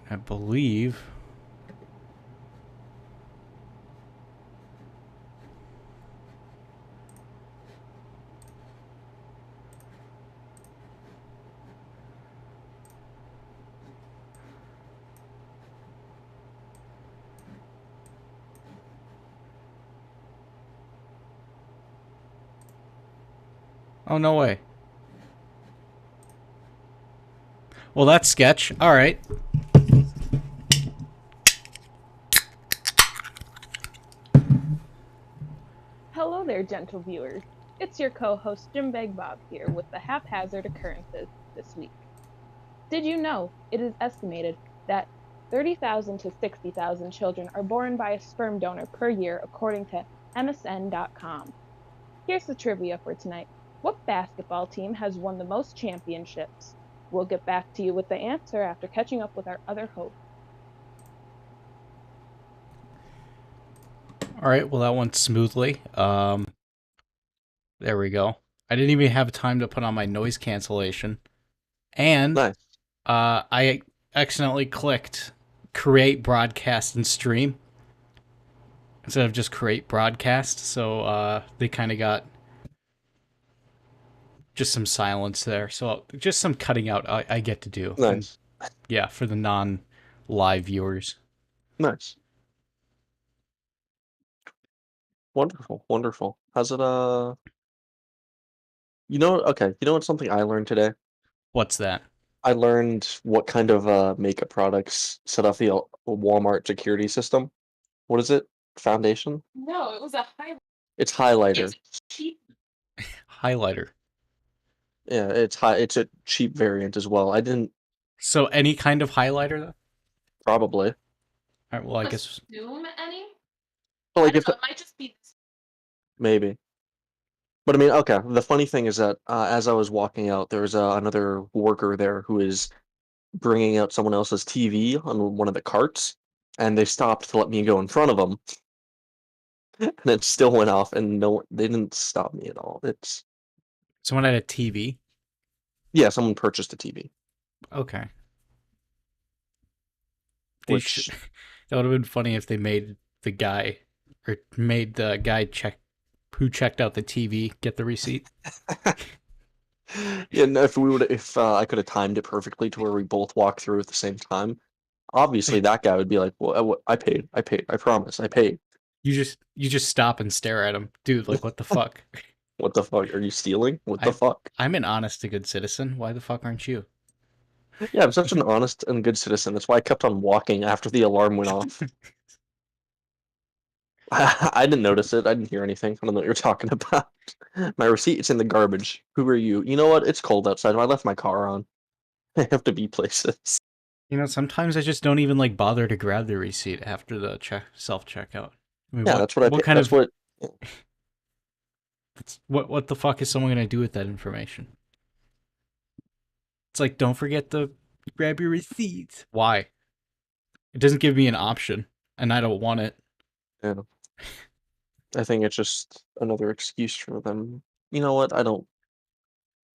I believe. Oh, no way. Well, that's sketch. All right. Hello there, gentle viewers. It's your co-host GymBagBob here with the haphazard occurrences this week. Did you know it is estimated that 30,000 to 60,000 children are born by a sperm donor per year according to MSN.com? Here's the trivia for tonight. What basketball team has won the most championships? We'll get back to you with the answer after catching up with our other hosts. All right. Well, that went smoothly. There we go. I didn't even have time to put on my noise cancellation. And Nice. I accidentally clicked create broadcast and stream instead of just create broadcast. So they kind of got just some silence there. So just some cutting out I get to do. And Nice. yeah, for the non-live viewers. Nice. Wonderful. Wonderful. How's it, okay, you know what's something I learned today? What's that? I learned what kind of makeup products set off the Walmart security system. What is it? Foundation? No, it was a highlight. It's highlighter. It's cheap. Highlighter. Yeah, it's a cheap variant as well. I didn't So any kind of highlighter, though? probably. All right, well, I guess. Assume any? But like if It might just be. maybe. But I mean, okay, the funny thing is that as I was walking out, there was another worker there who is bringing out someone else's TV on one of the carts, and they stopped to let me go in front of them, and it still went off, and no, they didn't stop me at all. It's Someone had a TV? yeah, someone purchased a TV, Okay. which That would have been funny if they made the guy, or made the guy who checked out the TV get the receipt. yeah, no, if I could have timed it perfectly to where we both walked through at the same time, obviously that guy would be like, "Well, I paid, I promise, I paid." You just stop and stare at him. Dude, like, what the fuck? What the fuck? Are you stealing? What the fuck? I'm an honest to good citizen. Why the fuck aren't you? Yeah, I'm such an honest and good citizen. That's why I kept on walking after the alarm went off. I didn't notice it. I didn't hear anything. I don't know what you're talking about. My receipt is in the garbage. Who are you? You know what? It's cold outside. I left my car on. I have to be places. You know, sometimes I just don't even like bother to grab the receipt after the self checkout. I mean, Yeah, that's what I what pay. kind That's of what. what the fuck is someone gonna do with that information? It's like, don't forget to grab your receipt. Why? It doesn't give me an option, and I don't want it. Yeah. I think it's just another excuse for them. You know what? I don't.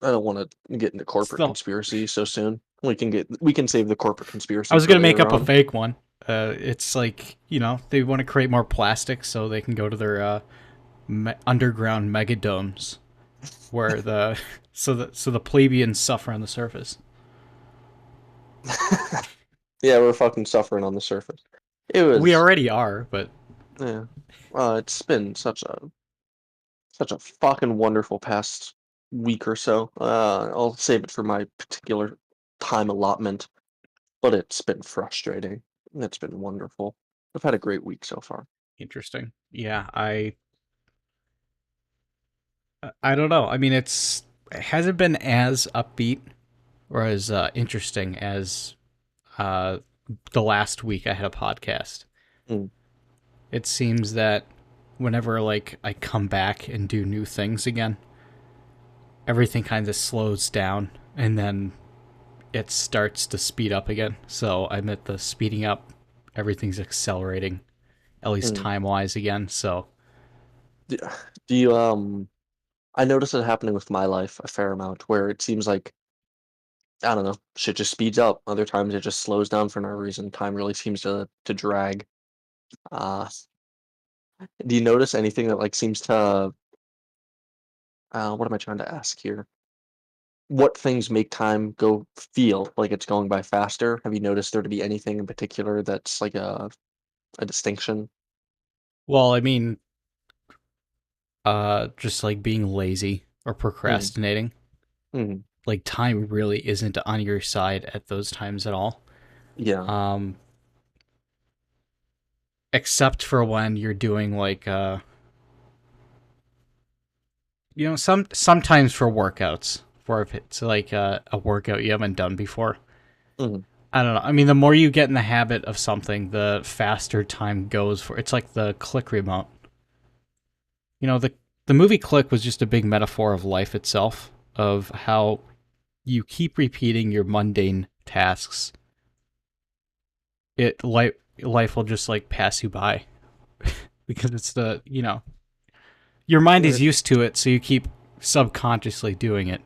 I don't want to get into corporate Still, conspiracy so soon. We can save the corporate I conspiracy was for gonna make later up a on. fake one. It's like, you know, they want to create more plastic so they can go to their underground megadomes, where the so the plebeians suffer on the surface. Yeah, we're fucking suffering on the surface. It We was. already are, but Yeah. It's been such a fucking wonderful past week or so. I'll save it for my particular time allotment, but it's been frustrating. It's been wonderful. I've had a great week so far. interesting. Yeah, I don't know. I mean, it hasn't been as upbeat or as interesting as uh, the last week I had a podcast. Mm. It seems that whenever like I come back and do new things again, everything kind of slows down and then it starts to speed up again. So I'm at the speeding up, everything's accelerating, at least Mm. time wise again. So Do, do you I notice it happening with my life a fair amount, where it seems like I don't know, shit just speeds up. Other times it just slows down for no reason. Time really seems to drag. Uh, do you notice anything that like seems to what am I trying to ask here? What things make time go feel like it's going by faster? Have you noticed there to be anything in particular that's like a distinction? Well, I mean, just like being lazy or Mm, procrastinating. mm, Like time really isn't on your side at those times at all. yeah. Um, except for when you're doing like sometimes for workouts, for if it's like a workout you haven't done before. Mm, I don't know. I mean, the more you get in the habit of something, the faster time goes for. It's like the click remote. The movie Click was just a big metaphor of life itself, of how you keep repeating your mundane tasks. Life will just like pass you by because it's your mind is it, used to it, so you keep subconsciously doing it.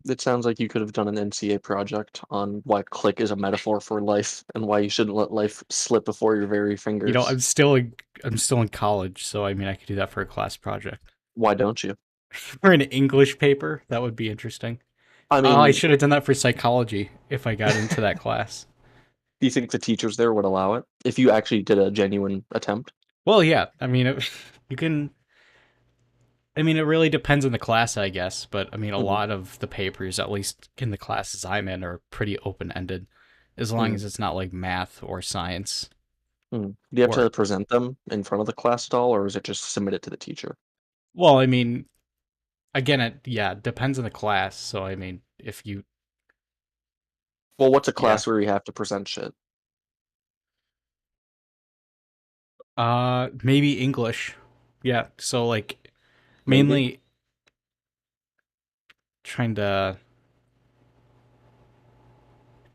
it sounds like you could have done an NCA project on why click is a metaphor for life and why you shouldn't let life slip before your very You know, fingers. I'm still in college, so I mean, I could do that for a class project. Why don't you? For an English paper, that would be interesting. I Oh, I mean, should have done that for psychology if I got into that class. do you think the teachers there would allow it if you actually did a genuine attempt? Well, yeah. I mean, you can. I mean, it really depends on the class, I guess. But I mean, a Mm, lot of the papers, at least in the classes I'm in, are pretty open ended, as long mm, as it's not like math or science. mm. Do you have Or to present them in front of the class at all, or is it just submit it to the teacher? well, I mean, again, it depends on the class. So I mean, if you Well, what's a yeah, class where you have to present shit? maybe English. Yeah. So like Maybe. mainly trying to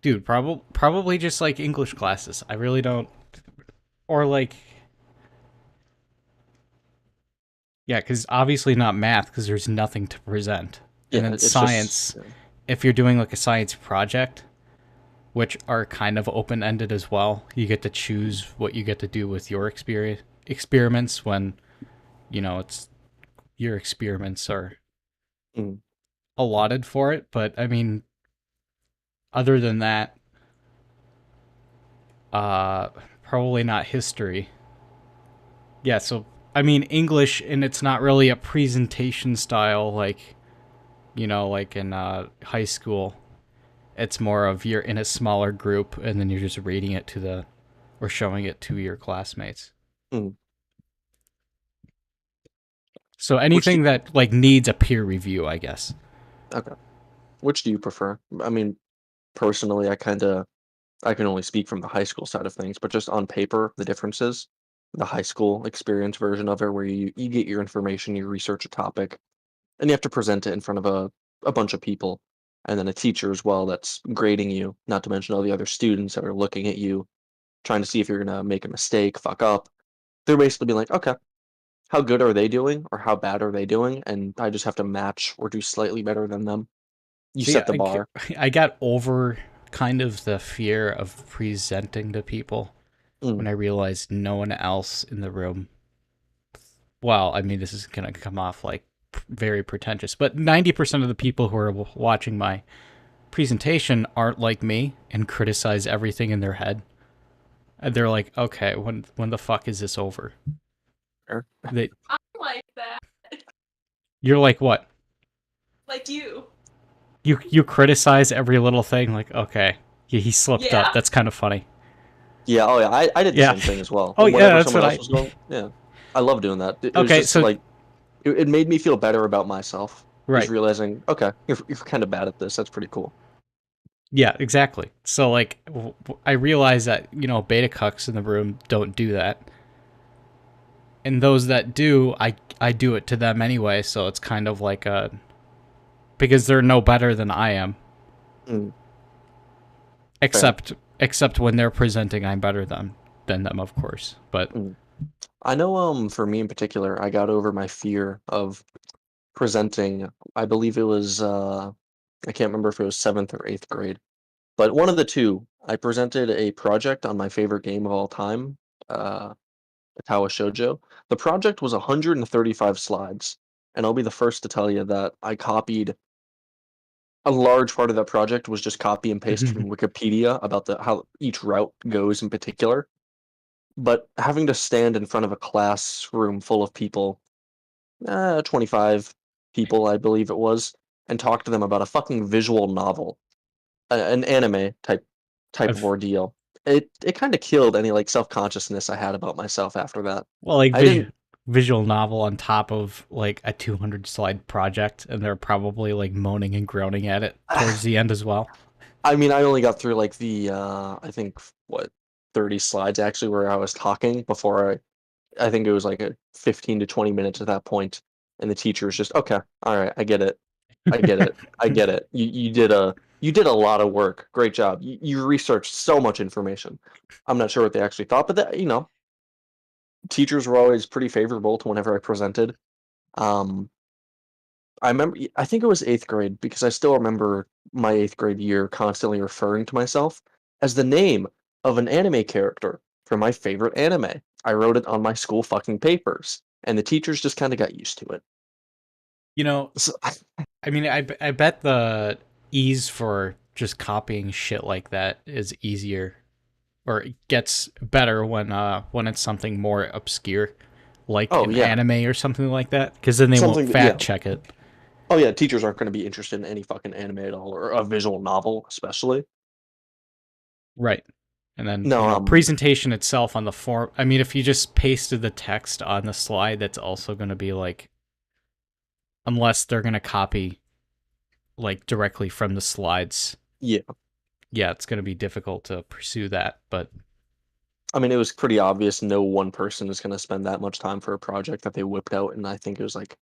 dude, probably just like English classes. I really don't or like yeah, because obviously not math because there's nothing to present. And Yeah, then it's just science, if you're doing like a science project, which are kind of open ended as well, you get to choose what you get to do with your experiments when it's your experiments are mm, allotted for it. But I mean, other than that, uh, probably not history. Yeah, so I mean English, and it's not really a presentation style like like in high school. It's more of you're in a smaller group and then you're just reading it or showing it to your classmates. mm. So Which do anything that like needs a peer review, I guess. okay. Which do you prefer? I mean, personally, I can only speak from the high school side of things, but just on paper, the differences, the high school experience version of it, where you get your information, you research a topic, and you have to present it in front of a bunch of people, and then a teacher as well that's grading you, not to mention all the other students that are looking at you, trying to see if you're gonna make a mistake, fuck up. They're basically being like, okay, how good are they doing, or how bad are they doing, and I just have to match or do slightly better than them. You See, set the bar. I got over kind of the fear of presenting to people when Mm, I realized no one else in the room. Well, I mean, this is going to come off like very pretentious, but 90% of the people who are watching my presentation aren't like me and criticize everything in their head. And they're like, okay, when the fuck is this over? fair. They, I'm like that. you're like, what? Like you. You criticize every little thing, like, okay, he slipped up. Yeah. That's kind of funny. Yeah, oh yeah, I did the Yeah. same thing as well. Oh yeah, Whenever that's someone what else I. was going, yeah, I love doing that. It was Okay, just so like it made me feel better about myself. Just right, realizing, okay, you're kind of bad at this. That's pretty cool. yeah, exactly. So like, I realize that beta cucks in the room don't do that, and those that do, I do it to them anyway. So it's kind of like a because they're no better than I am, Mm, fair. except when they're presenting, I'm better than them, of course. But Mm. I know, for me in particular, I got over my fear of presenting. I believe it was I can't remember if it was 7th or 8th grade. But one of the two, I presented a project on my favorite game of all time, uh, Itawa Shoujo. The project was 135 slides, and I'll be the first to tell you that I copied a large part of that project was just copy and paste from Wikipedia about how each route goes in particular. But having to stand in front of a classroom full of people, 25 people, I believe it was, and talk to them about a fucking visual novel, an anime type of I've ordeal. It kind of killed any like self-consciousness I had about myself after that. well, like I didn't. visual novel on top of like a 200 slide project, and they're probably like moaning and groaning at it towards the end as well. I mean, I only got through like the I think what 30 slides actually where I was talking before I think it was like a 15 to 20 minutes at that point, and the teacher was just okay, all right, I get it, I get it, I get it. You did a lot of work. Great job. You researched so much information. I'm not sure what they actually thought, but that teachers were always pretty favorable to whenever I presented. Um, I remember, I think it was 8th grade because I still remember my 8th grade year constantly referring to myself as the name of an anime character from my favorite anime. I wrote it on my school fucking papers, and the teachers just kind of got used to it. You know, So, I mean, I bet the ease for just copying shit like that is easier, or it gets better when it's something more obscure, like oh an yeah, anime or something like that, because then they won't something that, yeah. fact check it. Oh yeah, teachers aren't going to be interested in any fucking anime at all, or a visual novel especially. Right. And then, No, presentation itself on the form. I mean, if you just pasted the text on the slide, that's also going to be like, unless they're going to copy like directly from the slides. yeah. Yeah, it's going to be difficult to pursue that. But I mean, it was pretty obvious no one person is going to spend that much time for a project that they whipped out, and I think it was like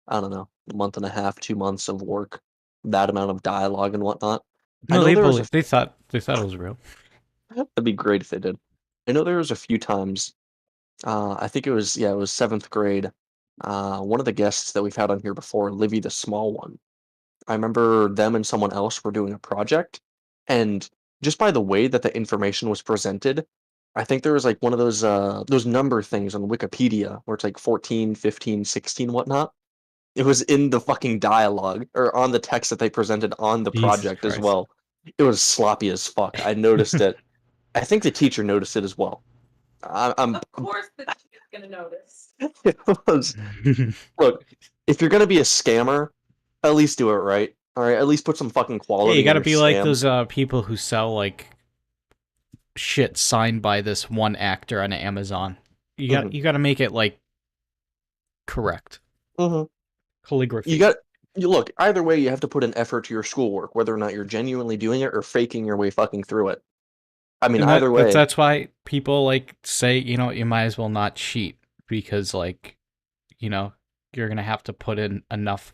I don't know, a month and a half, 2 months of work, that amount of dialogue and whatnot. I no, know there was a they thought it was real. that'd be great if they did. I know there was a few times. I think it was 7th grade. One of the guests that we've had on here before, Livy the Small One. I remember them and someone else were doing a project, and just by the way that the information was presented, I think there was like one of those number things on Wikipedia where it's like 14, 15, 16, whatnot. It was in the fucking dialogue or on the text that they presented on the Jesus project as Christ. well. It was sloppy as fuck. I noticed it. I think the teacher noticed it as well. I'm Of course the teacher's gonna notice. it was look, if you're gonna be a scammer, at least do it right. All right, at least put some fucking Yeah, you quality got in to your be like scam. those people who sell like shit signed by this one actor on Amazon. Hmm. You got to make it like correct Hmm. You calligraphy. got you look, either way you have to put an effort to your schoolwork, whether or not you're genuinely doing it or faking your way fucking through it. I mean, And either way. that's why people like say, you might as well not cheat because like, you know, you're going to have to put in enough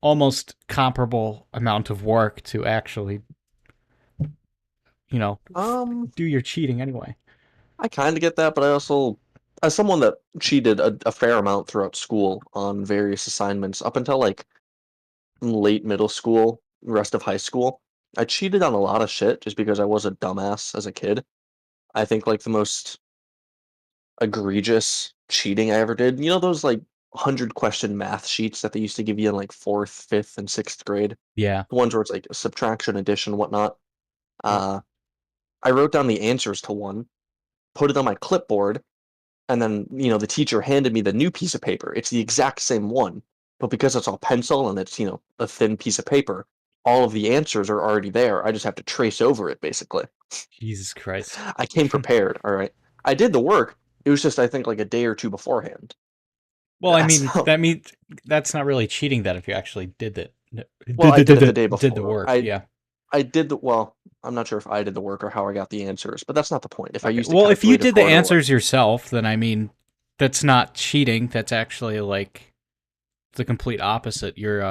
almost comparable amount of work to actually, you know, um do your cheating anyway. I kind of get that, but I also, as someone that cheated a fair amount throughout school on various assignments up until like late middle school, rest of high school, I cheated on a lot of shit just because I was a dumbass as a kid. I think like the most egregious cheating I ever did, those like 100 question math sheets that they used to give you in like fourth, fifth, and sixth grade, Yeah. the ones where it's like subtraction, addition, whatnot. Yep. Uh, I wrote down the answers to one, put it on my clipboard, and then, the teacher handed me the new piece of paper. It's the exact same one, but because it's all pencil and it's, a thin piece of paper, all of the answers are already there. I just have to trace over it, basically. Jesus Christ. I came prepared, all right? I did the work. It was just, I think, like a day or two beforehand. Well, I mean, So, that's not really cheating that if you actually did it. well, I did it the day Did the before. work, yeah. I did well, I'm not sure if I did the work or how I got the answers, but that's not the point. If I Okay. used a Well, if you calculator did the for it or what. answers yourself, then I mean, that's not cheating. That's actually like the complete opposite. You're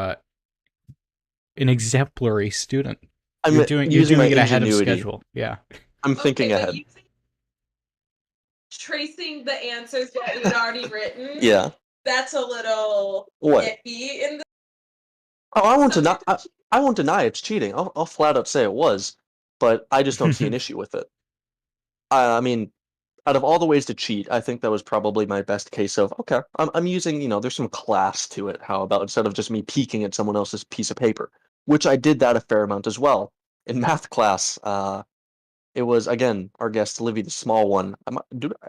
an exemplary student. I'm You're using my doing it ahead of ingenuity. schedule. Yeah. I'm thinking Okay, but ahead. tracing the answers that we'd already written, Yeah. that's a little What? iffy in the Oh, I want to not. subject. I won't deny it's cheating. I'll flat out say it was, but I just don't see an issue with it. I mean, out of all the ways to cheat, I think that was probably my best case of, okay, I'm using, there's some class to it. How about instead of just me peeking at someone else's piece of paper, which I did that a fair amount as well. In math class, it was, again, our guest, Livy, the small one. I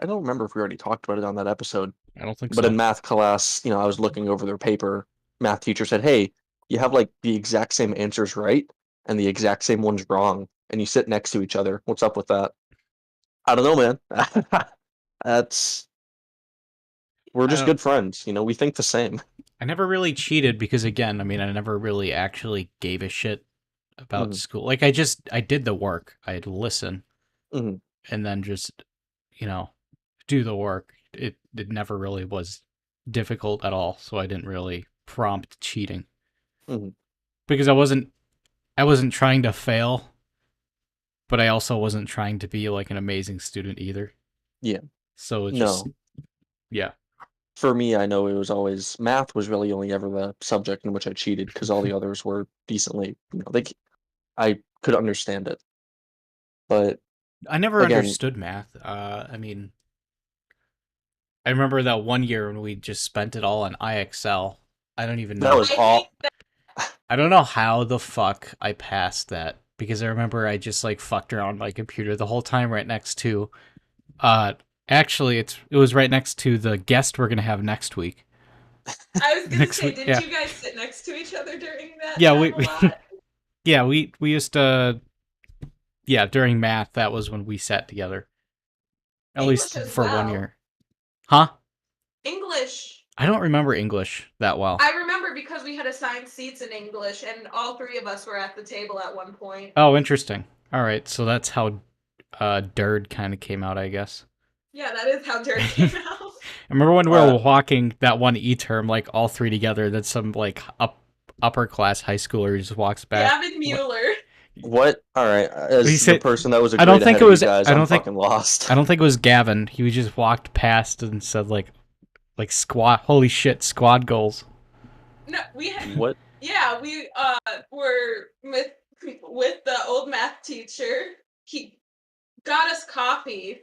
don't remember if we already talked about it on that episode, I don't think but so. in math class, I was looking over their paper. Math teacher said, hey, you have like the exact same answers right and the exact same ones wrong, and you sit next to each other. What's up with that? I don't know, man. That's We're I just don't. good friends. We think the same. I never really cheated because, again, I mean, I never really actually gave a shit about Hmm. school. Like, I did the work. I'd listen Hmm. and then just, you know, do the work. It never really was difficult at all, so I didn't really prompt cheating Hmm. because I wasn't trying to fail, but I also wasn't trying to be like an amazing student either. Yeah. So it's just No. yeah. For me, I know it was always math was really only ever the subject in which I cheated because all the others were decently, I could understand it. But I never again, understood math. I mean, I remember that one year when we just spent it all on IXL. I don't even that know. was I hate all. I don't know how the fuck I passed that because I remember I just like fucked around on my computer the whole time right next to uh actually it was right next to the guest we're going to have next week. I was gonna Next say, week. didn't Yeah. you guys sit next to each other during that Yeah, time a lot? yeah, we used to yeah, during math that was when we sat together. At English least as for one well. year. Huh? English. I don't remember English that well. I remember because we had assigned seats in English, and all three of us were at the table at one point. Oh, interesting. All right, so that's how Dird kind of came out, I guess. Yeah, that is how Dirt came out. I remember when we Uh, were walking that one E-term, like all three together, that some like upper class high schooler just walks back. Gavin Mueller. what? All right. He As the said, person that was a I don't grade think ahead it of you was. guys, I'm fucking lost. I don't think it was Gavin. He just walked past and said like squad. Holy shit, squad goals. No, we had. What? Yeah, we were with the old math teacher. He got us coffee.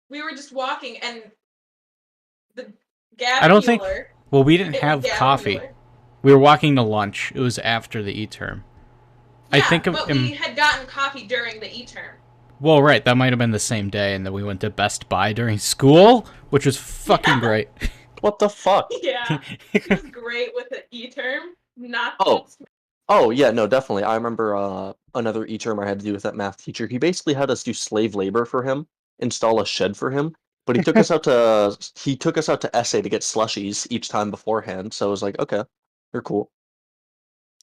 We were just walking, and the I Gavin don't think. Mueller. Well, we didn't It was have Gavin coffee. Mueller. We were walking to lunch. It was after the E-term. I Yeah, think of but him. we had gotten coffee during the E-term. Well, right, that might have been the same day, and then we went to Best Buy during school, which was fucking great. What the fuck? Yeah, it was great with the E-term. Not Oh. that Oh yeah, no, definitely. I remember another e-term I had to do with that math teacher. He basically had us do slave labor for him, install a shed for him, but he took us out to essay to get slushies each time beforehand. So I was like, okay, they're cool.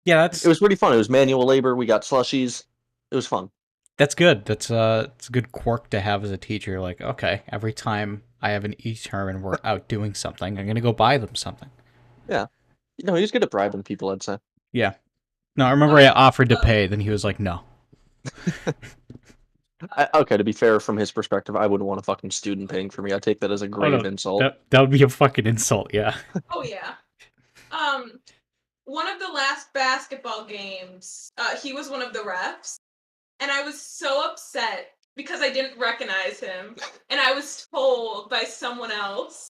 Yeah, It was pretty fun. It was manual labor. We got slushies. It was fun. that's good. It's a good quirk to have as a teacher. Like, okay, every time I have an E-term and we're out doing something, I'm gonna go buy them something. Yeah. No, he was good at bribing people, I'd say. Yeah. No, I remember I offered to pay, then he was like, no. Okay, to be fair, from his perspective, I wouldn't want a fucking student paying for me. I take that as a Oh grave no, insult. that would be a fucking insult. Yeah. Oh yeah. One of the last basketball games, he was one of the refs, and I was so upset because I didn't recognize him, and I was told by someone else.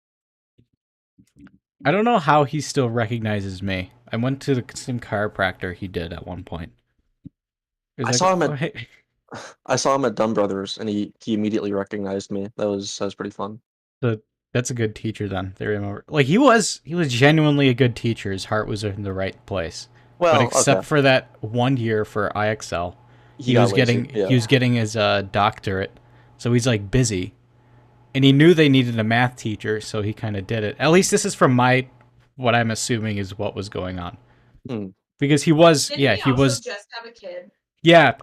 I don't know how he still recognizes me. I went to the same chiropractor he did at one point. He was I like, saw him "Oh, at hey." I saw him at Dunn Brothers, and he immediately recognized me. That was pretty fun. That's a good teacher then. They remember, like he was genuinely a good teacher. His heart was in the right place. But Well, except okay, for that one year for IXL, he got lazy. he Yeah. was getting his doctorate, so he's like busy, and he knew they needed a math teacher, so he kind of did it. At least this is from my what I'm assuming is what was going on, Hmm. because Didn't he also just have a kid?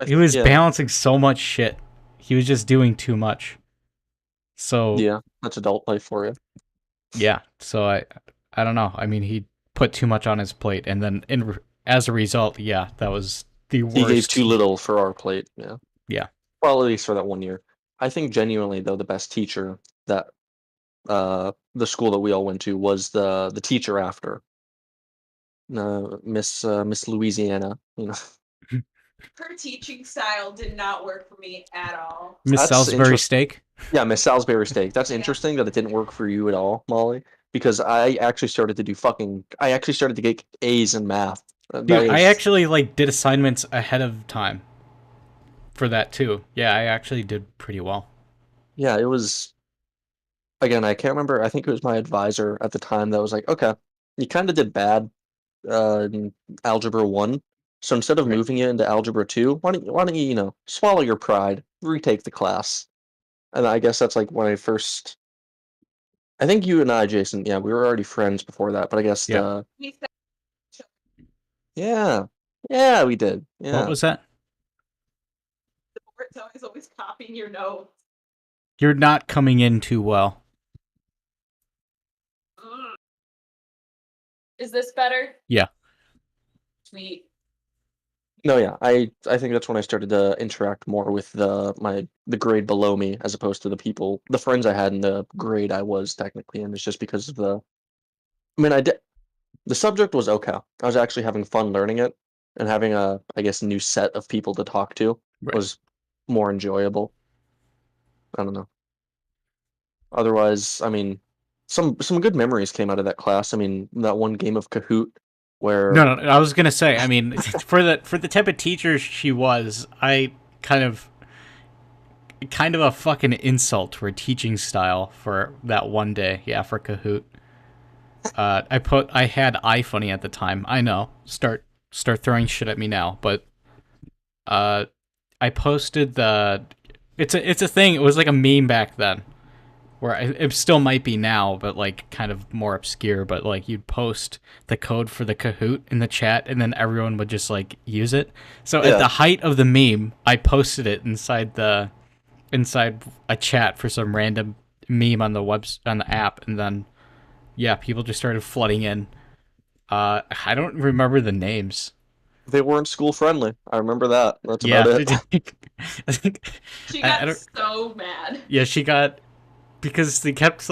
he was Yeah. balancing so much shit. He was just doing too much. So Yeah, that's adult life for you. yeah, so I don't know. I mean, he put too much on his plate, and then as a result, yeah, that was the worst. He gave too little for our plate. Yeah. Yeah. Well, at least for that one year. I think genuinely though the best teacher that the school that we all went to was the teacher after. Miss Louisiana. Her teaching style did not work for me at all. Miss That's Salisbury interesting. steak. Yeah, Miss Salisbury steak. That's Yeah. interesting that it didn't work for you at all, Molly, because I actually started to get A's in math. That Dude, I is, actually like did assignments ahead of time for that too. Yeah, I actually did pretty well. yeah, it was. Again, I can't remember. I think it was my advisor at the time that was like, okay, you kind of did bad in Algebra 1. So instead of Right. moving it into Algebra 2, why don't you, swallow your pride, retake the class? And I guess that's like when I think you and I, Jason, yeah, we were already friends before that, but I guess Yeah. We said yeah, yeah, we did. What Yeah. was that? the board's always copying your notes. You're not coming in too well. Ugh. Is this better? Yeah. Sweet. No, yeah, I think that's when I started to interact more with the grade below me as opposed to the friends I had in the grade I was technically in. It's just because of I mean, the subject was okay. I was actually having fun learning it, and having I guess, new set of people to talk to Right. was more enjoyable. I don't know. Otherwise, I mean, some good memories came out of that class. I mean, that one game of Kahoot where No, I was gonna say. I mean, for the type of teacher she was, I kind of a fucking insult to her teaching style for that one day. Yeah, for Kahoot. I had iFunny at the time. I know. Start throwing shit at me now, but uh, I posted the. It's a thing. It was like a meme back then, where it still might be now, but like kind of more obscure. But like you'd post the code for the Kahoot in the chat, and then everyone would just like use it. So at yeah, the height of the meme, I posted it inside a chat for some random meme on the app, and then yeah, people just started flooding in. I don't remember the names. they weren't school friendly. I remember that. That's about Yeah, it. I think She I got don't. so mad. Yeah, she got because they kept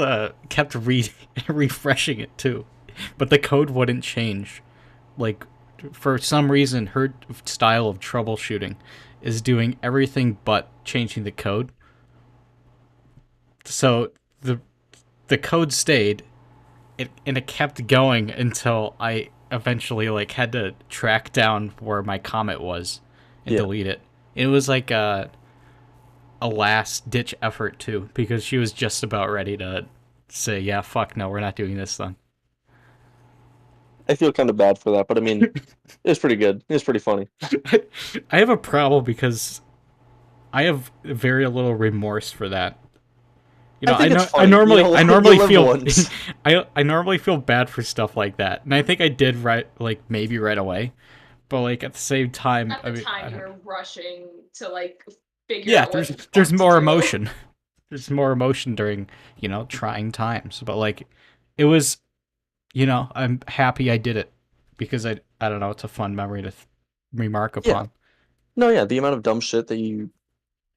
refreshing it too, but the code wouldn't change. Like for some reason, her style of troubleshooting is doing everything but changing the code. So the code stayed, and it kept going until I eventually like had to track down where my comment was and Yeah, delete it. It was like a last ditch effort too, because she was just about ready to say, "Yeah, fuck no, we're not doing this then." I feel kind of bad for that, but I mean, it's pretty good. It's pretty funny. I have a problem because I have very little remorse for that. You I know, think it's I funny. I You normally live feel once. I normally feel bad for stuff like that, and I think I did maybe right away, but like at the same time, At I the mean, I time, you don't. were rushing to like figure Yeah, out what there's to more do. emotion. There's more emotion during trying times, but like it was I'm happy I did it because I don't know, it's a fun memory to remark Yeah. upon. No, yeah, the amount of dumb shit that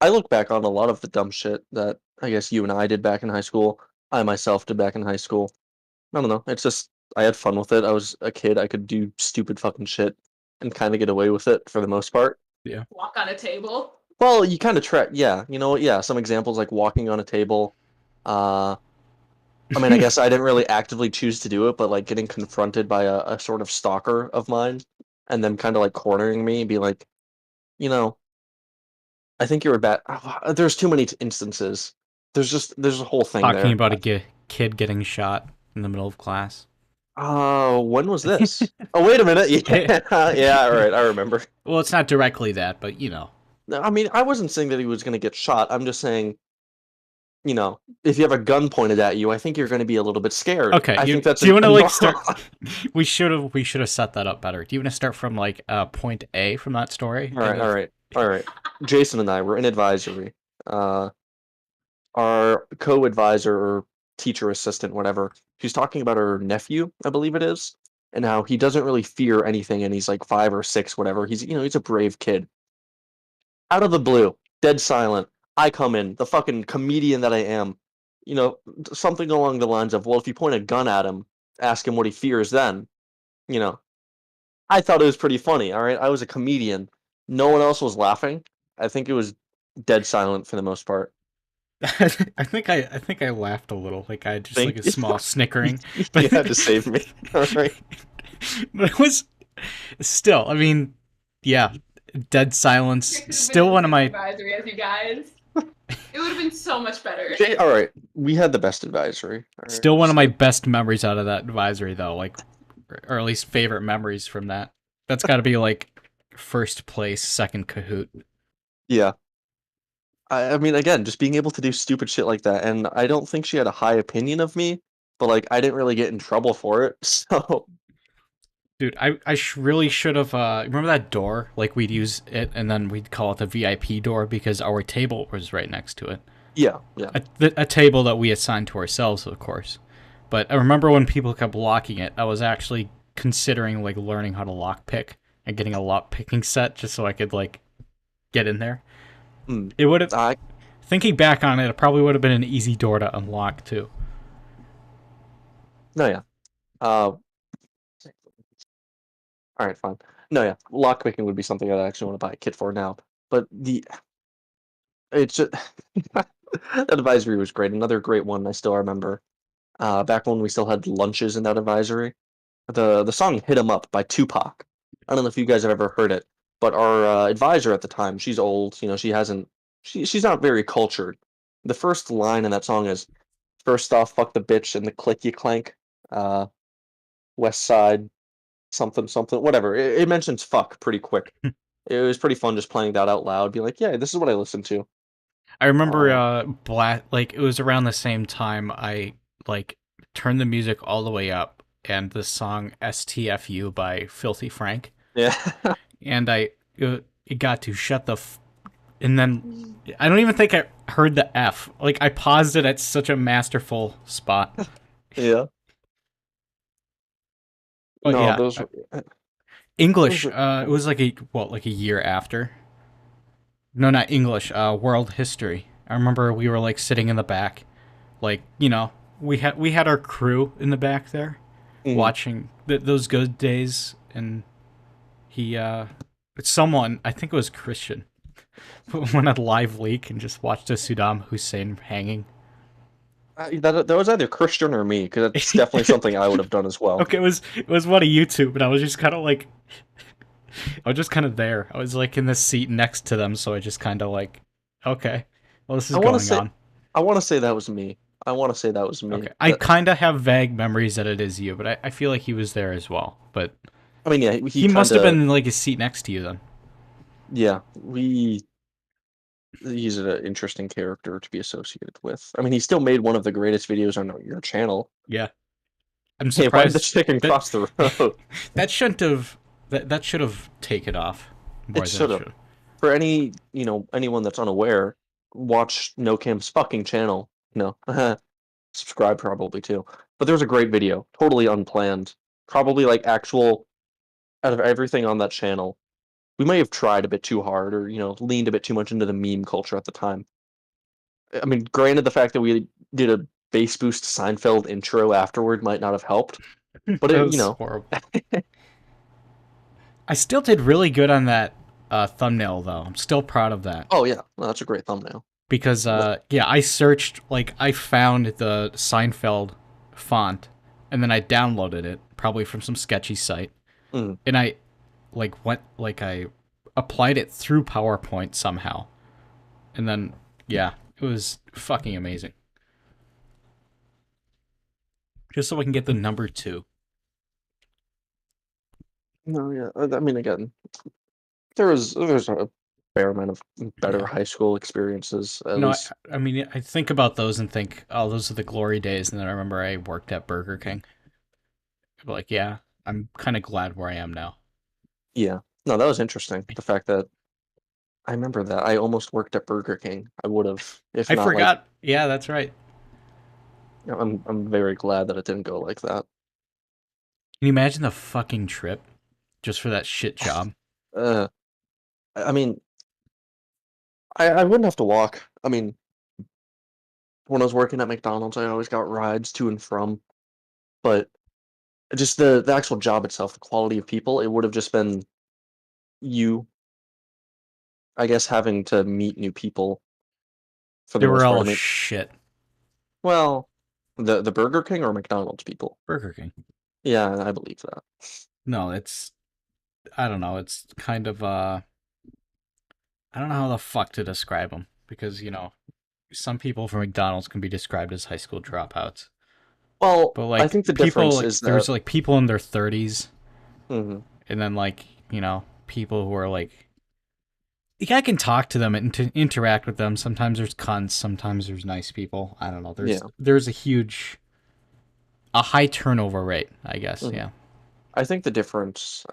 I look back on a lot of the dumb shit that I guess you and I did back in high school. I myself did back in high school. I don't know. It's just I had fun with it. I was a kid. I could do stupid fucking shit and kind of get away with it for the most part. Yeah. Walk on a table. Well, you kind of try. Yeah, you know what? Yeah, some examples like walking on a table. Uh, I mean, I guess I didn't really actively choose to do it, but like getting confronted by a sort of stalker of mine, and them kind of like cornering me and be like, you know, I think you're a bad. There's too many instances. There's a whole thing Talking there. about a kid getting shot in the middle of class. Oh, when was this? Oh, wait a minute. Yeah, yeah, all right, I remember. Well, it's not directly that, but No, I mean, I wasn't saying that he was going to get shot. I'm just saying, if you have a gun pointed at you, I think you're going to be a little bit scared. Okay, I think that's do you want a to like normal. start? We should have set that up better. Do you want to start from like point A from that story? All right, all right, all right. Jason and I were in advisory. Uh, our co-advisor or teacher assistant, whatever, she's talking about her nephew, I believe it is, and how he doesn't really fear anything, and he's like 5 or 6, whatever. He's a brave kid. Out of the blue, dead silent. I come in, the fucking comedian that I am. Something along the lines of, well, if you point a gun at him, ask him what he fears then. You know, I thought it was pretty funny. All right, I was a comedian. No one else was laughing. I think it was dead silent for the most part. I think I laughed a little, like I just like Think a small snickering, but you had to save me. All right. but it was still. I mean, yeah, dead silence. It could have been Still the one of same my advisory as you guys. It would have been so much better. Okay, all right. We had the best advisory. All right. still one of my best memories out of that advisory though. Like, or at least favorite memories from that. That's got to be like first place, second Kahoot. Yeah. I mean, again, just being able to do stupid shit like that, and I don't think she had a high opinion of me, but like I didn't really get in trouble for it. So Dude, I really should have. Remember that door? Like we'd use it, and then we'd call it the VIP door because our table was right next to it. yeah, yeah. A table that we assigned to ourselves, of course. But I remember when people kept locking it, I was actually considering like learning how to lockpick and getting a lock picking set just so I could like get in there. Mm. It would have. I Thinking back on it, it probably would have been an easy door to unlock too. no, yeah. All right, fine. No, yeah. Lockpicking would be something I actually want to buy a kit for now. But it's just that advisory was great. Another great one I still remember. Back when we still had lunches in that advisory. The song "Hit 'Em Up" by Tupac. I don't know if you guys have ever heard it, but our advisor at the time, she's old. You know, she's not very cultured. The first line in that song is, "First off, fuck the bitch and the click you clank." Uh, West Side, something something, whatever. It mentions fuck pretty quick. It was pretty fun just playing that out loud, being like, "Yeah, this is what I listen to." I remember Uh, like it was around the same time I like turned the music all the way up and the song STFU by Filthy Frank yeah, and it got to shut the and then I don't even think I heard the F. Like I paused it at such a masterful spot. yeah. But No, yeah, those English were it was like a year after. No, not English, world history. I remember we were like sitting in the back, like, we had our crew in the back there mhm. watching those good days, and he someone, I think it was Christian, went on live leak and just watched a Saddam Hussein hanging. That was either Christian or me, because it's definitely Okay, something I would have done as well. it was one of YouTube, and I was just kind of like, I was just kind of there. I was like in the seat next to them, so I just kind of like, okay, well, this I is want to going say, on. I want to say that was me. I want to say that was me. Okay, I kind of have vague memories that it is you, but I feel like he was there as well. But I mean, yeah, he he kind must have of, been in like a seat next to you then. yeah, he's an interesting character to be associated with. I mean, he still made one of the greatest videos on your channel. Yeah, I'm Hey, why did the surprised chicken that cross the road? that shouldn't have that should have taken off It more than should it have. should. For anyone that's unaware, watch Nocam's fucking channel. No, subscribe probably too. But there's a great video, totally unplanned. Probably like actual out of everything on that channel. We may have tried a bit too hard or, leaned a bit too much into the meme culture at the time. I mean, granted, the fact that we did a bass boost Seinfeld intro afterward might not have helped, but That it, was horrible. I still did really good on that thumbnail though. I'm still proud of that oh yeah, well, that's a great thumbnail. because What? yeah, I searched like I found the Seinfeld font and then I downloaded it probably from some sketchy site Mm. and I I applied it through PowerPoint somehow, and then yeah, it was fucking amazing. Just so I can get the number two. No, yeah. I mean, again, there's a fair amount of better Yeah, high school experiences, at no, least. I mean I think about those and think, oh, those are the glory days, and then I remember I worked at Burger King. Like, yeah, I'm kind of glad where I am now. Yeah. No, that was interesting. The fact that I remember that I almost worked at Burger King. I would have, if I not like, forgot. Yeah, that's right. I'm very glad that it didn't go like that. Can you imagine the fucking trip just for that shit job? Uh, I mean, I wouldn't have to walk. I mean, when I was working at McDonald's, I always got rides to and from, but Just the actual job itself, the quality of people, it would have just been you, I guess, having to meet new people for They the were most part. all I mean, shit. well, the Burger King or McDonald's people? Burger King. Yeah, I believe that. No, it's I don't know. It's kind of I don't know how the fuck to describe them because some people from McDonald's can be described as high school dropouts. Well, But I like think the people difference like is that there's like people in their 30s mhm, and then like, people who are like I can talk to them and to interact with them. Sometimes there's cunts, sometimes there's nice people. I don't know. There's yeah. there's a high turnover rate, I guess. Mhm. Yeah. I think the difference,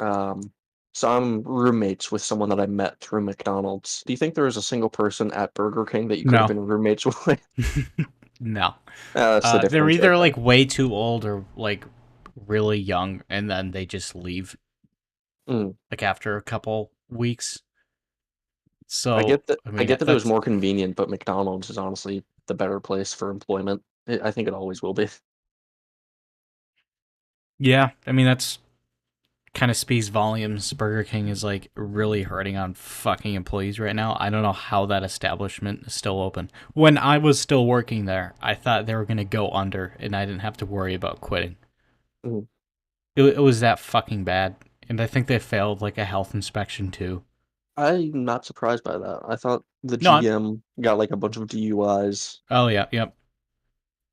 so I'm roommates with someone that I met through McDonald's. Do you think there was a single person at Burger King that you could have No. been roommates with? No. That's the They're difference right either there. like way too old or like really young and then they just leave Mm. like after a couple weeks. I So, get that. I I mean, get that it was that's more convenient, but McDonald's is honestly the better place for employment. I think it always will be. yeah, I mean that's kind of speaks volumes. Burger King is like really hurting on fucking employees right now. I don't know how that establishment is still open. When I was still working there, I thought they were going to go under and I didn't have to worry about quitting. Mhm. It was that fucking bad. And I think they failed like a health inspection too. I'm not surprised by that. I thought the No, GM got like a bunch of DUIs. oh yeah, yep.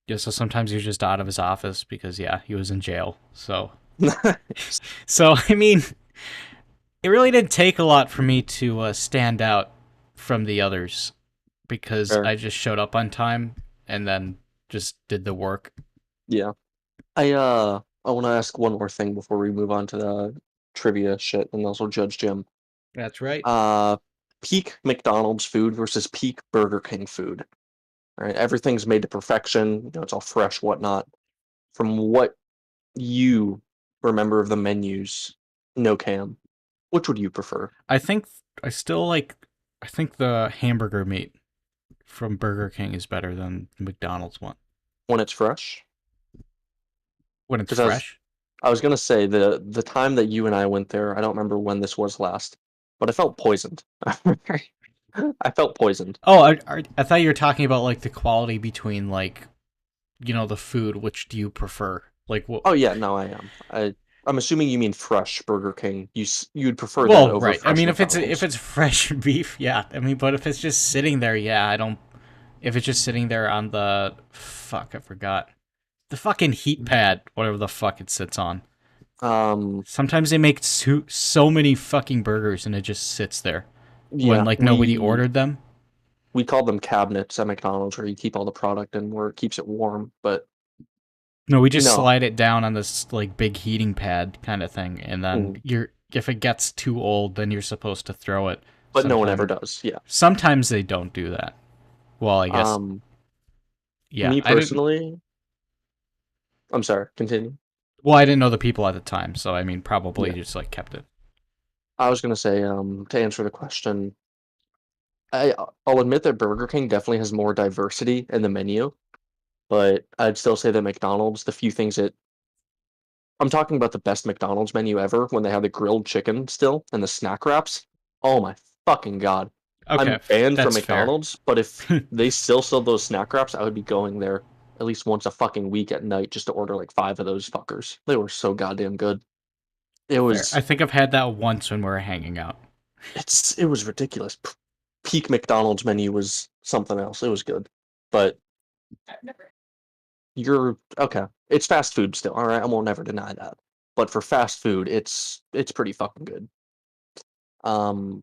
Yeah, so sometimes he was just out of his office because yeah, he was in jail. So I mean, it really didn't take a lot for me to stand out from the others because Fair. I just showed up on time and then just did the work. Yeah. I want to ask one more thing before we move on to the trivia shit and also Judge Jim. That's right. Uh, Peak McDonald's food versus peak Burger King food. All right, everything's made to perfection. It's all fresh, whatnot. From what you remember of the menus, no cam. Which would you prefer I think I still like. I think the hamburger meat from Burger King is better than the McDonald's one when it's fresh? when it's Because fresh. I was gonna say the time that you and I went there, I don't remember when this was last, but I felt poisoned. I felt poisoned. Oh, I thought you were talking about like the quality between like the food. Which do you prefer? Like what? Oh yeah, no, I am. I'm assuming you mean fresh Burger King. You'd prefer that Well, over right. I fresh mean, if McDonald's. it's fresh beef, yeah. I mean, but if it's just sitting there, yeah, I don't. If it's just sitting there on the fuck, I forgot the fucking heat pad, whatever the fuck it sits on. Um, Sometimes they make so many fucking burgers and it just sits there when yeah, like nobody ordered them. we call them cabinets at McDonald's where you keep all the product and where it keeps it warm. But No, we just no, slide it down on this like big heating pad kind of thing, and then mm, if it gets too old, then you're supposed to throw it. but no one ever Sometime does. Yeah. sometimes they don't do that. Well, I guess Um, yeah. Me I didn't. personally, I'm sorry. Continue. Well, I didn't know the people at the time, so I mean, probably Yeah, just like kept it. I was gonna say, to answer the question, I'll admit that Burger King definitely has more diversity in the menu, but I'd still say that McDonald's, the few things that I'm talking about the best McDonald's menu ever when they have the grilled chicken still and the snack wraps. Oh my fucking God. Okay, I'm banned from that's fair. McDonald's, but if they still sold those snack wraps, I would be going there at least once a fucking week at night just to order like 5 of those fuckers. They were so goddamn good. It Fair. I was think I've had that once when we were hanging out. it was ridiculous. Peak McDonald's menu was something else. It was good. But I've never. you're okay. It's fast food still, all right? I won't never deny that. But for fast food, it's pretty fucking good. Um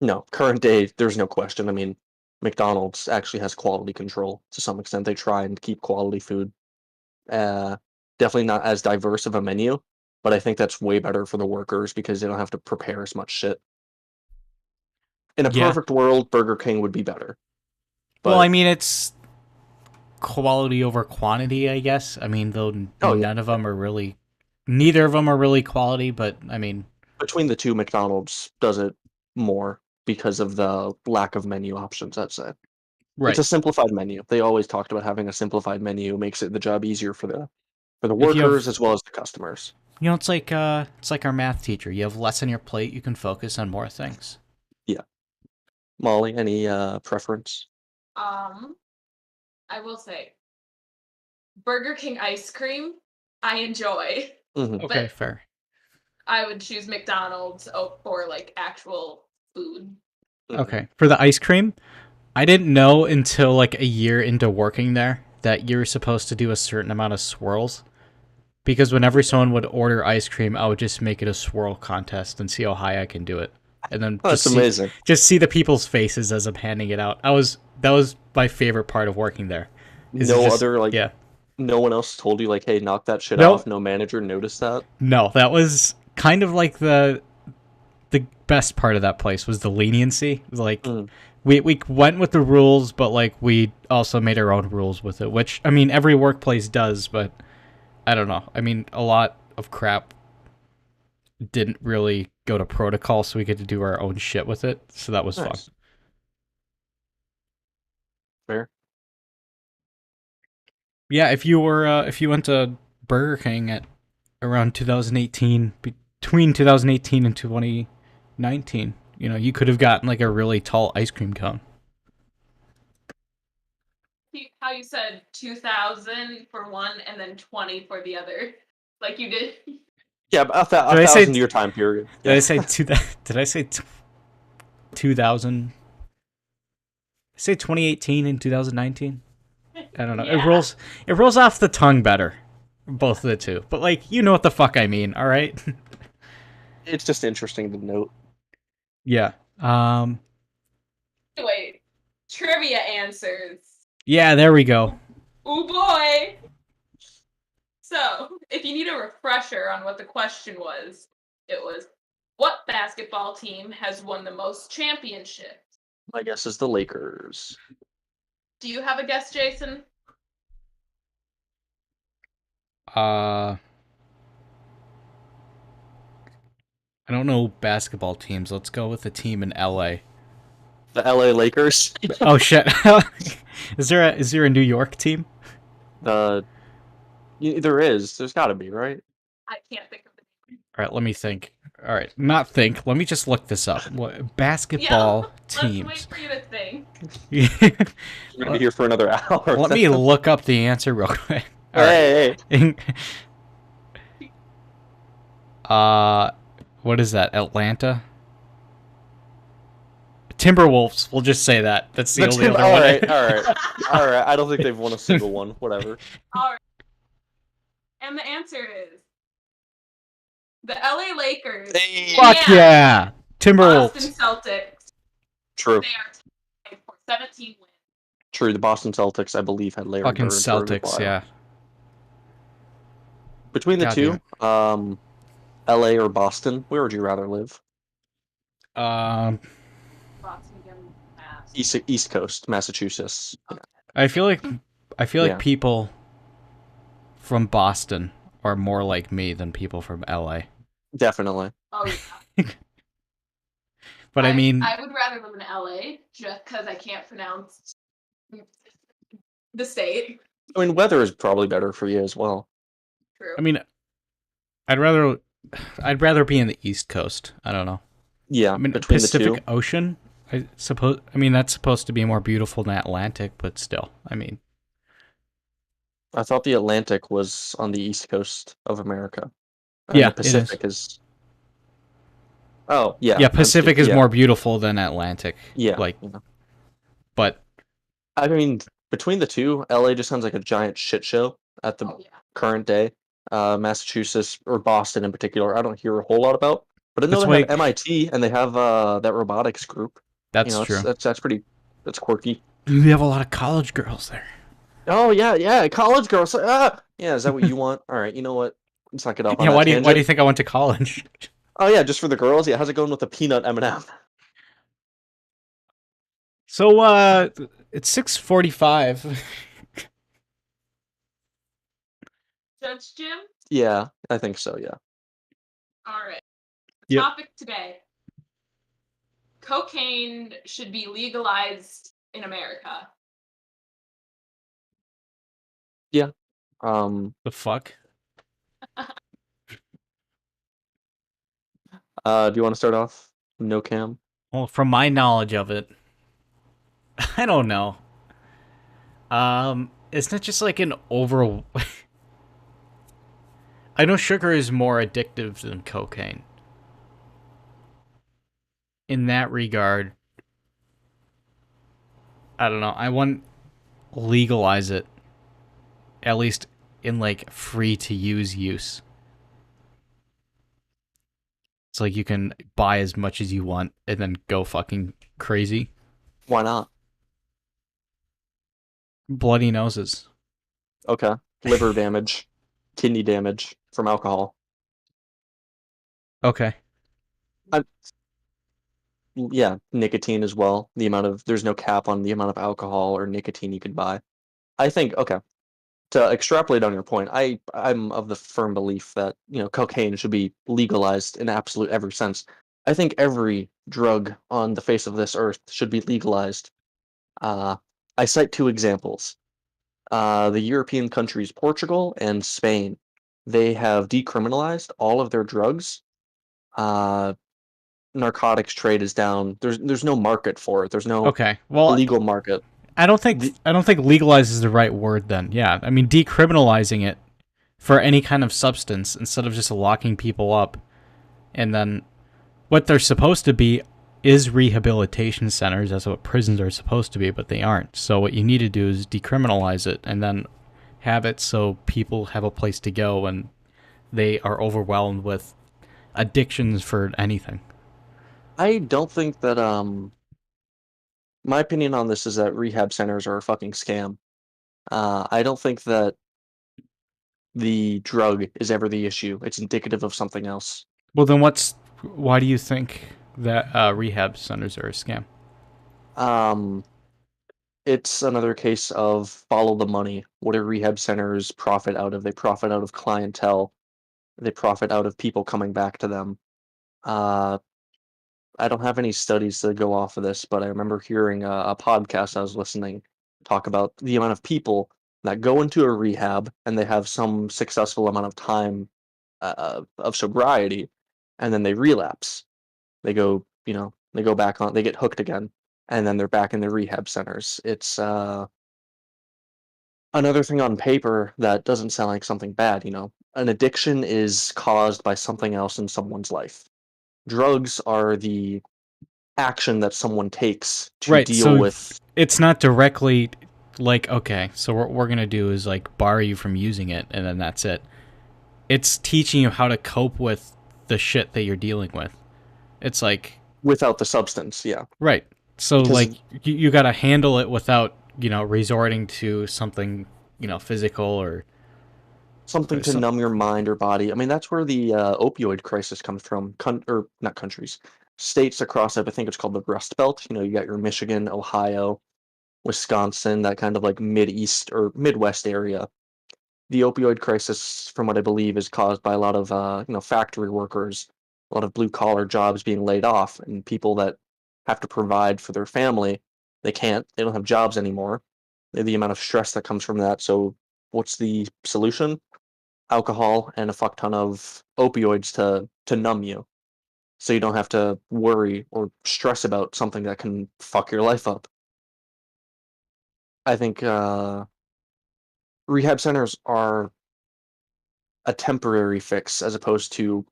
No, current day, there's no question. I mean, McDonald's actually has quality control to some extent. They try and keep quality food. Uh, Definitely not as diverse of a menu, but I think that's way better for the workers because they don't have to prepare as much shit. In a Yeah. perfect world, Burger King would be better. Well, I But mean, it's quality over quantity, I guess. I mean, though oh yeah, none of them are really, neither of them are really quality, but I mean, between the two, McDonald's does it more because of the lack of menu options, I'd say. It's right. a simplified menu. They always talked about having a simplified menu makes it the job easier for for the If you have- workers as well as the customers. You know, it's like our math teacher. You have less on your plate, you can focus on more things. Yeah. Molly, any preference? I will say, Burger King ice cream, I enjoy, Mm-hmm. Okay, but fair. I would choose McDonald's for like actual food. Okay, for the ice cream, I didn't know until like a year into working there that you're supposed to do a certain amount of swirls. Because whenever someone would order ice cream, I would just make it a swirl contest and see how high I can do it, and then Oh, that's amazing. just see the people's faces as I'm handing it out. That was my favorite part of working there. Yeah. No one else told you like, hey, knock that shit Nope. off. No manager noticed that. No, that was kind of like the best part of that place was the leniency. Like we went with the rules, but like we also made our own rules with it, which I mean every workplace does, but I don't know. I mean a lot of crap didn't really go to protocol, so we get to do our own shit with it. So that was fun. Fair. Yeah, if you went to Burger King at around 2018, between 2018 and 2019, you know, you could have gotten like a really tall ice cream cone. How you said 2000 for one and then 20 for the other, like you did. Yeah, a 1,000-year time period. Did I say Did I say 2000? I say 2018 and 2019. I don't know. Yeah. It rolls off the tongue better, both of the two. But like, you know what the fuck I mean, all right? It's just interesting to note. Yeah. Wait, trivia answers. Yeah, there we go. Oh boy. So, if you need a refresher on what the question was, it was, what basketball team has won the most championships? My guess is the Lakers. Do you have a guess, Jason? I don't know basketball teams. Let's go with the team in LA. The LA Lakers. Oh shit. Is there a New York team? There is. There's got to be, right? I can't think of the name. All right, let me think. All right, not think. Let me just look this up. What basketball teams? Let's wait for you to think. We're gonna be here for another hour. Let me look up the answer real quick. All Hey. What is that? Atlanta? Timberwolves. We'll just say that. That's the only other one. All right. I don't think they've won a single one. Whatever. All right. And the answer is the LA Lakers. Fuck yeah! Timberwolves. Boston Celtics. True. They are tied for 17 wins. True. The Boston Celtics, I believe, had Larry Fucking Bird for a Celtics, while. yeah. Between the God two, LA or Boston, where would you rather live? Boston again, Mass. East Coast, Massachusetts. Okay. I feel like Yeah. people from Boston are more like me than people from LA. Definitely. Oh yeah. But I mean, I would rather live in LA just because I can't pronounce the state. I mean, weather is probably better for you as well. True. I mean, I'd rather be in the East Coast. I don't know. Yeah, I mean, between Pacific the two. Ocean. I suppose. I mean, that's supposed to be more beautiful than Atlantic, but still. I mean, I thought the Atlantic was on the East Coast of America. Yeah, the Pacific is. Oh yeah. yeah, Pacific is more beautiful than Atlantic. Yeah. Like, yeah. but I mean, between the two, LA just sounds like a giant shit show at the Oh yeah. current day. Massachusetts or Boston in particular, I don't hear a whole lot about. But I know That's they why- have MIT and they have that robotics group. that's true. That's pretty. That's quirky. We have a lot of college girls there. Oh yeah, college girls. Yeah, is that what you want? All right, you know what? Let's not get off on Yeah, that why do tangent. you think I went to college? Oh yeah, just for the girls. Yeah, how's it going with the peanut M&M? So it's 6:45. Judge Jim? Yeah, I think so. Yeah. All right. Yep. Topic today. Cocaine should be legalized in America. Yeah. The fuck? Do you want to start off? Nocam? Well, from my knowledge of it, I don't know. Isn't it just like an over? I know sugar is more addictive than cocaine. In that regard, I don't know. I want legalize it, at least in like free to use. It's like you can buy as much as you want and then go fucking crazy. Why not? Bloody noses. Okay. Liver damage, kidney damage from alcohol. Okay. I, yeah, nicotine as well. There's no cap on the amount of alcohol or nicotine you can buy. I think, okay, to extrapolate on your point, I'm of the firm belief that, cocaine should be legalized in absolute every sense. I think every drug on the face of this earth should be legalized. I cite two examples. The European countries Portugal and Spain. They have decriminalized all of their drugs. Uh, Narcotics trade is down. There's no market for it. There's no Okay. Well, legal market. I don't think The, legalize is the right word then. Yeah. I mean decriminalizing it for any kind of substance instead of just locking people up. And then what they're supposed to be is rehabilitation centers. That's what prisons are supposed to be, but they aren't. So what you need to do is decriminalize it and then have it so people have a place to go when they are overwhelmed with addictions for anything. I don't think that my opinion on this is that rehab centers are a fucking scam. I don't think that the drug is ever the issue. It's indicative of something else. Well, then why do you think that rehab centers are a scam? Um, it's another case of follow the money. What do rehab centers profit out of? They profit out of clientele. They profit out of people coming back to them. Uh, I don't have any studies to go off of this, but I remember hearing a podcast I was listening talk about the amount of people that go into a rehab and they have some successful amount of time of sobriety, and then they relapse. They go back on, they get hooked again, and then they're back in the rehab centers. It's another thing on paper that doesn't sound like something bad. An addiction is caused by something else in someone's life. Drugs are the action that someone takes to Right. deal So with. it's not directly like, okay, so what we're going to do is like bar you from using it and then that's it. It's teaching you how to cope with the shit that you're dealing with. It's like, Without the substance, yeah. right. So like Because you got to handle it without, resorting to something, physical something or to numb your mind or body. I mean, that's where the opioid crisis comes from. Or not countries, states across. I think it's called the Rust Belt. You got your Michigan, Ohio, Wisconsin, that kind of like mid-east or Midwest area. The opioid crisis, from what I believe, is caused by a lot of factory workers, a lot of blue collar jobs being laid off, and people that have to provide for their family. They can't. They don't have jobs anymore. The amount of stress that comes from that. So, what's the solution? Alcohol and a fuck ton of opioids to numb you, so you don't have to worry or stress about something that can fuck your life up. I think rehab centers are a temporary fix as opposed to.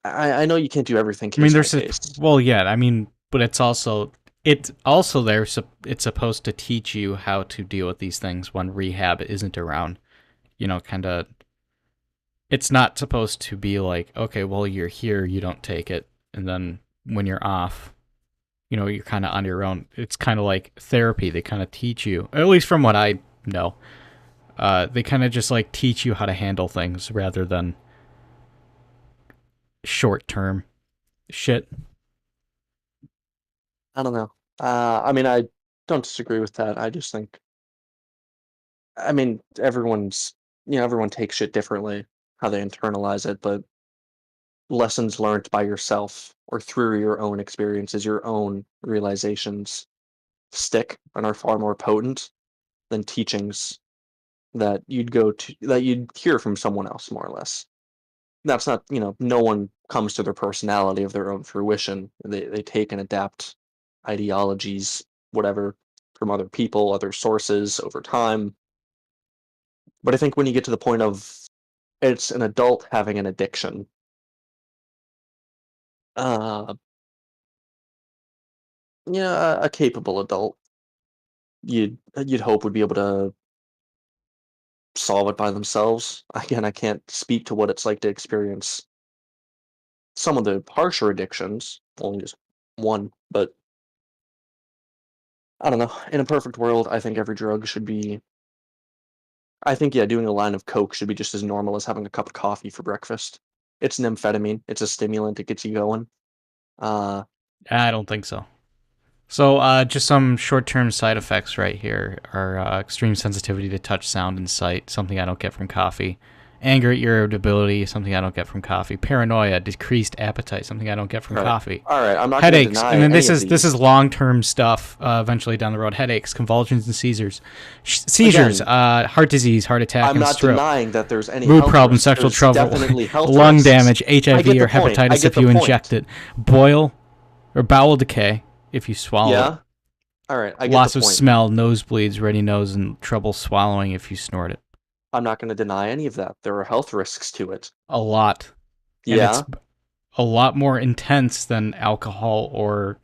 I know you can't do everything I mean, case by case. well, yeah. I mean, but it's also there. It's supposed to teach you how to deal with these things when rehab isn't around. Kind of. It's not supposed to be like, okay, well, you're here, you don't take it, and then when you're off, you're kind of on your own. It's kind of like therapy. They kind of teach you, at least from what I know. They kind of just like teach you how to handle things rather than short term shit. I don't know. I mean, I don't disagree with that. I just think, I mean, everyone takes shit differently, how they internalize it, but lessons learned by yourself or through your own experiences, your own realizations stick and are far more potent than teachings that you'd hear from someone else, more or less. that's not, no one comes to their personality of their own fruition. They take and adapt ideologies, whatever, from other people, other sources over time. But I think when you get to the point of it's an adult having an addiction, uh, a capable adult, you'd hope would be able to solve it by themselves. Again, I can't speak to what it's like to experience some of the harsher addictions, only just one, but I don't know. In a perfect world, I think every drug should be. I think, yeah, doing a line of coke should be just as normal as having a cup of coffee for breakfast. It's an amphetamine. It's a stimulant. It gets you going. Uh, I don't think so. So, just some short-term side effects right here are extreme sensitivity to touch, sound, and sight, something I don't get from coffee. Anger, irritability, something I don't get from coffee. Paranoia, decreased appetite, something I don't get from coffee. All right, I'm not going to Headaches, deny and then any this of is these. long-term stuff. Eventually down the road, headaches, convulsions, and seizures, seizures, heart disease, heart attack, I'm and not stroke. denying that there's any Mood health problems, risks. sexual There's trouble, definitely health lung risks. damage, I HIV get or the point. I hepatitis get if the you point. inject it, boil or bowel decay if you swallow it. Yeah. All right, I get Loss the of point. smell, nosebleeds, runny nose, and trouble swallowing if you snort it. I'm not going to deny any of that. There are health risks to it. A lot. And Yeah. it's a lot more intense than alcohol or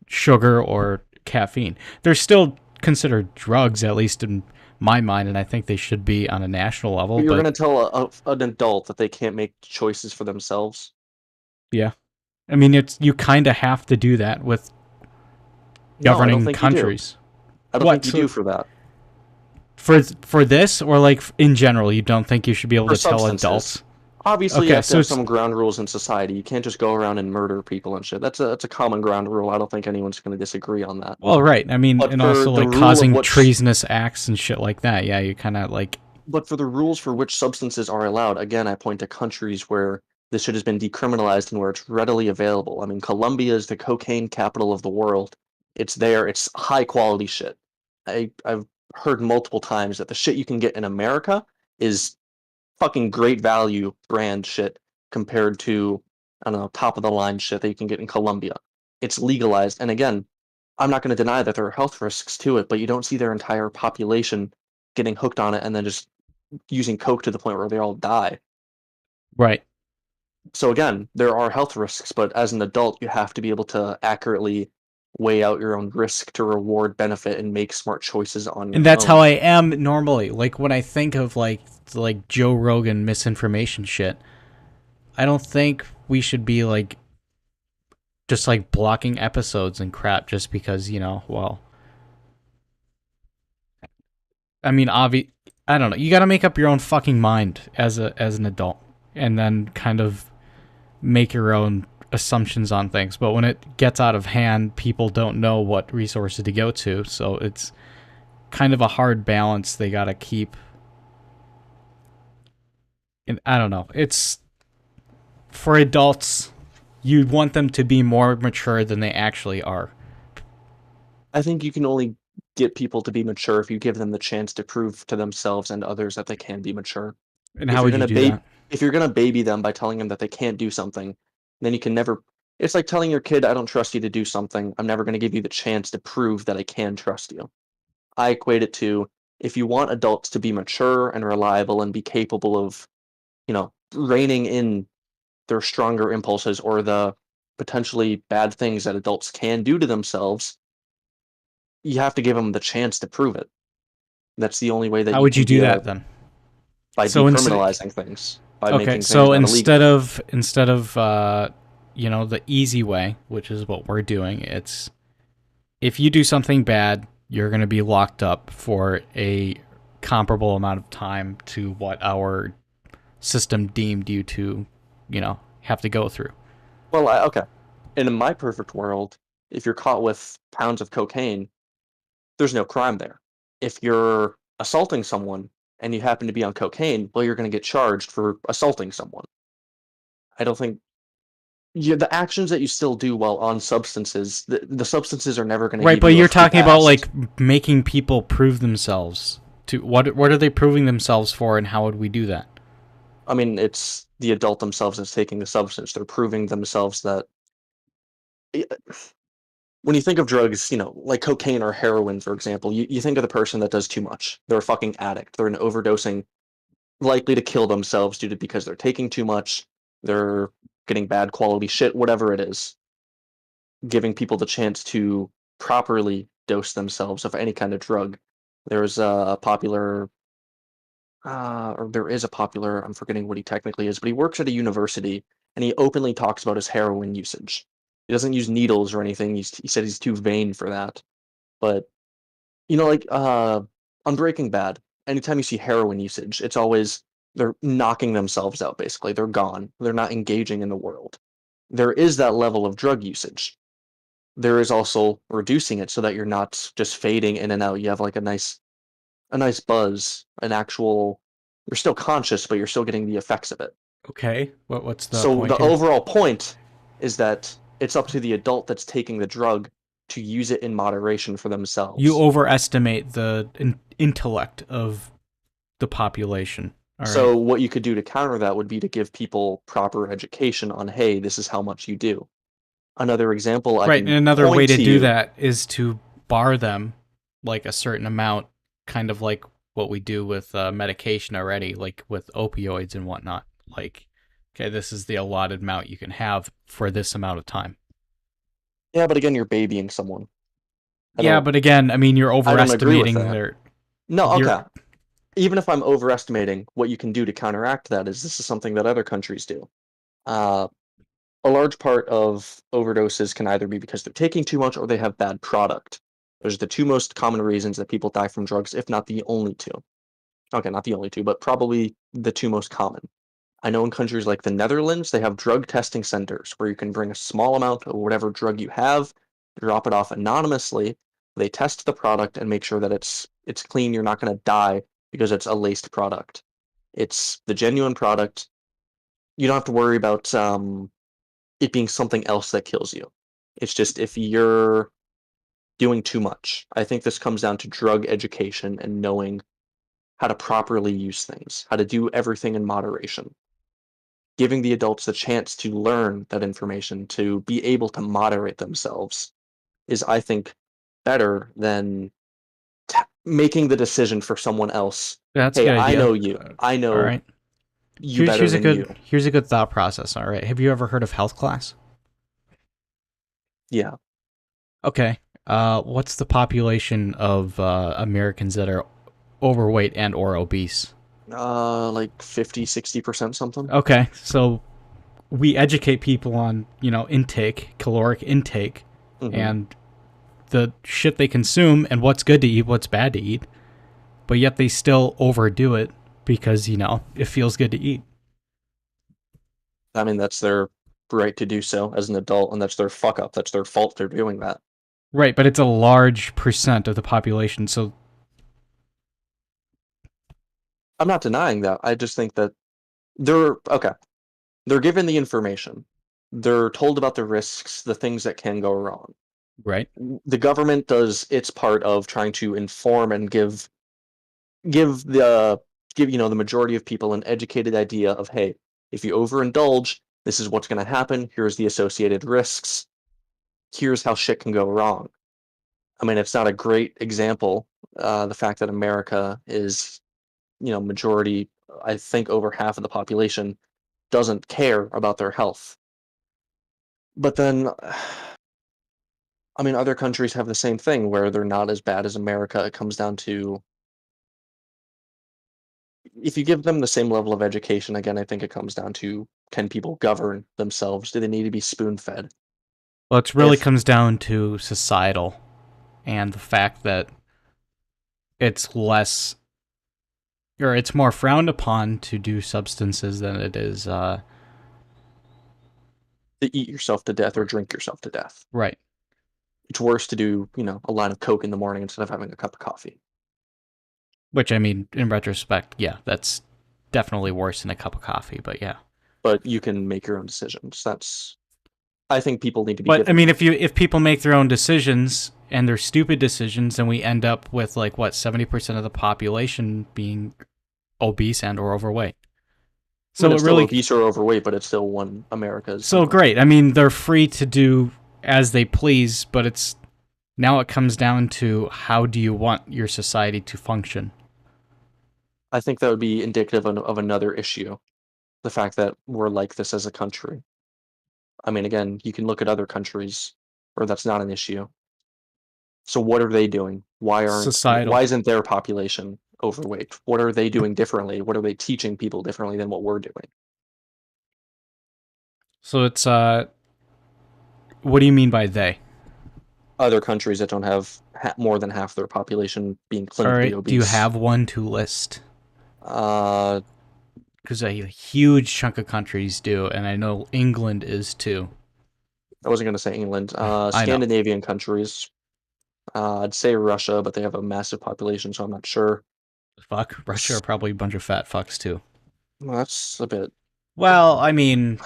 sugar or caffeine. They're still considered drugs, at least in my mind, and I think they should be on a national level. But you're But going to tell an adult that they can't make choices for themselves? yeah, I mean, you kind of have to do that with No, I don't governing think you do. countries. I don't think you do for that. For this, or like in general, you don't think you should be able For to tell substances. adults? Obviously, Okay, you have so to have it's- some ground rules in society. You can't just go around and murder people and shit. That's a common ground rule. I don't think anyone's going to disagree on that. Well, right. I mean, But and for also the like rule of causing what's- treasonous acts and shit like that. Yeah, you kind of like. But for the rules for which substances are allowed, again, I point to countries where this shit has been decriminalized and where it's readily available. I mean, Colombia is the cocaine capital of the world. It's there. It's high quality shit. I've heard multiple times that the shit you can get in America is fucking great value brand shit compared to, I don't know, top of the line shit that you can get in Colombia. It's legalized. And again, I'm not going to deny that there are health risks to it, but you don't see their entire population getting hooked on it and then just using coke to the point where they all die. Right. So again, there are health risks, but as an adult, you have to be able to accurately weigh out your own risk to reward benefit and make smart choices on your And that's own. how I am normally. Like when I think of like Joe Rogan misinformation shit, I don't think we should be like just like blocking episodes and crap just because, well, I mean, I don't know. You got to make up your own fucking mind as an adult and then kind of make your own assumptions on things. But when it gets out of hand, people don't know what resources to go to, so it's kind of a hard balance they got to keep. And I don't know. It's for adults, you want them to be more mature than they actually are. I think you can only get people to be mature if you give them the chance to prove to themselves and others that they can be mature. And how would you do that? If you're going to baby them by telling them that they can't do something, then you can never. It's like telling your kid, I don't trust you to do something. I'm never going to give you the chance to prove that I can trust you. I equate it to, if you want adults to be mature and reliable and be capable of, reining in their stronger impulses or the potentially bad things that adults can do to themselves, you have to give them the chance to prove it. That's the only way that How would you do that then? By So decriminalizing things. By making Okay, things so not instead illegal. of the easy way, which is what we're doing, it's if you do something bad, you're going to be locked up for a comparable amount of time to what our system deemed you to, have to go through. Well, okay. And in my perfect world, if you're caught with pounds of cocaine, there's no crime there. If you're assaulting someone and you happen to be on cocaine, well, you're going to get charged for assaulting someone. I don't think the actions that you still do while on substances, the substances are never going to Right, give but you a you're talking about fast. like making people prove themselves to what are they proving themselves for, and how would we do that? I mean, it's the adult themselves that's taking the substance. They're proving themselves that when you think of drugs, like cocaine or heroin, for example, you think of the person that does too much. They're a fucking addict. They're an overdosing, likely to kill themselves because they're taking too much. They're getting bad quality shit, whatever it is. Giving people the chance to properly dose themselves of any kind of drug. There's a popular, or there is a popular, I'm forgetting what he technically is, but he works at a university and he openly talks about his heroin usage. He doesn't use needles or anything. He said he's too vain for that. But, like on Breaking Bad, anytime you see heroin usage, it's always they're knocking themselves out, basically. They're gone. They're not engaging in the world. There is that level of drug usage. There is also reducing it so that you're not just fading in and out. You have like a nice buzz, you're still conscious, but you're still getting the effects of it. Okay. What's the So point the here? overall point is that it's up to the adult that's taking the drug to use it in moderation for themselves. You overestimate the intellect of the population. All So right. what you could do to counter that would be to give people proper education on, hey, this is how much you do. Another example I Right, and can another way point to to do you, that is to bar them like a certain amount, kind of like what we do with medication already, like with opioids and whatnot. Like, okay, this is the allotted amount you can have for this amount of time. Yeah, but again, you're babying someone. Yeah, but again, I mean, you're I don't agree with overestimating that. their. No, You're, okay. Even if I'm overestimating, what you can do to counteract that is this is something that other countries do. A large part of overdoses can either be because they're taking too much or they have bad product. Those are the two most common reasons that people die from drugs, if not the only two. Okay, not the only two, but probably the two most common. I know in countries like the Netherlands, they have drug testing centers where you can bring a small amount of whatever drug you have, drop it off anonymously. They test the product and make sure that it's clean. You're not going to die because it's a laced product. It's the genuine product. You don't have to worry about it being something else that kills you. It's just if you're doing too much. I think this comes down to drug education and knowing how to properly use things, how to do everything in moderation. Giving the adults the chance to learn that information, to be able to moderate themselves, is, I think, better than making the decision for someone else. that's a Hey, good I idea. know you. I All know right. you better Here's a than you. good thought process. All right. Have you ever heard of health class? Yeah. Okay. What's the population of Americans that are overweight and or obese? Like 50, 60% something. Okay, so we educate people on, caloric intake, Mm-hmm. and the shit they consume and what's good to eat, what's bad to eat, but yet they still overdo it because, it feels good to eat. I mean, that's their right to do so as an adult, and that's their fuck up. That's their fault they're doing that. Right, but it's a large percent of the population, so I'm not denying that. I just think that okay. They're given the information. They're told about the risks, the things that can go wrong. right. The government does its part of trying to inform and give the majority of people an educated idea of, hey, if you overindulge, this is what's going to happen. Here's the associated risks. Here's how shit can go wrong. I mean, it's not a great example. The fact that America is, majority, I think over half of the population doesn't care about their health. But then, I mean, other countries have the same thing where they're not as bad as America. It comes down to if you give them the same level of education, again, I think it comes down to can people govern themselves? Do they need to be spoon fed? Well, it really If comes down to societal and the fact that it's less, or it's more frowned upon to do substances than it is, to eat yourself to death or drink yourself to death, right. it's worse to do, a line of Coke in the morning instead of having a cup of coffee. Which, I mean, in retrospect, yeah, that's definitely worse than a cup of coffee, but yeah. But you can make your own decisions. I think people need to be But, given. I mean, if people make their own decisions, and they're stupid decisions, then we end up with, 70% of the population being obese and or overweight. So it's it still really obese or overweight, but it's still one America's. so great. I mean, they're free to do as they please, but it's now it comes down to how do you want your society to function? I think that would be indicative of another issue, the fact that we're like this as a country. I mean, again, you can look at other countries where that's not an issue. So what are they doing? Societal. Why isn't their population overweight? What are they doing differently? What are they teaching people differently than what we're doing? So it's what do you mean by they? Other countries that don't have more than half their population being All clinically right. Do you obese. have one to list? Uh, Because a huge chunk of countries do, and I know England is too. I wasn't going to say England. I know. Scandinavian countries. I'd say Russia, but they have a massive population, so I'm not sure. Fuck, Russia are probably a bunch of fat fucks too. Well, that's a bit. Well, I mean,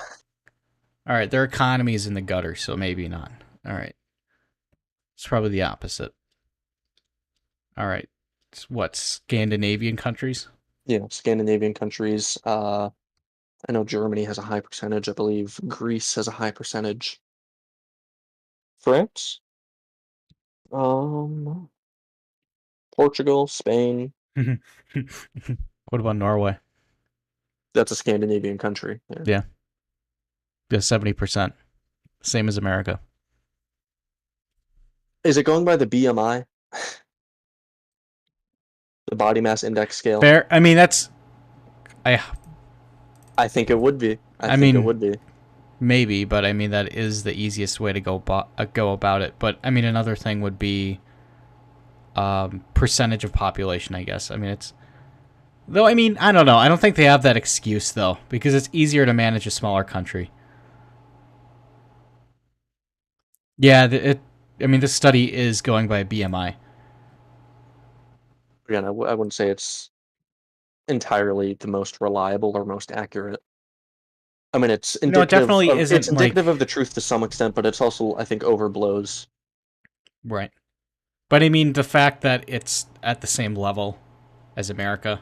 all right, their economy is in the gutter, so maybe not. All right, it's probably the opposite. All right, what Scandinavian countries? Yeah, Scandinavian countries. I know Germany has a high percentage. I believe Greece has a high percentage. France, um, Portugal, Spain. What about Norway? That's a Scandinavian country. Yeah, 70%, same as America. Is it going by the BMI, the body mass index scale? Fair. I mean, that's I think it would be. I think it mean, would be. maybe, but I mean that is the easiest way to go about it. But I mean, another thing would be percentage of population. I guess. I mean, it's though. I mean, I don't know. I don't think they have that excuse though, because it's easier to manage a smaller country. Yeah, I mean, this study is going by BMI. Again, I wouldn't say it's entirely the most reliable or most accurate. I mean, it's No, it indicative definitely of isn't the truth to some extent, but it's also, I think, overblows. right. But I mean, the fact that it's at the same level as America,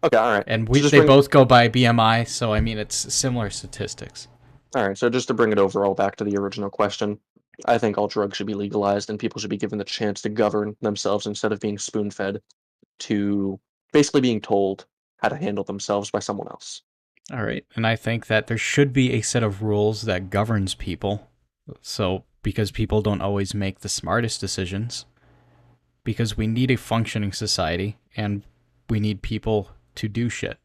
Okay, all right. and So they both go by BMI, so I mean, it's similar statistics. All right, so just to bring it overall back to the original question, I think all drugs should be legalized and people should be given the chance to govern themselves instead of being spoon-fed to basically being told how to handle themselves by someone else. All right, and I think that there should be a set of rules that governs people. So, because people don't always make the smartest decisions, because we need a functioning society and we need people to do shit.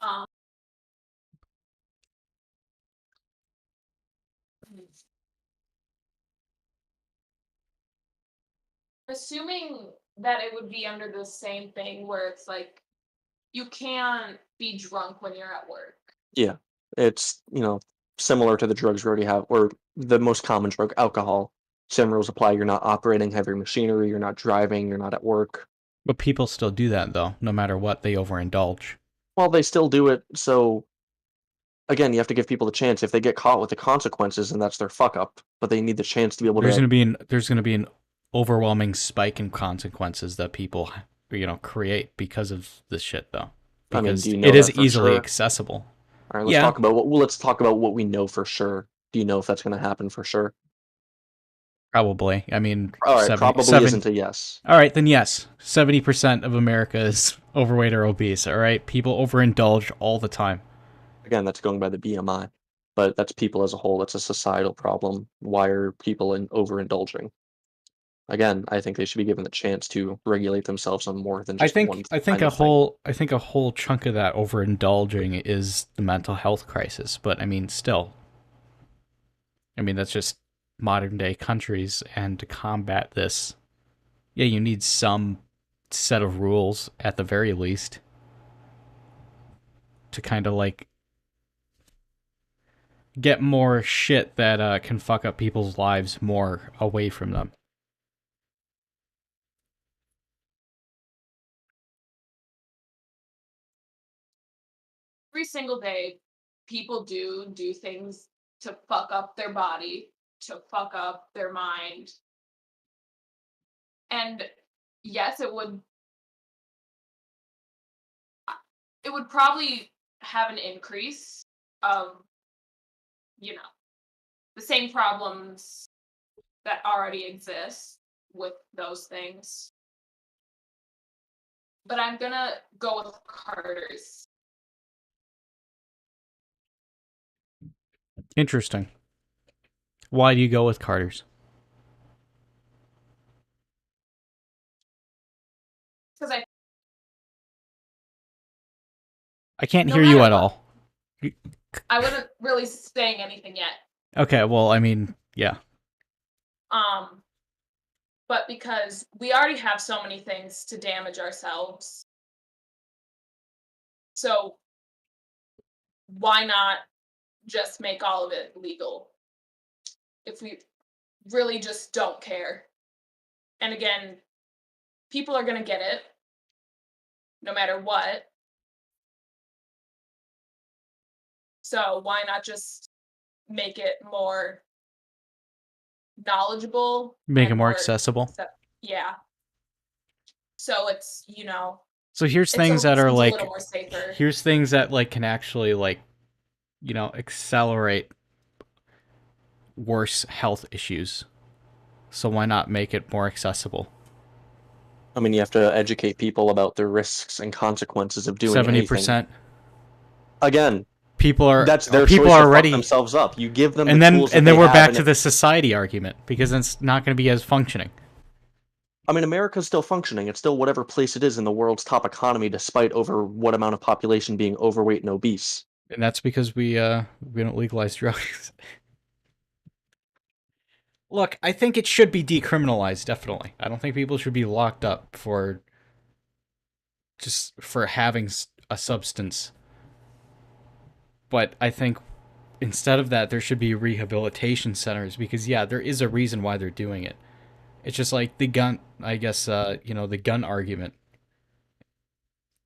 Um, assuming that it would be under the same thing where it's like you can't be drunk when you're at work. Yeah, it's, similar to the drugs we already have, or the most common drug, alcohol. Same rules apply. You're not operating heavy machinery, you're not driving, you're not at work. But people still do that, though, no matter what, they overindulge. Well, they still do it, so again, you have to give people the chance. If they get caught with the consequences, and that's their fuck up, but they need the chance to be able There's to. There's gonna be an overwhelming spike in consequences that people, create because of this shit, though. I mean, Because do you know it is that for easily sure? accessible. All right, let's Yeah. talk about what we know for sure. Do you know if that's going to happen for sure? Probably. I mean, All right, probably isn't a yes. All right, then yes. 70% of America is overweight or obese. All right, people overindulge all the time. Again, that's going by the BMI, but that's people as a whole. That's a societal problem. Why are people overindulging? Again, I think they should be given the chance to regulate themselves on more than just one I think kind of thing. I think a whole chunk of that overindulging is the mental health crisis. But I mean, still, I mean that's just modern day countries, and to combat this, yeah, you need some set of rules at the very least to kind of like get more shit that can fuck up people's lives more away from them. Every single day, people do things to fuck up their body, to fuck up their mind. And yes, it would probably have an increase of, you know, the same problems that already exist with those things. But I'm gonna go with Carter's. Interesting. Why do you go with Carter's? Because I can't no hear you matter at what, all. I wasn't really saying anything yet. Okay, well, I mean, yeah. But because we already have so many things to damage ourselves, so why not just make all of it legal if we really just don't care? And again, people are going to get it no matter what. So why not just make it more knowledgeable? Make it And more accessible. Yeah. So it's, So here's it things that are seems a like, little more safer. here's things that like can actually like, accelerate worse health issues. So why not make it more accessible? I mean, you have to educate people about the risks and consequences of doing anything. 70%. Again, People that's their people choice are to fuck already themselves up. You give them and the then tools that and then they we're have, back and to the society argument because it's not going to be as functioning. I mean, America's still functioning. It's still whatever place it is in the world's top economy, despite over what amount of population being overweight and obese. And that's because we don't legalize drugs. Look, I think it should be decriminalized, definitely. I don't think people should be locked up for having a substance. But I think instead of that, there should be rehabilitation centers because, yeah, there is a reason why they're doing it. It's just like the gun, I guess, the gun argument.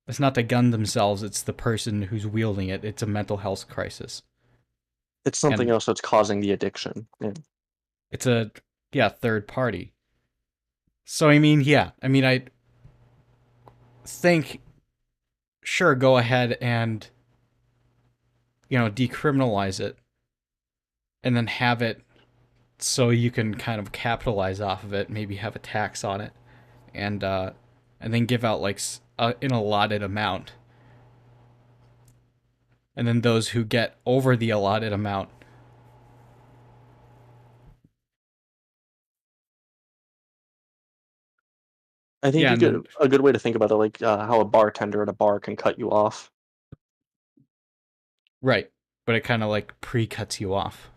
It's not the gun themselves, it's the person who's wielding it. It's a mental health crisis. It's something And else that's causing the addiction. Yeah. it's a, third party. So, I mean, I think, sure, go ahead and, decriminalize it and then have it so you can kind of capitalize off of it, maybe have a tax on it, and then give out like an allotted amount. And then those who get over the allotted amount I think yeah, you and then could a good way to think about it, like how a bartender at a bar can cut you off. right, but it kind of like pre-cuts you off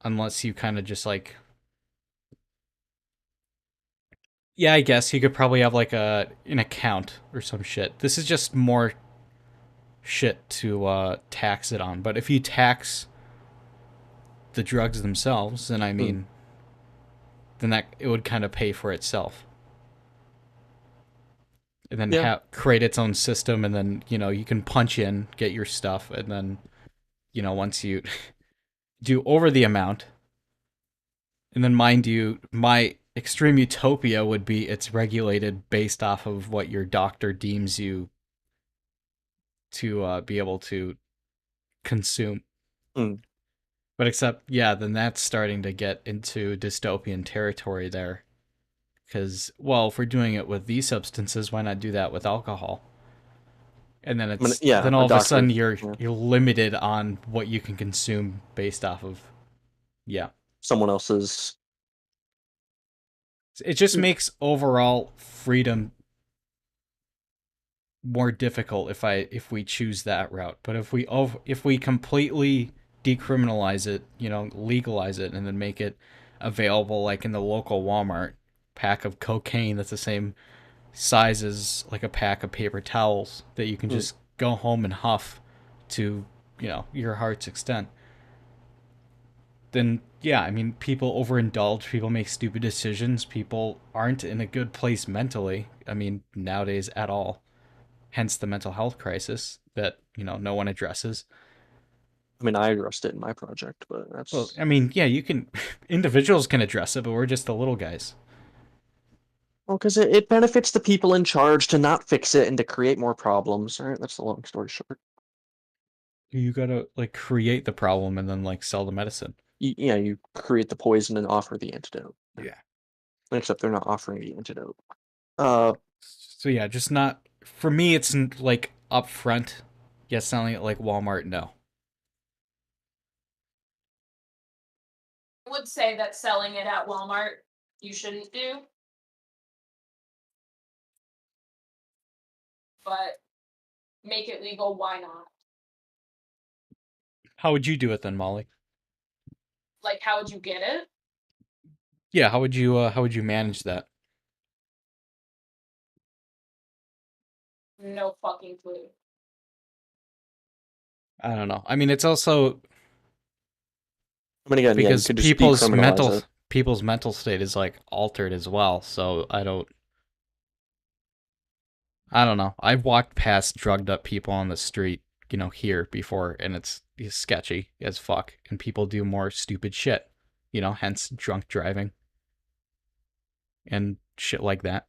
unless you kind of just like yeah, I guess you could probably have like an account or some shit. This is just more shit to tax it on. But if you tax the drugs themselves, then I mean, then that it would kind of pay for itself, and then Yeah. create its own system, and then you can punch in, get your stuff, and then once you do over the amount, and then mind you, my extreme utopia would be it's regulated based off of what your doctor deems you to be able to consume. Mm. But except, yeah, then that's starting to get into dystopian territory there. Because, well, if we're doing it with these substances, why not do that with alcohol? And then then all of a sudden you're limited on what you can consume based off of, someone else's. It just makes overall freedom more difficult if we choose that route. But if we completely decriminalize it, legalize it, and then make it available like in the local Walmart, pack of cocaine that's the same size as like a pack of paper towels that you can just go home and huff to, your heart's extent. Then yeah, I mean, people overindulge, people make stupid decisions, people aren't in a good place mentally. I mean, nowadays at all. Hence the mental health crisis that, no one addresses. I mean, I addressed it in my project, but that's. Well, I mean, yeah, you can. Individuals can address it, but we're just the little guys. Well, because it benefits the people in charge to not fix it and to create more problems. All right, that's the long story short. You gotta like create the problem and then like sell the medicine. You create the poison and offer the antidote. Yeah. Except they're not offering the antidote. So yeah, just not for me. It's like upfront. Yeah, selling it like Walmart. No. I would say that selling it at Walmart you shouldn't do. But make it legal, why not? How would you do it then, Molly? Like, how would you get it? Yeah, how would you manage that? No fucking clue. I don't know. I mean, it's also I mean, again, yeah, you because could just decriminalize it. people's mental state is like altered as well. So I don't know. I've walked past drugged up people on the street, here before, and it's sketchy as fuck. And people do more stupid shit, hence drunk driving and shit like that.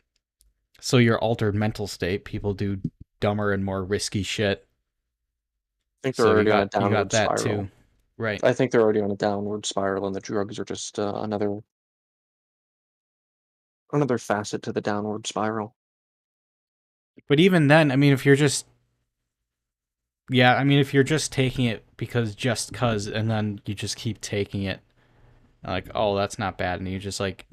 So your altered mental state, people do dumber and more risky shit. I think they're already on a downward that spiral. too, right? I think they're already on a downward spiral, and the drugs are just another facet to the downward spiral. But even then, I mean, if you're just taking it just cause, and then you just keep taking it, like, oh, that's not bad, and you just like,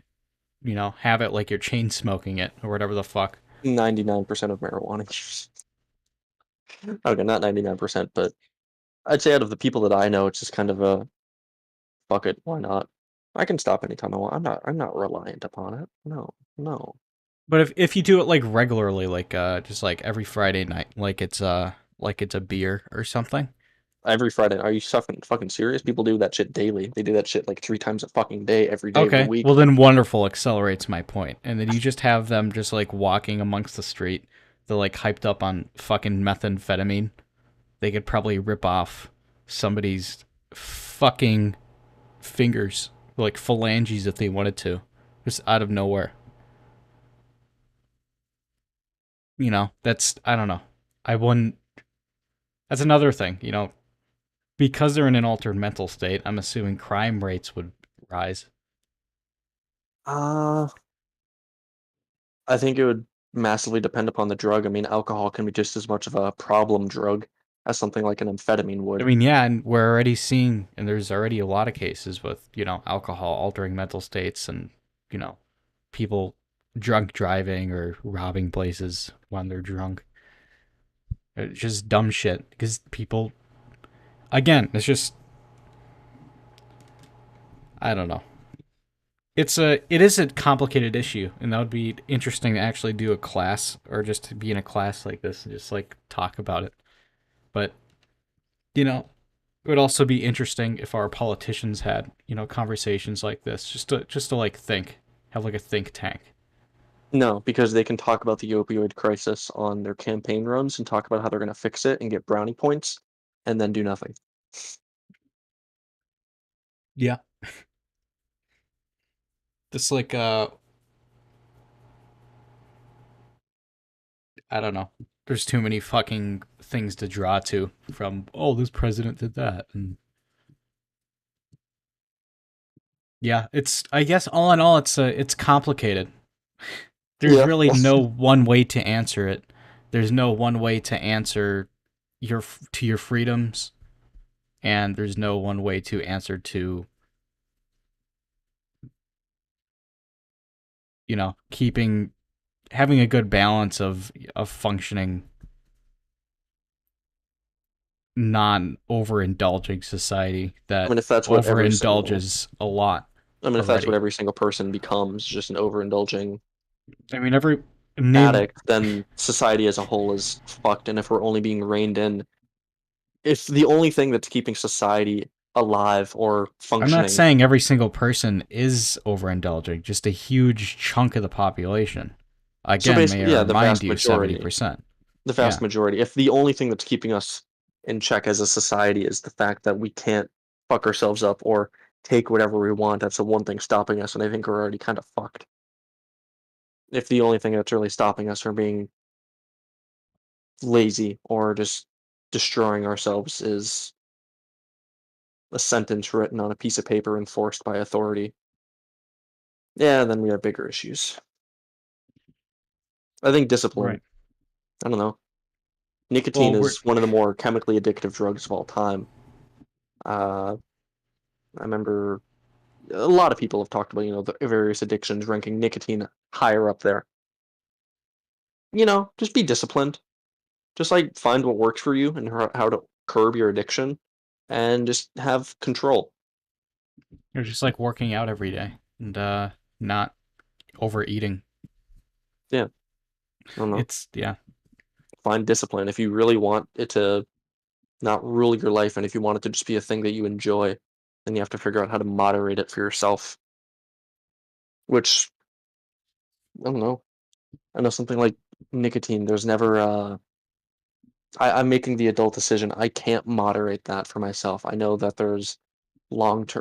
have it like you're chain smoking it or whatever the fuck. 99% of marijuana use. Okay, not 99%, but I'd say out of the people that I know, it's just kind of a fuck it, why not? I can stop anytime I want. I'm not reliant upon it. No. But if you do it like regularly, like just like every Friday night, like it's a beer or something. Every Friday, are you fucking serious? People do that shit daily. They do that shit like 3 times a fucking day, every day of the week. Well then wonderful accelerates my point. And then you just have them just like walking amongst the street. They're like hyped up on fucking methamphetamine. They could probably rip off somebody's fucking fingers, like phalanges if they wanted to, just out of nowhere. I don't know. I wouldn't. That's another thing, because they're in an altered mental state. I'm assuming crime rates would rise. I think it would massively depend upon the drug. I mean, alcohol can be just as much of a problem drug as something like an amphetamine would. I mean, yeah, and we're already seeing, and there's already a lot of cases with, alcohol altering mental states and, people drunk driving or robbing places when they're drunk. It's just dumb shit because people, again, it's just, I don't know. It is a complicated issue, and that would be interesting to actually do a class or just to be in a class like this and just like talk about it. But it would also be interesting if our politicians had conversations like this, just to like have like a think tank. No, because they can talk about the opioid crisis on their campaign runs and talk about how they're going to fix it and get brownie points, and then do nothing. Yeah. Just like I don't know. There's too many fucking things to draw to from, oh, this president did that. And yeah, I guess all in all it's complicated. There's really no one way to answer it. There's no one way to answer your freedoms, and there's no one way to answer to having a good balance of functioning non-overindulging society that if that's what overindulges a lot. If that's what every single person becomes, just an overindulging addict, then society as a whole is fucked. And if we're only being reined in, if the only thing that's keeping society alive or functioning. I'm not saying every single person is overindulging, just a huge chunk of the population. Again, may I remind you, 70%. The vast majority. If the only thing that's keeping us in check as a society is the fact that we can't fuck ourselves up or take whatever we want, that's the one thing stopping us, and I think we're already kind of fucked. if the only thing that's really stopping us from being lazy or just destroying ourselves is a sentence written on a piece of paper enforced by authority, yeah, then we have bigger issues. I think discipline. Right. I don't know. Nicotine Well, we're is one of the more chemically addictive drugs of all time. Uh, I remember a lot of people have talked about, the various addictions, ranking nicotine higher up there. Just be disciplined. Just like find what works for you and how to curb your addiction, and just have control. you're just like working out every day and not overeating. Yeah, I don't know. Yeah. Find discipline if you really want it to not rule your life, and if you want it to just be a thing that you enjoy, then you have to figure out how to moderate it for yourself. Which I don't know. I know something like nicotine. There's never. I'm making the adult decision. I can't moderate that for myself. I know that there's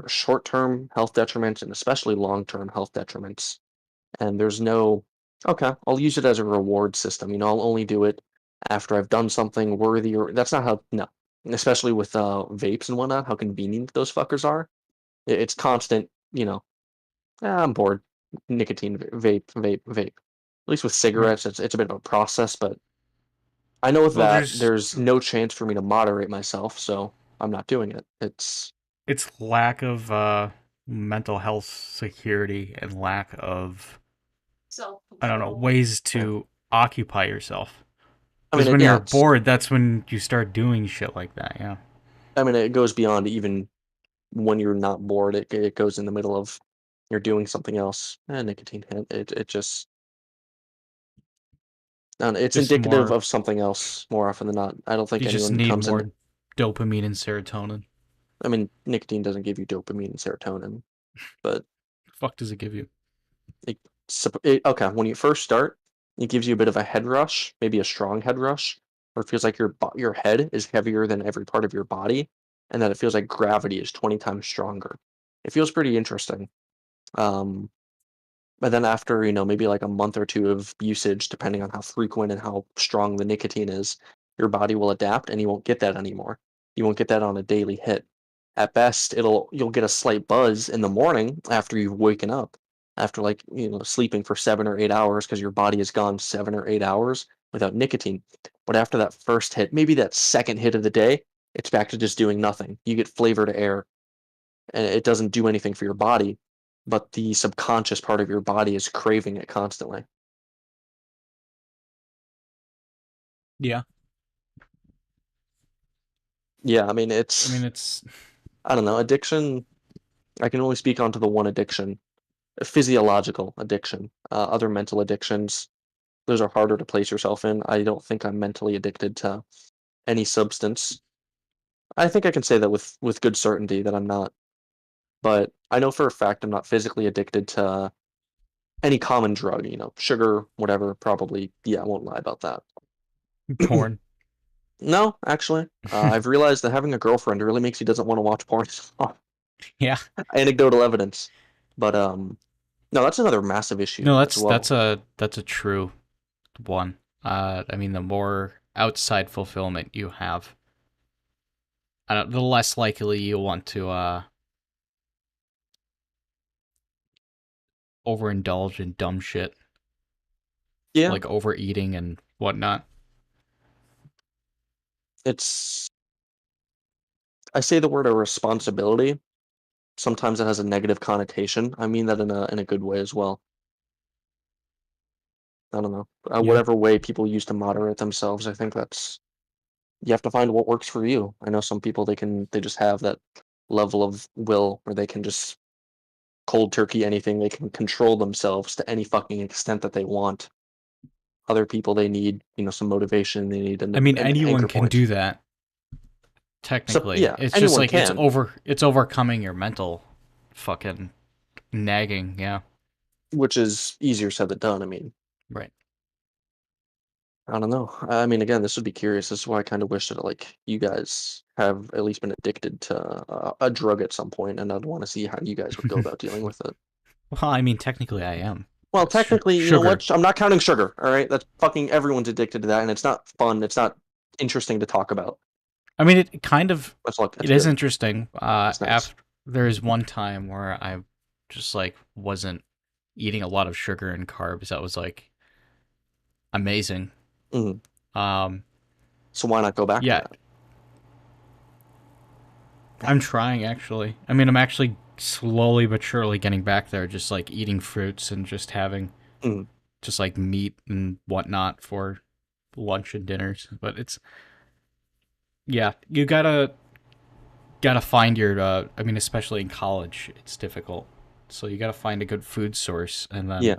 short-term health detriments, and especially long-term health detriments. And there's no, okay, I'll use it as a reward system. I'll only do it after I've done something worthy, or that's not how, no. Especially with vapes and whatnot, how convenient those fuckers are. It's constant, I'm bored. Nicotine, vape, vape, vape. At least with Right. cigarettes, it's a bit of a process, but I know with Well, that, there's no chance for me to moderate myself, so I'm not doing it. it's lack of mental health security and lack of, Self I don't know, control. ways Yeah. to occupy yourself. I Because mean, when yeah, you're bored, that's when you start doing shit like that. Yeah. it goes beyond even when you're not bored. It goes in the middle of you're doing something else. Nicotine hit. It just, I don't know, it's Just indicative more. of something else more often than not. I don't think You just anyone need comes in. more dopamine and serotonin. I mean, nicotine doesn't give you dopamine and serotonin, but The fuck does it give you? it, okay, when you first start, it gives you a bit of a head rush, maybe a strong head rush, where it feels like your head is heavier than every part of your body, and that it feels like gravity is 20 times stronger. It feels pretty interesting. Um, but then after, maybe like a month or two of usage, depending on how frequent and how strong the nicotine is, your body will adapt and you won't get that anymore. You won't get that on a daily hit. At best, you'll get a slight buzz in the morning after you've waken up, after like, sleeping for 7 or 8 hours because your body has gone 7 or 8 hours without nicotine. But after that first hit, maybe that second hit of the day, it's back to just doing nothing. You get flavored air and it doesn't do anything for your body, but the subconscious part of your body is craving it constantly. Yeah. Yeah, I mean, I mean, it's. I don't know, addiction, I can only speak onto the one addiction, physiological addiction. Other mental addictions, those are harder to place yourself in. I don't think I'm mentally addicted to any substance. I think I can say that with good certainty that I'm not, but I know for a fact I'm not physically addicted to any common drug, sugar, whatever, probably. Yeah, I won't lie about that. Porn. No, actually, I've realized that having a girlfriend really makes you doesn't want to watch porn. Yeah. Anecdotal evidence, but no, that's another massive issue No, as that's well. a true one. I mean, the more outside fulfillment you have, the less likely you want to overindulge in dumb shit Yeah, like overeating and whatnot. it's. I say the word a responsibility. Sometimes it has a negative connotation. I mean that in a good way as well. I don't know. Yeah. Whatever way people use to moderate themselves, I think that's you have to find what works for you. I know some people they just have that level of will where they can just cold turkey anything. They can control themselves to any fucking extent that they want. Other people they need, some motivation. They need I mean, an anyone anchor can point. do that So technically. yeah, It's just anyone like can, it's overcoming your mental fucking nagging, yeah. which is easier said than done. I mean, Right. I don't know. I mean, again, this would be curious. This is why I kind of wish that like you guys have at least been addicted to a drug at some point, and I'd want to see how you guys would go about dealing with it. Well, I mean, technically I am. Well, technically, you know sugar. what? I'm not counting sugar. All right, that's fucking everyone's addicted to that, and it's not fun. It's not interesting to talk about. I mean, it kind of That's it is good. interesting. That's nice. After there is one time where I just like wasn't eating a lot of sugar and carbs. That was like amazing. Mhm. Um, So why not go back to yeah, that? I'm trying actually. I mean, I'm actually slowly but surely getting back there. Just like eating fruits and just having Mhm. just like meat and whatnot for lunch and dinners. But it's yeah, you gotta find your. I mean, especially in college, it's difficult. So you gotta find a good food source, and then Yeah.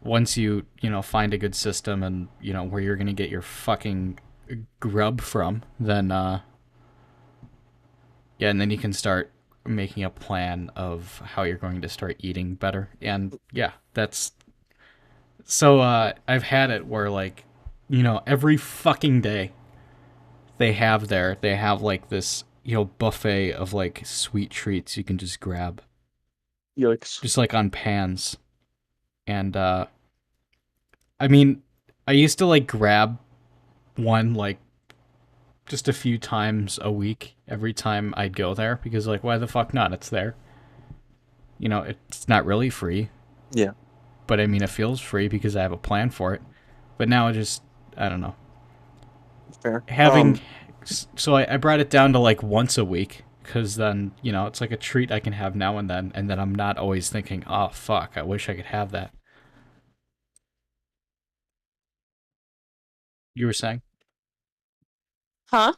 once you know find a good system and you know where you're gonna get your fucking grub from, then yeah, and then you can start making a plan of how you're going to start eating better. And yeah, that's so I've had it where like you know every fucking day they have like this you know buffet of like sweet treats you can just grab Yikes. just like on pans. And I mean, I used to like grab one like just a few times a week every time I'd go there because like why the fuck not? It's there. You know, it's not really free, Yeah. but I mean it feels free because I have a plan for it. But now I don't know. Fair. Having so I brought it down to like once a week because then you know it's like a treat I can have now and then I'm not always thinking, oh fuck, I wish I could have that. You were saying? Huh?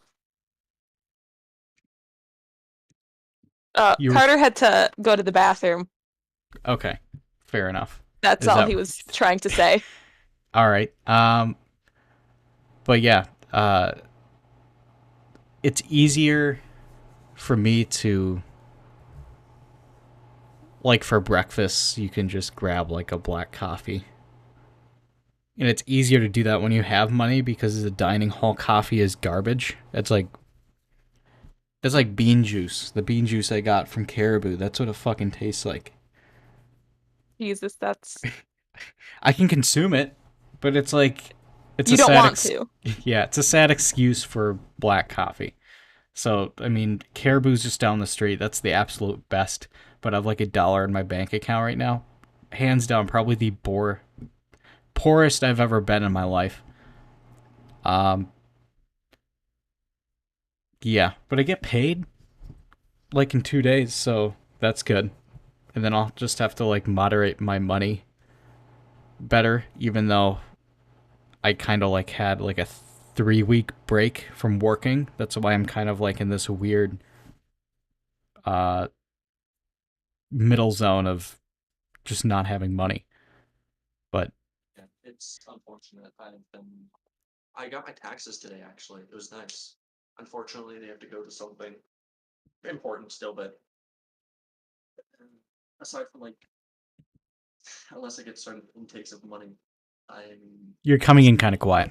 You were Carter had to go to the bathroom. okay. Fair enough. That's Is all that he was trying to say. all right? But yeah, it's easier for me to like for breakfast. You can just grab like a black coffee, and it's easier to do that when you have money because the dining hall coffee is garbage. It's like bean juice. The bean juice I got from Caribou. That's what it fucking tastes like. Jesus, that's I can consume it, but it's like it's a you don't sad want to. yeah, it's a sad excuse for black coffee. So I mean, Caribou's just down the street. That's the absolute best. But I've like $1 in my bank account right now. Hands down, probably the poorest I've ever been in my life. Um, yeah, but I get paid like in 2 days, so that's good. And then I'll just have to like moderate my money better, even though I kind of like had like a 3 week break from working. That's why I'm kind of like in this weird uh middle zone of just not having money. But Yeah, it's unfortunate. I got my taxes today. Actually, it was nice. Unfortunately, they have to go to something important still, but aside from like, unless I get certain intakes of money, I'm you're coming in kind of quiet.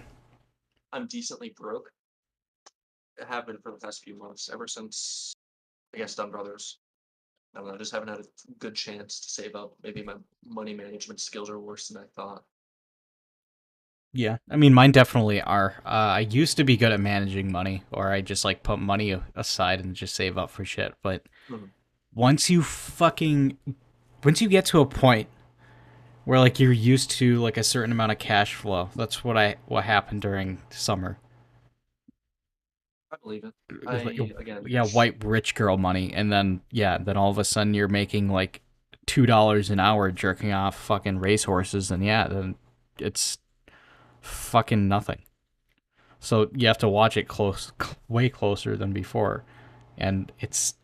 I'm decently broke. I have been for the past few months, ever since I guess Dunn Brothers. I don't know, I just haven't had a good chance to save up. Maybe my money management skills are worse than I thought. Yeah, I mean, mine definitely are. I used to be good at managing money, or I just like put money aside and just save up for shit. But Mhm. once you fucking, once you get to a point where like you're used to like a certain amount of cash flow, that's what happened during summer. I believe it. Like, I again, yeah, white rich girl money, and then yeah, then all of a sudden you're making like $2 an hour jerking off fucking racehorses, and yeah, then it's fucking nothing. So you have to watch it way closer than before, and it's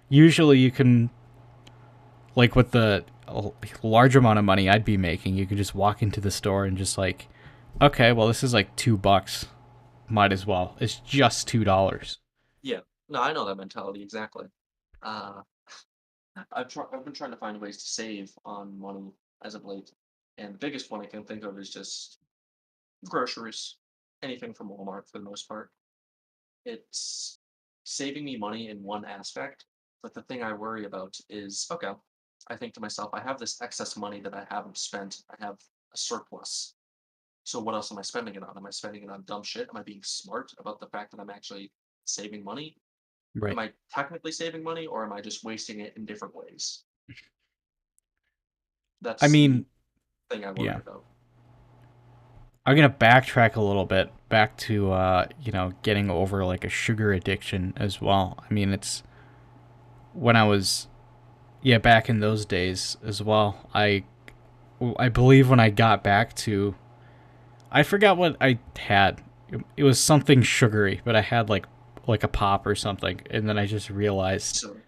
usually you can like with the large amount of money I'd be making, you could just walk into the store and just like, okay, well this is like $2, might as well. It's just $2. yeah, no, I know that mentality exactly. Uh, I've been trying to find ways to save on money as of late, and the biggest one I can think of is just groceries, anything from Walmart for the most part. It's saving me money in one aspect, but the thing I worry about is okay. I think to myself, I have this excess money that I haven't spent. I have a surplus. So what else am I spending it on? Am I spending it on dumb shit? Am I being smart about the fact that I'm actually saving money? Right. Am I technically saving money, or am I just wasting it in different ways? I That's the mean, thing I worry yeah. about. I'm gonna backtrack a little bit back to getting over like a sugar addiction as well. I mean, it's when I was back in those days as well. I believe when I got back to I forgot what I had. It was something sugary, but I had like a pop or something, and then I just realized So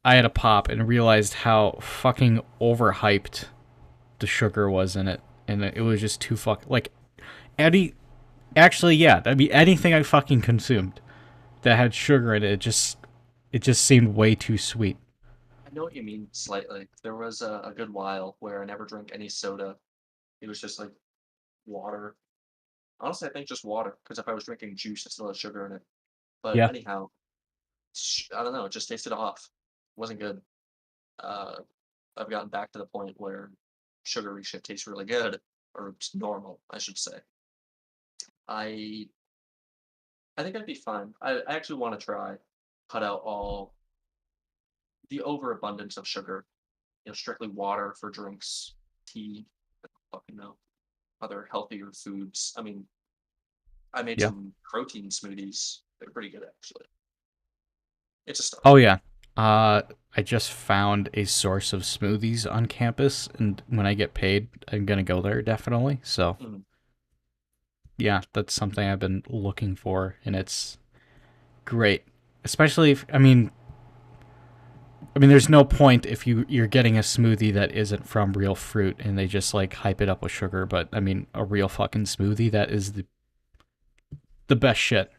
I had a pop and realized how fucking overhyped the sugar was in it, and it was just too like any. Actually, yeah, I mean anything I fucking consumed that had sugar in it, it just seemed way too sweet. I know what you mean slightly. There was a good while where I never drank any soda. It was just like water. Honestly, I think just water, because if I was drinking juice, it still had sugar in it. But Yeah. anyhow, I don't know, it just tasted off. Wasn't good. Uh, I've gotten back to the point where sugary shit tastes really good, or it's normal, I should say. I I think I'd be fine. I actually want to try cut out all the overabundance of sugar. Strictly water for drinks, tea, fucking no, other healthier foods. I mean, I made Yeah. some protein smoothies. They're pretty good actually. It's a start. Oh yeah. Uh, I just found a source of smoothies on campus, and when I get paid, I'm gonna go there definitely. So Mm. yeah, that's something I've been looking for, and it's great. Especially if I mean, there's no point if you're getting a smoothie that isn't from real fruit, and they just like hype it up with sugar. But I mean, a real fucking smoothie that is the best shit.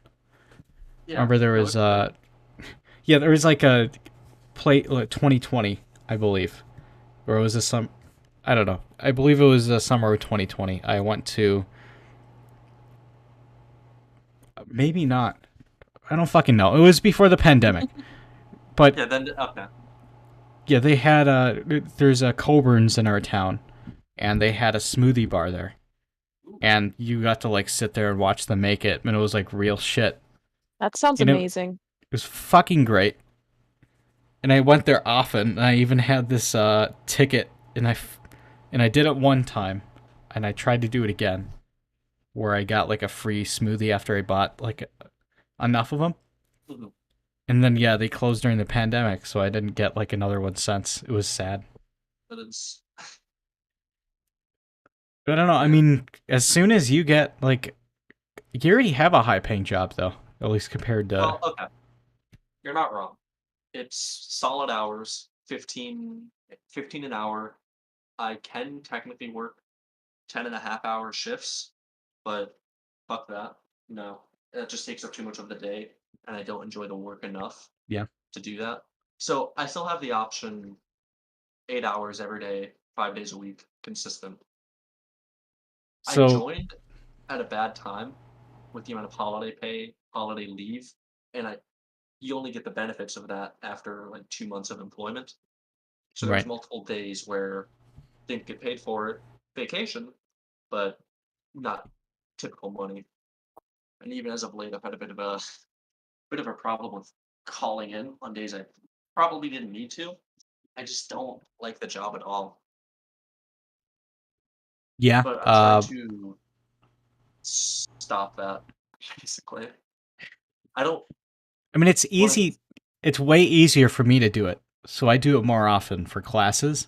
I Yeah, remember there no, was it's great. there was like a plate 2020, I believe, or was this some I don't know. I believe it was summer of 2020. I went to maybe not. I don't fucking know. It was before the pandemic, but Yeah, then okay. yeah, they had there's a Coburn's in our town, and they had a smoothie bar there, Ooh, and you got to like sit there and watch them make it, and it was like real shit. That sounds You know, it amazing. was fucking great. And I went there often. And I even had this ticket, and I did it one time, and I tried to do it again, where I got like a free smoothie after I bought like enough of them. mhm. And then yeah, they closed during the pandemic, so I didn't get like another one since. It was sad. That is But I don't know. I yeah. mean, as soon as you get like, you already have a high paying job though, at least compared to Well, okay. You're not wrong. It's solid hours, 15 an hour. I can technically work 10.5 hour shifts, but fuck that. No, that just takes up too much of the day, and I don't enjoy the work enough yeah. to do that. So I still have the option 8 hours every day, 5 days a week, consistent. I So joined at a bad time with the amount of holiday pay, holiday leave, and I you only get the benefits of that after like 2 months of employment. So there was right. multiple days where didn't get paid for it, vacation, but not typical money. And even as of late, I've had a bit of a problem with calling in on days I probably didn't need to. I just don't like the job at all. Yeah. But I'm trying to stop that. Basically, I don't I mean, it's want to. easy. It's way easier for me to do it, so I do it more often for classes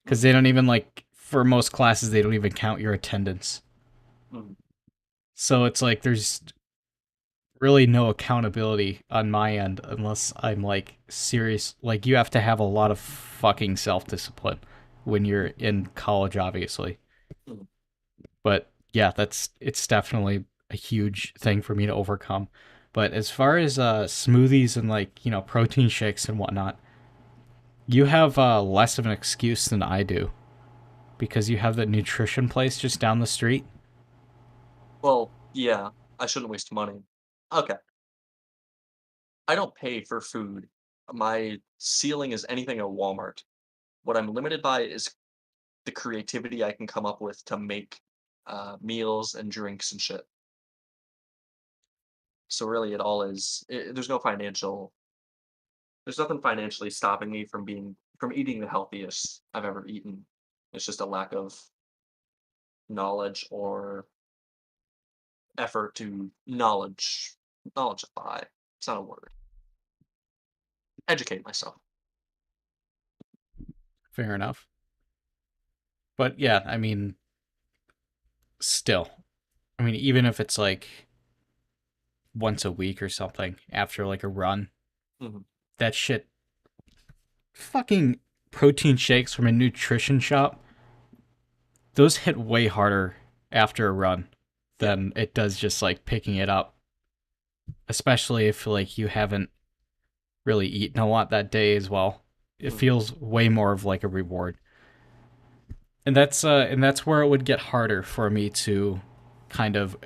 because they don't even like for most classes they don't even count your attendance. So it's like there's really no accountability on my end unless I'm like serious. Like you have to have a lot of fucking self discipline when you're in college, obviously. But yeah, it's definitely a huge thing for me to overcome. But as far as smoothies and like protein shakes and whatnot, you have less of an excuse than I do because you have the nutrition place just down the street. Well, yeah, I shouldn't waste money. Okay, I don't pay for food my ceiling is anything at Walmart. What I'm limited by is the creativity I can come up with to make meals and drinks and shit. So really, it all is. There's no financial. There's nothing financially stopping me from eating the healthiest I've ever eaten. It's just a lack of knowledge or effort to knowledgeify. It's not a word. Educate myself. Fair enough. But yeah, I mean, still. I mean, even if it's like once a week or something after like a run, Mhm. that shit. Fucking protein shakes from a nutrition shop, those hit way harder after a run than it does just like picking it up. Especially if like you haven't really eaten a lot that day as well. It feels way more of like a reward. And that's where it would get harder for me to kind of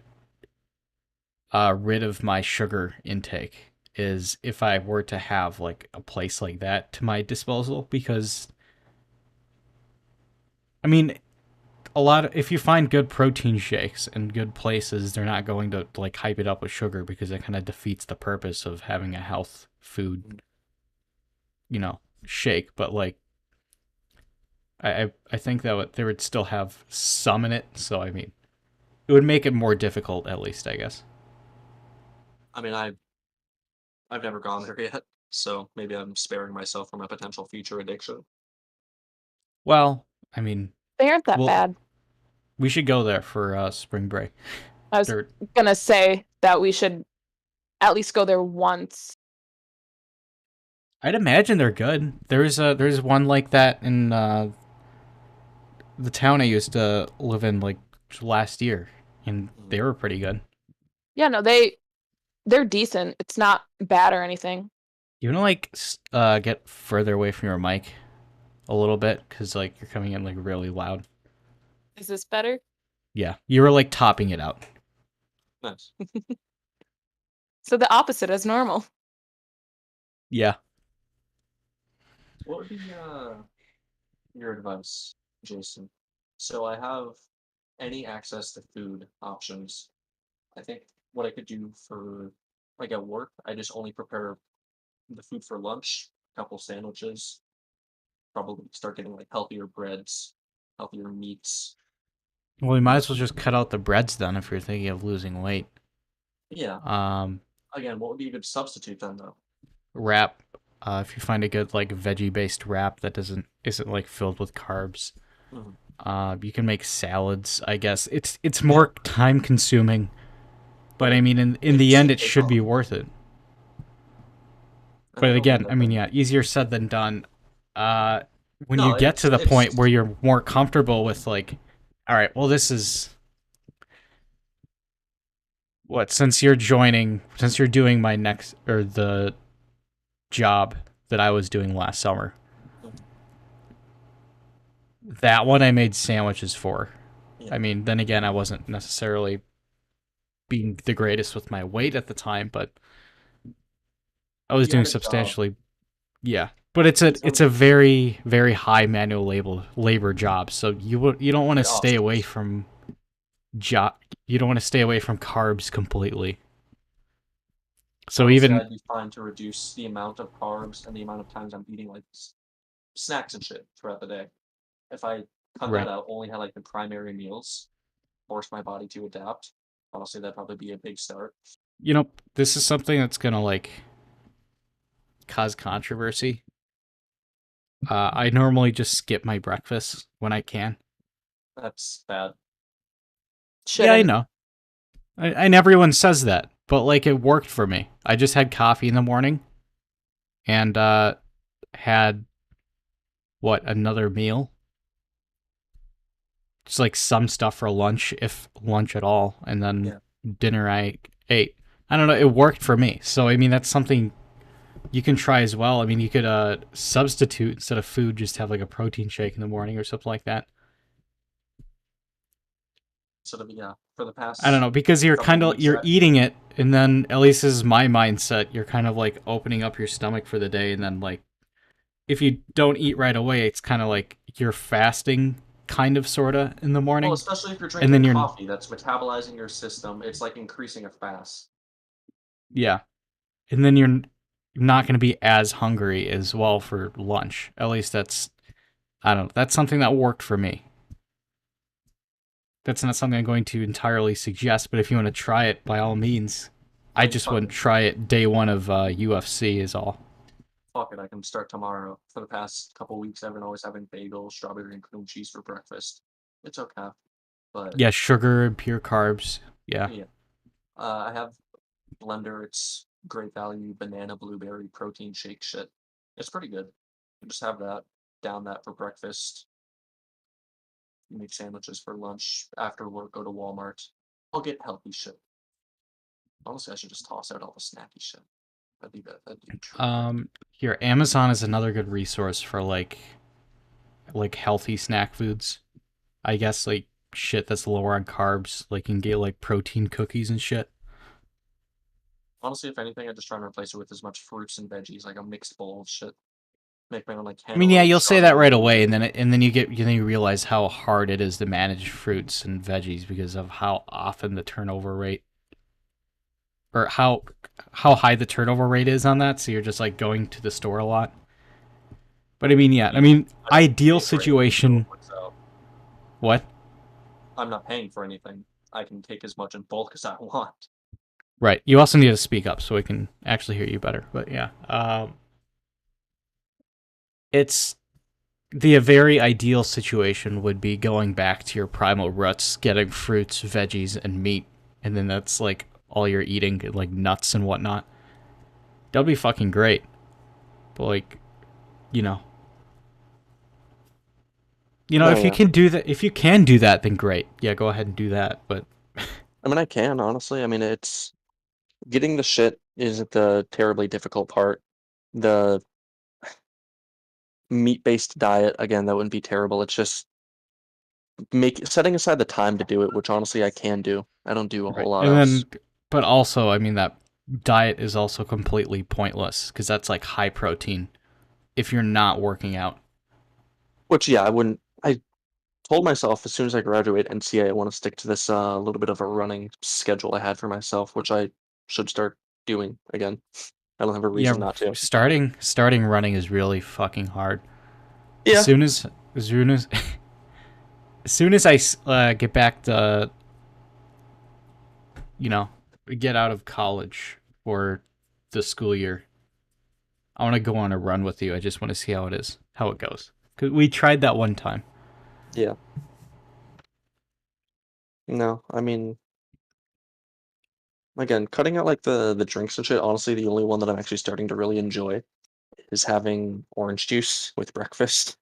rid of my sugar intake is if I were to have like a place like that to my disposal, because I mean, if you find good protein shakes and good places, they're not going to like hype it up with sugar, because it kind of defeats the purpose of having a health food, shake. But like I think that they would still have some in it, so I mean, it would make it more difficult, at least, I guess. I mean, I've never gone there yet, so maybe I'm sparing myself from a potential future addiction. Well, I mean, They aren't that well, bad. we should go there for spring break. I was gonna say that we should at least go there once. I'd imagine they're good. There's one like that in the town I used to live in like last year, and they were pretty good. Yeah, no, they're decent. It's not bad or anything. You wanna like get further away from your mic a little bit, because like you're coming in like really loud. Is this better? Yeah, you were like topping it out. Nice. So the opposite as normal. Yeah. What would be your advice, Jason? So I have any access to food options. I think what I could do for like at work, I just only prepare the food for lunch, a couple sandwiches, probably start getting like healthier breads, healthier meats. Well, we might as well just cut out the breads then if you're thinking of losing weight. Yeah. Um, Again, what would be a good substitute then though? wrap. If you find a good like veggie based wrap that isn't like filled with carbs. Mhm. You can make salads, I guess. It's more time consuming, but I mean in the end it should be worth it. But again, I mean, yeah, easier said than done. When No, you get to the it's point where you're more comfortable with like, all right, well, this is what, since you're doing my next, or the job that I was doing last summer. That one I made sandwiches for. Yeah. I mean, then again, I wasn't necessarily being the greatest with my weight at the time, but I was You doing had a job. substantially. Yeah, but it's a very, very high manual labor job, so you don't want to stay away from you don't want to stay away from carbs completely. So Honestly, even I'd be fine to reduce the amount of carbs and the amount of times I'm eating like snacks and shit throughout the day. If I cut Right. that out, only had like the primary meals, force my body to adapt. Honestly, that'd probably be a big start. this is something that's gonna like cause controversy. I normally just skip my breakfast when I can. That's bad. Yeah, I know. And everyone says that, but like it worked for me. I just had coffee in the morning, and had another meal, just like some stuff for lunch, if lunch at all, and then dinner I ate. I don't know. It worked for me, so I mean that's something you can try as well. I mean, you could substitute, instead of food, just have like a protein shake in the morning or something like that. So, for for the past. I don't know, because you're eating it, and then at least this is my mindset. You're kind of like opening up your stomach for the day, and then like if you don't eat right away, it's kind of like you're fasting, kind of, sorta, in the morning. Well, especially if you're and then drinking coffee, that's metabolizing your system. It's like increasing a fast. Yeah, and then you're not going to be as hungry as well for lunch. At least I don't know. That's something that worked for me. That's not something I'm going to entirely suggest, but if you want to try it, by all means. I just wouldn't try it day one of UFC is all. Fuck it, I can start tomorrow. For the past couple weeks, I've been always having bagels, strawberry, and cream cheese for breakfast. It's okay, but Yeah, sugar and pure carbs. Yeah. I have blender. It's great value banana blueberry protein shake shit. It's pretty good. You just have that, down that for breakfast. You make sandwiches for lunch. After work, go to Walmart. I'll get healthy shit. Honestly, I should just toss out all the snacky shit. That'd be good. That'd be true. Here, Amazon is another good resource for like healthy snack foods. I guess like shit that's lower on carbs. Like you can get like protein cookies and shit. Honestly, if anything, I just try and replace it with as much fruits and veggies, like a mixed bowl of shit. Make my own like. I mean, yeah, you'll say that right away, and then you realize how hard it is to manage fruits and veggies because of how often the turnover rate, or how high the turnover rate is on that. So you're just like going to the store a lot. But I mean, yeah, I mean, ideal situation. What? I'm not paying for anything. I can take as much in bulk as I want. Right. You also need to speak up so we can actually hear you better. But yeah, it's the very ideal situation would be going back to your primal roots, getting fruits, veggies, and meat, and then that's like all you're eating, like nuts and whatnot. That'd be fucking great. But like, you know, if you can do that, then great. Yeah, go ahead and do that. But I mean, I can honestly. I mean, it's getting the shit isn't the terribly difficult part. The meat-based diet, again, that wouldn't be terrible. It's just setting aside the time to do it, which honestly I can do. I don't do a whole lot else. But also, I mean, that diet is also completely pointless because that's like high protein if you're not working out. Which, yeah, I wouldn't. I told myself as soon as I graduate NCA, I want to stick to this little bit of a running schedule I had for myself, which I should start doing again. I don't have a reason not to. Starting running is really fucking hard. Yeah. As soon as I get back to, get out of college for the school year, I want to go on a run with you. I just want to see how it goes. Because we tried that one time. Yeah. No, I mean, again, cutting out like the drinks and shit, honestly, the only one that I'm actually starting to really enjoy is having orange juice with breakfast.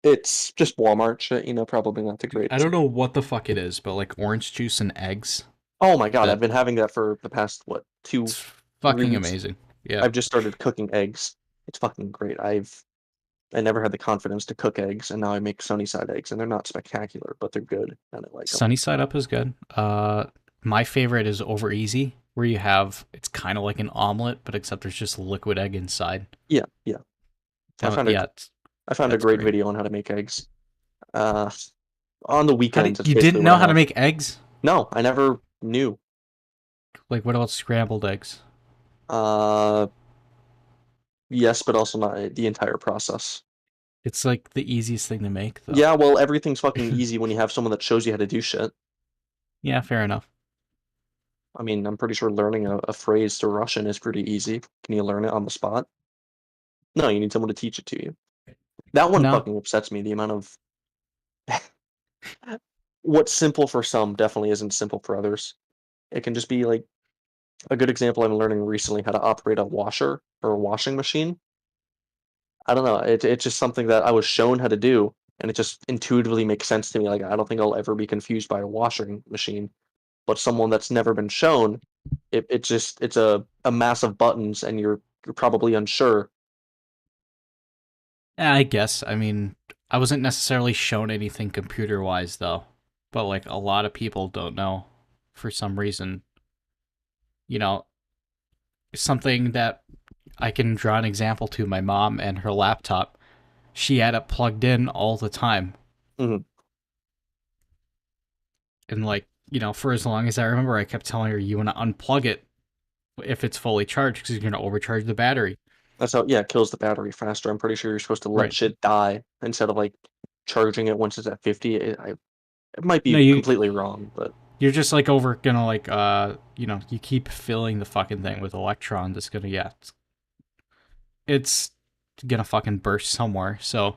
It's just Walmart shit, probably not the greatest. I don't know what the fuck it is, but like orange juice and eggs. Oh my god, I've been having that for the past, 2 It's fucking amazing. Yeah. I've just started cooking eggs. It's fucking great. I never had the confidence to cook eggs, and now I make sunny side eggs, and they're not spectacular, but they're good, and I like them. Sunny side up is good. My favorite is over easy, where it's kind of like an omelet, but except there's just liquid egg inside. Yeah. I found a great video on how to make eggs. On the weekends. You didn't know how to make eggs? No, I never knew. Like, what about scrambled eggs? Yes, but also not the entire process. It's like the easiest thing to make, though. Yeah, well, everything's fucking easy when you have someone that shows you how to do shit. Yeah, fair enough. I mean, I'm pretty sure learning a phrase to Russian is pretty easy. Can you learn it on the spot? No, you need someone to teach it to you. That one fucking upsets me, the amount of... What's simple for some definitely isn't simple for others. It can just be like... A good example I'm learning recently how to operate a washer or a washing machine. I don't know, it's just something that I was shown how to do, and it just intuitively makes sense to me. Like, I don't think I'll ever be confused by a washing machine. But someone that's never been shown, it's a mass of buttons, and you're probably unsure. Yeah, I guess. I mean, I wasn't necessarily shown anything computer-wise, though. but like a lot of people don't know for some reason. You know, something that I can draw an example to my mom and her laptop. She had it plugged in all the time. Mhm. And like, for as long as I remember, I kept telling her, you want to unplug it if it's fully charged because you're going to overcharge the battery. That's how, yeah, it kills the battery faster. I'm pretty sure you're supposed to let Right. shit die instead of like charging it once it's at 50. It might No, be completely wrong, but you're just like gonna like you keep filling the fucking thing with electrons. It's gonna it's gonna fucking burst somewhere. So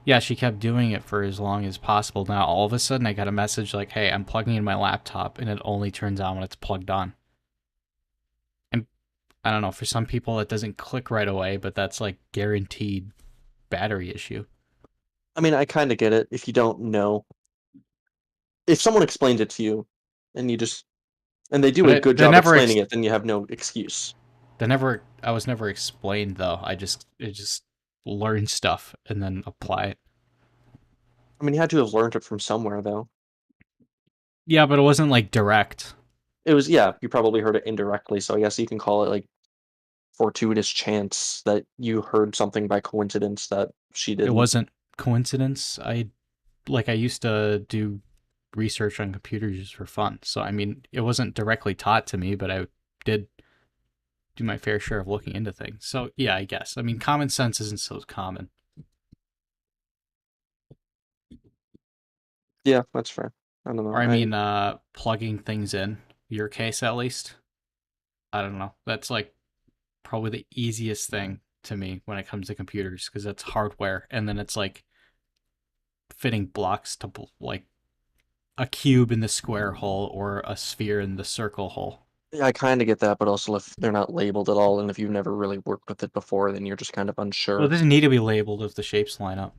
yeah, she kept doing it for as long as possible. Now all of a sudden I got a message like, hey, I'm plugging in my laptop and it only turns on when it's plugged on. And I don't know, for some people it doesn't click right away, but that's like guaranteed battery issue. I mean, I kind of get it if you don't know. If someone explains it to you and they do But a good that job never explaining it, then you have no excuse. I was never explained though. I just learned stuff and then apply it. I mean, you had to have learned it from somewhere, though. Yeah, but it wasn't like direct. It was, yeah, you probably heard it indirectly, so I guess you can call it like fortuitous chance that you heard something by coincidence that she It didn't. wasn't coincidence. I used to do research on computers just for fun. So I mean, it wasn't directly taught to me, but I did do my fair share of looking into things. So yeah, I guess. I mean, common sense isn't so common. Yeah, that's fair. I don't Or know. I mean, plugging things in. Your case at least. I don't know. That's like probably the easiest thing to me when it comes to computers because that's hardware, and then it's like fitting blocks to like a cube in the square hole or a sphere in the circle hole. Yeah, I kind of get that, but also if they're not labeled at all, and if you've never really worked with it before, then you're just kind of Well, it unsure. doesn't need to be labeled if the shapes line up.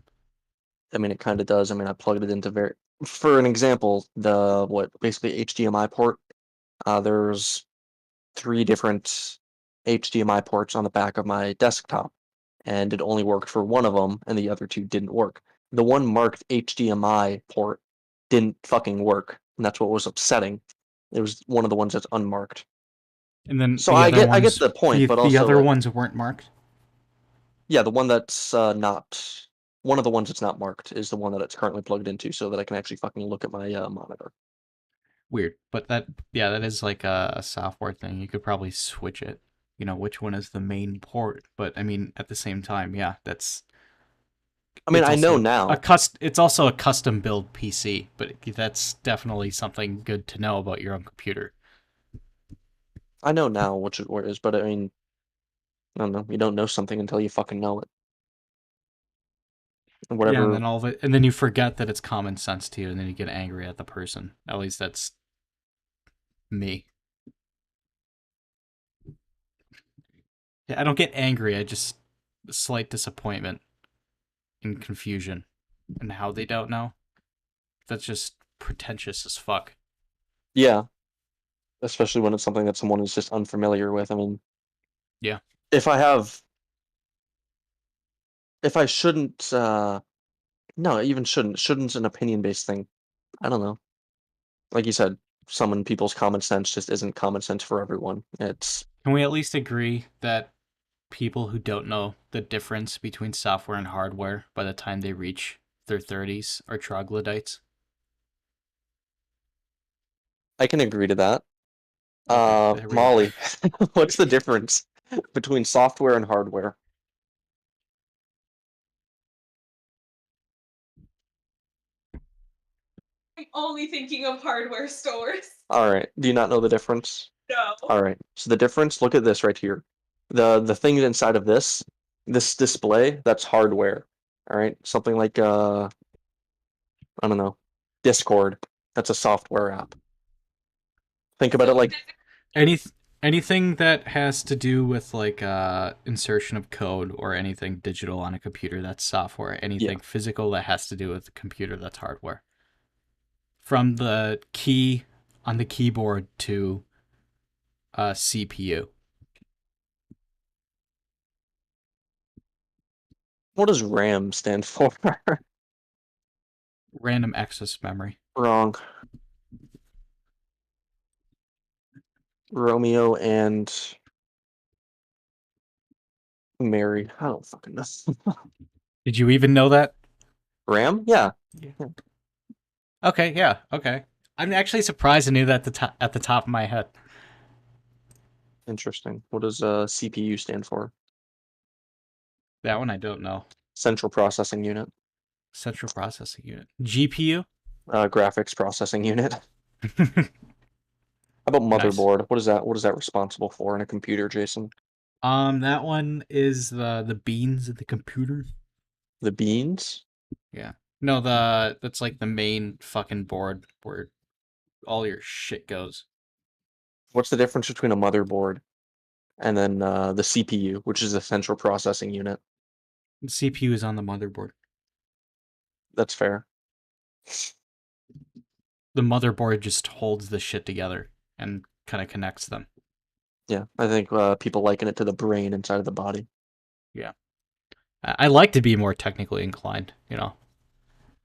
I mean, it kind of does. I mean, I plugged it into for an example, basically HDMI port. There's 3 different HDMI ports on the back of my desktop, and it only worked for one of them, and the other two didn't work. The one marked HDMI port didn't fucking work, and that's what was upsetting. It was one of the ones that's unmarked. And then So I get the point, but the also other ones weren't marked. yeah, the one that's not one of the ones that's not marked is the one that it's currently plugged into, so that I can actually fucking look at my monitor. Weird, but that is like a software thing. You could probably switch it. Which one is the main port? But I mean, at the same time, yeah, I mean, I know now. it's also a custom build PC, but that's definitely something good to know about your own computer. I know now which it is, but I mean, I don't know. You don't know something until you fucking know it. And Yeah, and whatever. then all of it, and then you forget that it's common sense to you, and then you get angry at the person. At least that's me. Yeah, I don't get angry. I just slight disappointment and confusion, and how they don't know. That's just pretentious as fuck. Yeah, especially when it's something that someone is just unfamiliar with. I mean, Yeah. if I have, if I shouldn't, no, I even shouldn't. Shouldn't's an opinion-based thing. I don't know. Like you said, some people's common sense just isn't common sense for everyone. It's Can we at least agree that people who don't know the difference between software and hardware by the time they reach their 30s are troglodytes? I can agree to that. Okay, there we go. Molly, what's the difference between software and hardware? I'm only thinking of hardware stores. All right. Do you not know the difference? No. All right. So the difference, look at this right here. The thing inside of this display, that's hardware. All right. Something like I don't know, Discord. That's a software app. Think about it So like Any anything that has to do with like insertion of code or anything digital on a computer, that's software. yeah. Anything physical that has to do with the computer, that's hardware. From the key on the keyboard to CPU. What does RAM stand for? Random access memory. Wrong. Romeo and Mary. I don't fucking know. Did you even know that? Ram? Yeah. Okay, yeah, okay. I'm actually surprised I knew that at the top of my head. Interesting. What does CPU stand for? That one I don't know. Central Processing Unit. Central Processing Unit. GPU? Graphics Processing Unit. How about Nice. motherboard? What is that? What is that responsible for in a computer, Jason? That one is the beans of the computer. The beans? Yeah. No, that's like the main fucking board where all your shit goes. What's the difference between a motherboard and then the CPU, which is the Central Processing Unit? The CPU is on the motherboard. That's fair. The motherboard just holds the shit together and kind of connects them. Yeah, I think people liken it to the brain inside of the body. Yeah. I like to be more technically inclined, you know.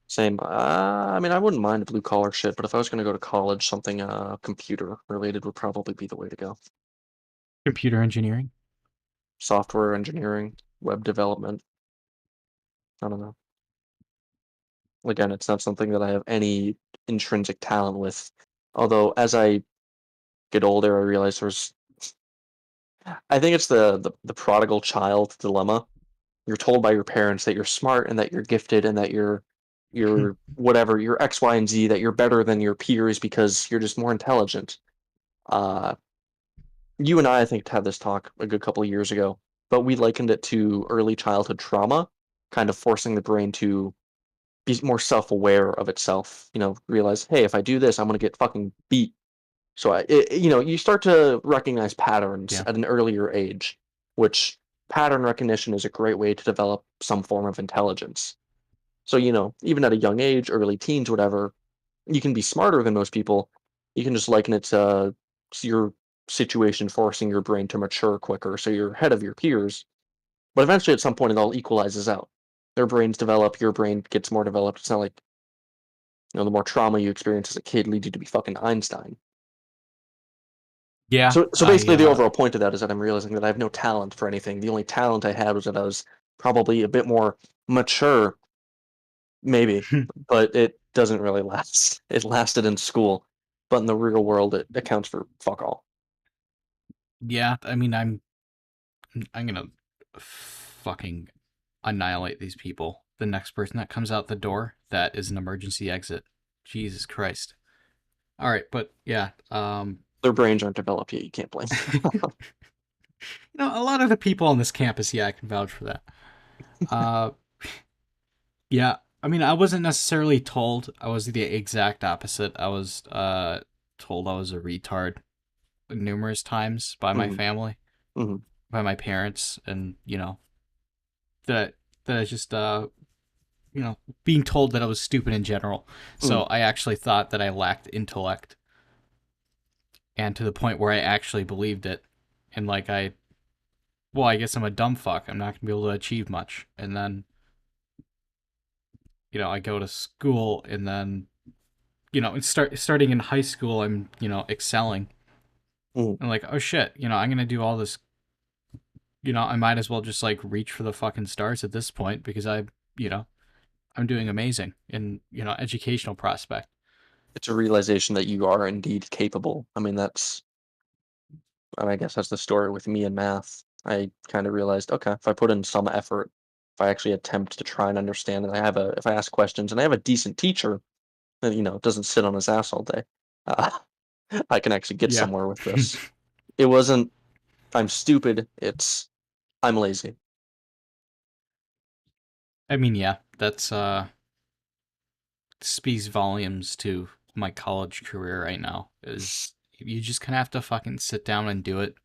Same. I mean, I wouldn't mind blue collar shit, but if I was going to go to college, something computer related would probably be the way to go. Computer engineering. Software engineering, web development. I don't know. Again, it's not something that I have any intrinsic talent with. Although, as I get older, I realize I think it's the prodigal child dilemma. You're told by your parents that you're smart and that you're gifted and that you're whatever, you're X, Y, and Z, that you're better than your peers because you're just more intelligent. Uh, you and I think, had this talk a good couple of years ago, but we likened it to early childhood trauma, kind of forcing the brain to be more self-aware of itself. Realize, hey, if I do this, I'm gonna get fucking beat. So you start to recognize patterns Yeah. at an earlier age, which pattern recognition is a great way to develop some form of intelligence. So even at a young age, early teens, whatever, you can be smarter than most people. You can just liken it to your situation forcing your brain to mature quicker, so you're ahead of your peers. But eventually, at some point, it all equalizes out. Their brains develop, your brain gets more developed. It's not like the more trauma you experience as a kid leads you to be fucking Einstein. Yeah. So basically, the overall point of that is that I'm realizing that I have no talent for anything. The only talent I had was that I was probably a bit more mature, maybe, but it doesn't really last. It lasted in school, but in the real world, it accounts for fuck all. Yeah, I mean, I'm gonna fucking annihilate these people. The next person that comes out the door, that is an emergency exit. Jesus Christ. All right, but yeah, Their brains aren't developed yet. You can't blame them. a lot of the people on this campus, yeah, I can vouch for that. Yeah, I mean, I wasn't necessarily told. I was the exact opposite. I was told I was a retard numerous times by my Mhm. family, Mhm. by my parents, and that that I just being told that I was stupid in general. So Mhm. I actually thought that I lacked intellect, and to the point where I actually believed it, and like I guess I'm a dumb fuck. I'm not gonna be able to achieve much, and then I go to school, and then starting in high school, I'm excelling. Mhm. I'm like, oh shit, I'm gonna do all this. I might as well just like reach for the fucking stars at this point because I'm doing amazing in educational prospect. It's a realization that you are indeed capable. I mean, I guess that's the story with me and math. I kind of realized, okay, if I put in some effort, if I actually attempt to try and understand, and if I ask questions, and I have a decent teacher that doesn't sit on his ass all day, uh, I can actually get Yeah. somewhere with this. It wasn't I'm stupid. It's I'm lazy. I mean, yeah, that's speaks volumes to my college career right now. Is you just kind of have to fucking sit down and do it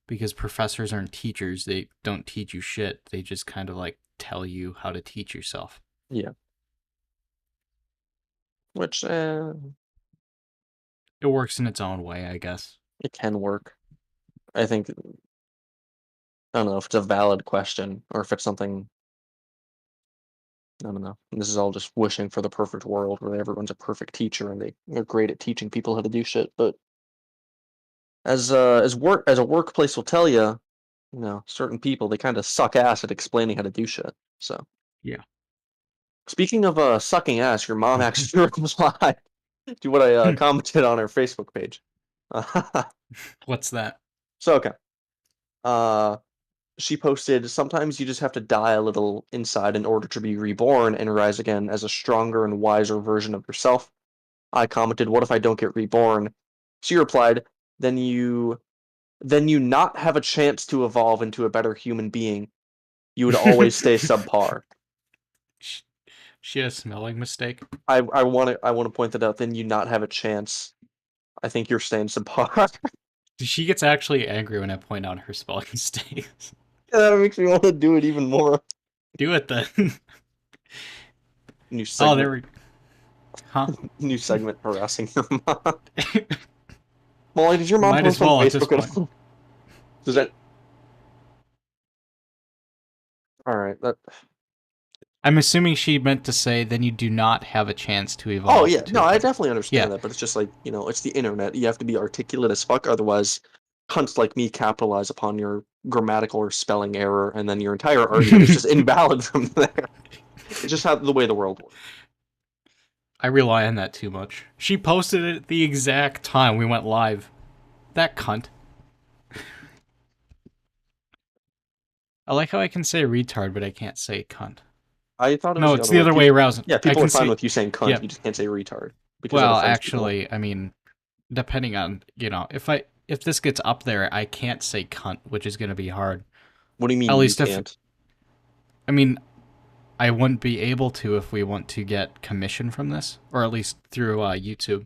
because professors aren't teachers. They don't teach you shit. They just kind of like tell you how to teach yourself. Yeah. Which It works in its own way, I guess. it can work. I think I don't know if it's a valid question or if it's something I don't know. This is all just wishing for the perfect world where everyone's a perfect teacher and they're great at teaching people how to do shit. But as a workplace will tell you, certain people they kind of suck ass at explaining how to do shit. So Yeah. speaking of sucking ass, your mom actually replied to what I commented on her Facebook page. What's that? So okay, she posted, "Sometimes you just have to die a little inside in order to be reborn and rise again as a stronger and wiser version of yourself." I commented, "What if I don't get reborn?" She replied, "Then you not have a chance to evolve into a better human being. You would always stay subpar." She had a smelling mistake. I want to point that out. Then you not have a chance. I think you're staying subpar. She gets actually angry when I point out her spelling mistakes. That makes me want to do it even more. Do it then. New Oh, segment. there we. Huh? New segment harassing your mom. Molly, did your mom Might post as well on at this Facebook at point. all? Does that? All right. That. I'm assuming she meant to say, then you do not have a chance to evolve. Oh yeah, to no, a I better-" definitely understand Yeah. that, but it's just like it's the internet. You have to be articulate as fuck, otherwise, cunts like me capitalize upon your grammatical or spelling error, and then your entire argument is just invalid from there. It's just how the way the world works. I rely on that too much. She posted it at the exact time we went live. That cunt. I like how I can say retard, but I can't say cunt. I thought it was No, the it's other the way. other way around. Yeah, I people are can fine say, with you saying cunt. yeah. You just can't say retard because it Well, offends people. actually, I mean, depending on if this gets up there, I can't say cunt, which is going to be hard. What do you mean At you least can't? I mean, I wouldn't be able to if we want to get commission from this, or at least through YouTube,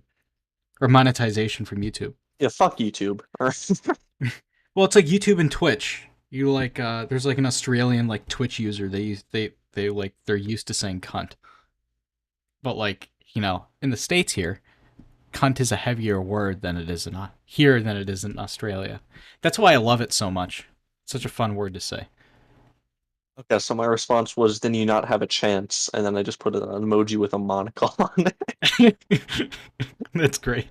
or monetization from YouTube. Yeah, fuck YouTube. Well, it's like YouTube and Twitch. You there's like an Australian like Twitch user. They're used to saying cunt, but in the States here, cunt is a heavier word than it is here than it is in Australia. That's why I love it so much. It's such a fun word to say. Okay, so my response was, "Then you not have a chance," and then I just put an emoji with a monocle on it. That's great.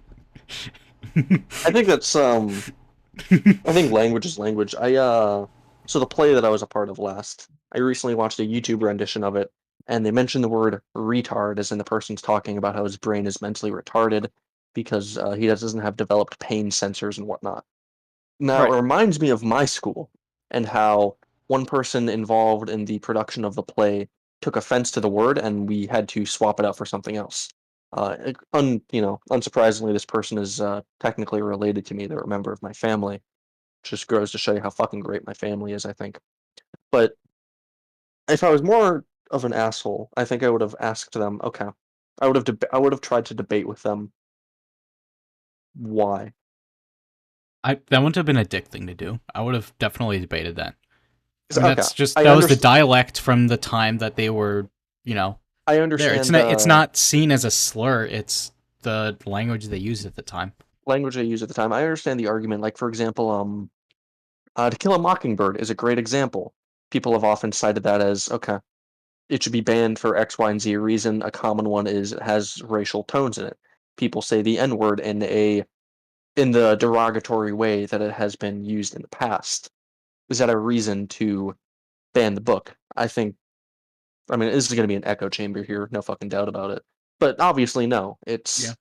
I think that's I think language is language. So the play that I was a part of last, I recently watched a YouTube rendition of it, and they mentioned the word retard as in the person's talking about how his brain is mentally retarded because he doesn't have developed pain sensors and whatnot. Now, Right. it reminds me of my school and how one person involved in the production of the play took offense to the word, and we had to swap it out for something else. Unsurprisingly, this person is technically related to me. They're a member of my family. Just goes to show you how fucking great my family is, I think. But if I was more of an asshole, I think I would have asked them. Okay, I would have tried to debate with them why. That wouldn't have been a dick thing to do. I would have definitely debated that. I 'Cause, mean, okay, that was the dialect from the time that they were, I there. understand. It's not seen as a slur. It's the language they used at the time. Language I used at the time. I understand the argument. Like for example, To Kill a Mockingbird is a great example. People have often cited that as okay, it should be banned for X, Y, and Z reason. A common one is it has racial tones in it. People say the N word in the derogatory way that it has been used in the past. Is that a reason to ban the book? I mean, this is going to be an echo chamber here, no fucking doubt about it. But obviously, no. Yeah.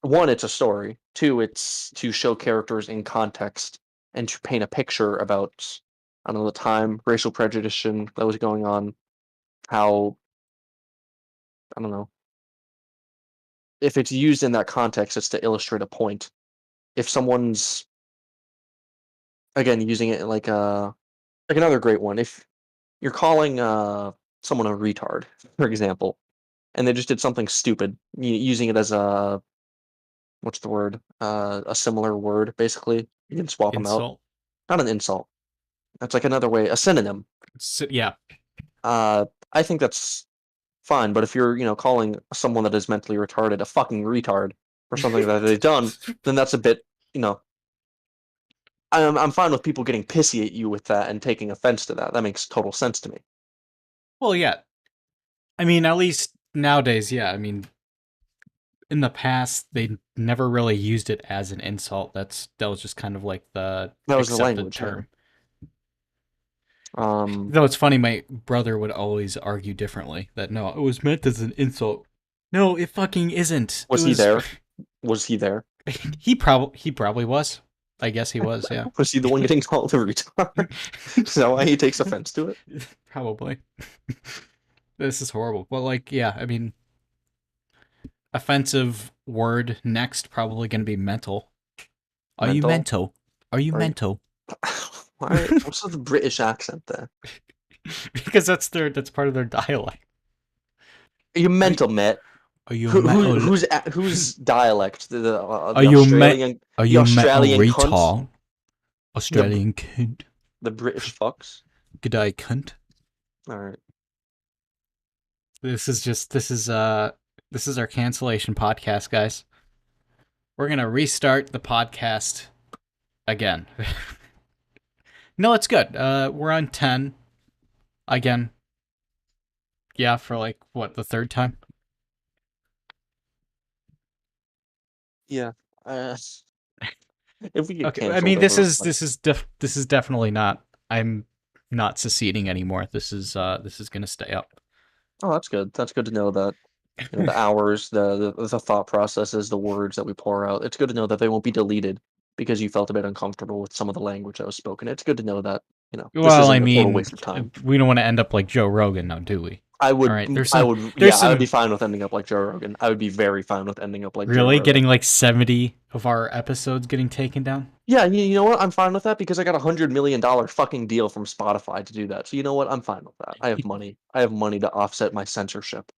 One, it's a story. Two, it's to show characters in context and to paint a picture about, I don't know, the time, racial prejudice that was going on, how, I don't know, if it's used in that context, it's to illustrate a point. If someone's, again, using it like another great one, if you're calling someone a retard, for example, and they just did something stupid, using it as what's the word? A similar word, basically. You can swap them out. Insult. Not an insult. That's like another way, a synonym. Yeah. I think that's fine, but if you're, calling someone that is mentally retarded a fucking retard for something that they've done, then that's a bit, I'm fine with people getting pissy at you with that and taking offense to that. That makes total sense to me. Well, yeah. I mean, at least nowadays, yeah. I mean, in the past, they never really used it as an insult. That was just kind of like the That was the accepted language. Yeah. term. Um, Though it's funny, my brother would always argue differently. That no, it was meant as an insult. No, it fucking isn't. was It he there? Was he there? He probably was. I guess he was. Yeah. Was he the one getting called a retard? Is that why he takes offense to it? Probably. This is horrible. But like, yeah, I mean, offensive word next probably going to be mental. Are you mental? Are you Are you- mental? Why? What's the British accent there? Because that's part of their dialect. Are you mental, mate? Are you Whose dialect? The Are you Australian? Are the you Australian mental cunt? retard? Australian cunt. The British fucks. G'day cunt. All right. This is our cancellation podcast, guys. We're gonna restart the podcast again. No, it's good. We're on 10 again. Yeah, for like what, the third time? Yeah. If we get Okay, canceled, I mean this over, is definitely not. I'm not seceding anymore. This is gonna stay up. Oh, that's good. That's good to know that. You know, the hours, the thought processes, the words that we pour out. It's good to know that they won't be deleted because you felt a bit uncomfortable with some of the language that was spoken. It's good to know that, you know, this Well, isn't I a total mean, waste of time. we don't want to end up like Joe Rogan, now, do we? I would, All right, I would some be fine with ending up like Joe Rogan. I would be very fine with ending up like Joe really Rogan. getting like 70 of our episodes getting taken down. Yeah, you know what? I'm fine with that because I got $100 million fucking deal from Spotify to do that. So you know what? I'm fine with that. I have money. I have money to offset my censorship.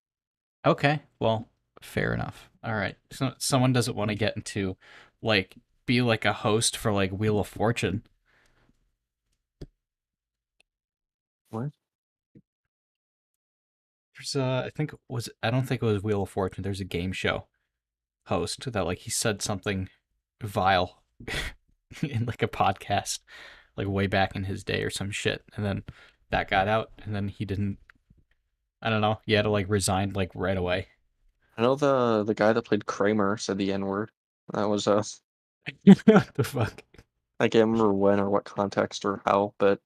Okay, well, fair enough. All right, so someone doesn't want to get into like be like a host for like Wheel of Fortune. What? There's I don't think it was Wheel of Fortune. There's a game show host that like he said something vile in like a podcast like way back in his day or some shit, and then that got out, and then he didn't. I don't know. He had to like resign like right away. I know the guy that played Kramer said the N-word. That was What the fuck? I can't remember when or what context or how, but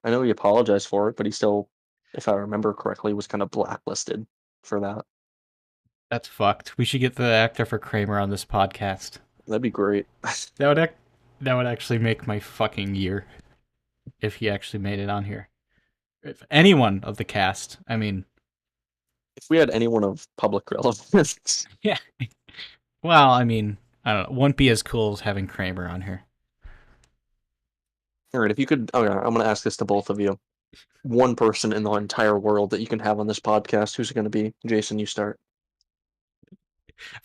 I know he apologized for it, but he still, if I remember correctly, was kind of blacklisted for that. That's fucked. We should get the actor for Kramer on this podcast. That'd be great. That would actually make my fucking year if he actually made it on here. If anyone of the cast, I mean, If we had anyone of public relevance. yeah. Well, I mean, I don't know. Wouldn't be as cool as having Kramer on here. All right, if you could, okay, I'm going to ask this to both of you. One person in the entire world that you can have on this podcast, who's it going to be? Jason, you start.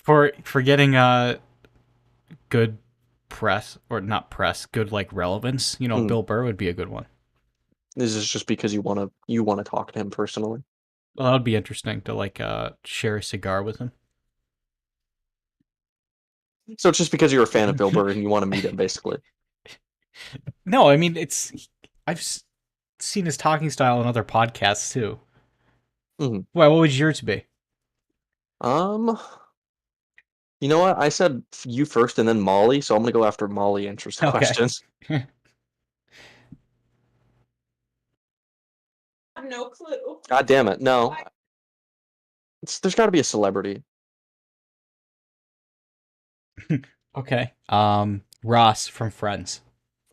For getting good press, or not press, good like relevance, you know, Bill Burr would be a good one. This is just because you want to talk to him personally. Well, that would be interesting to like share a cigar with him. So it's just because you're a fan of Bill Burr and you want to meet him, basically. No, I mean I've seen his talking style in other podcasts too. Mm-hmm. Well, what would yours be? You know what? I said you first and then Molly, so I'm gonna go after Molly answers the questions. I have no clue. God damn it! No, there's got to be a celebrity. Okay. Ross from Friends.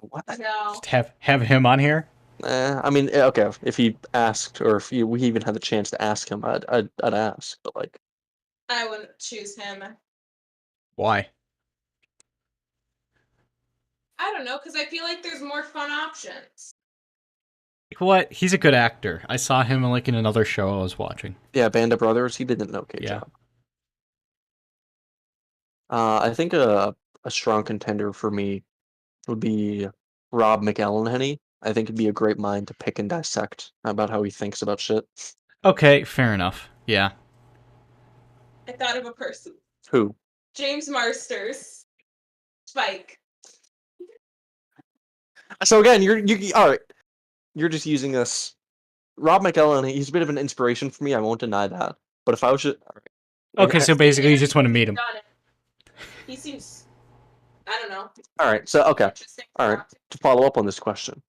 What? No. Just have him on here. I mean, okay. If he asked, or if we even had the chance to ask him, I'd ask. But like, I wouldn't choose him. Why? I don't know, because I feel like there's more fun options. What? He's a good actor. I saw him like in another show I was watching. yeah, Band of Brothers. He did an okay job. I think a strong contender for me would be Rob McElhenney. I think it'd be a great mind to pick and dissect about how he thinks about shit. Okay, fair enough. Yeah. I thought of a person. Who? James Marsters. Spike. So again, you all right. You're just using this Rob McElhenney, he's a bit of an inspiration for me. I won't deny that. But if I was just Okay, so basically you just want to meet him. He seems, I don't know. all right, so okay, Interesting. all right. To follow up on this question,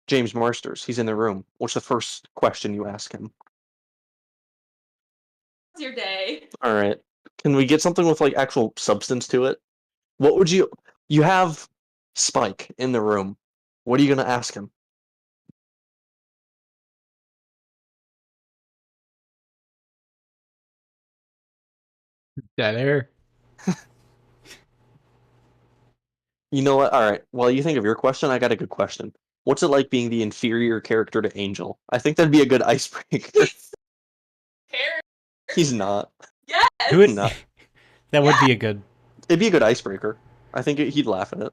James Marsters, he's in the room. What's the first question you ask him? How's your day? All right, can we get something with like actual substance to it? What would you have Spike in the room? What are you gonna ask him? Dead air. You know what? All right. While you think of your question, I got a good question. What's it like being the inferior character to Angel? I think that'd be a good icebreaker. Hair. He's not. Yes. It would, No. that would be a good. It'd be a good icebreaker. I think he'd laugh at it.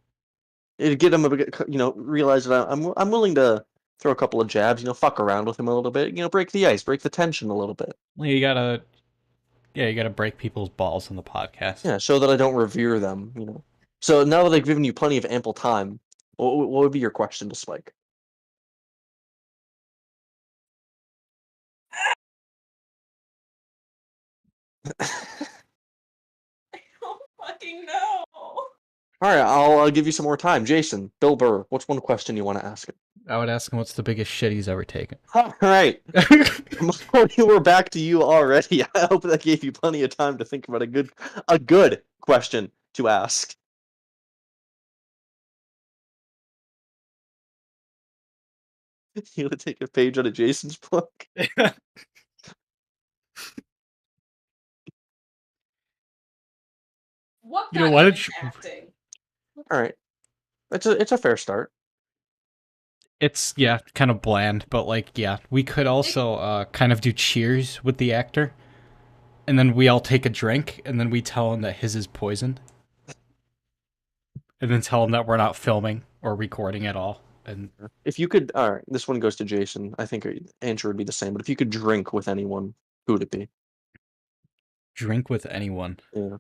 It'd get him a bit, realize that I'm willing to throw a couple of jabs, fuck around with him a little bit, break the ice, break the tension a little bit. Well, you gotta break people's balls on the podcast. Yeah, show that I don't revere them, So now that I've given you plenty of ample time, what would be your question to Spike? I don't fucking know. All right, I'll give you some more time. Jason, Bill Burr, what's one question you want to ask him? I would ask him what's the biggest shit he's ever taken. All right. We're back to you already. I hope that gave you plenty of time to think about a good question to ask. You want to take a page out of Jason's book? What You know, got why you don't you- into acting? All right. It's a fair start. It's kind of bland, but we could also kind of do cheers with the actor, and then we all take a drink, and then we tell him that his is poisoned, and then tell him that we're not filming or recording at all. And If you could, all right, this one goes to Jason. I think your answer would be the same. But if you could drink with anyone, who would it be? drink with anyone, Yeah.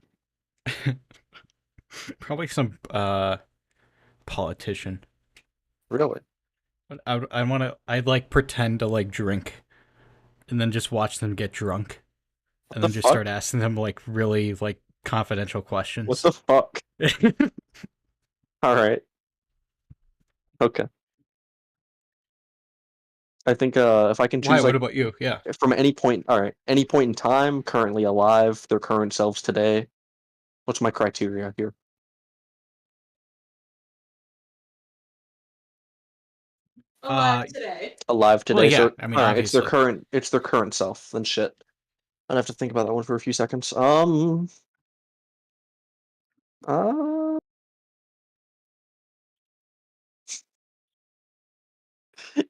probably some politician. Really? I'd pretend to drink, and then just watch them get drunk, and then just fuck? start asking them really confidential questions. What the fuck? All right. Okay. I think if I can choose Why? What about you? Yeah. from any point, all right, any point in time, currently alive, their current selves today. What's my criteria here? Alive today. Alive today. Well, yeah, So, I mean, all right, it's their obviously. current self. Then shit. I'd have to think about that one for a few seconds. Uh,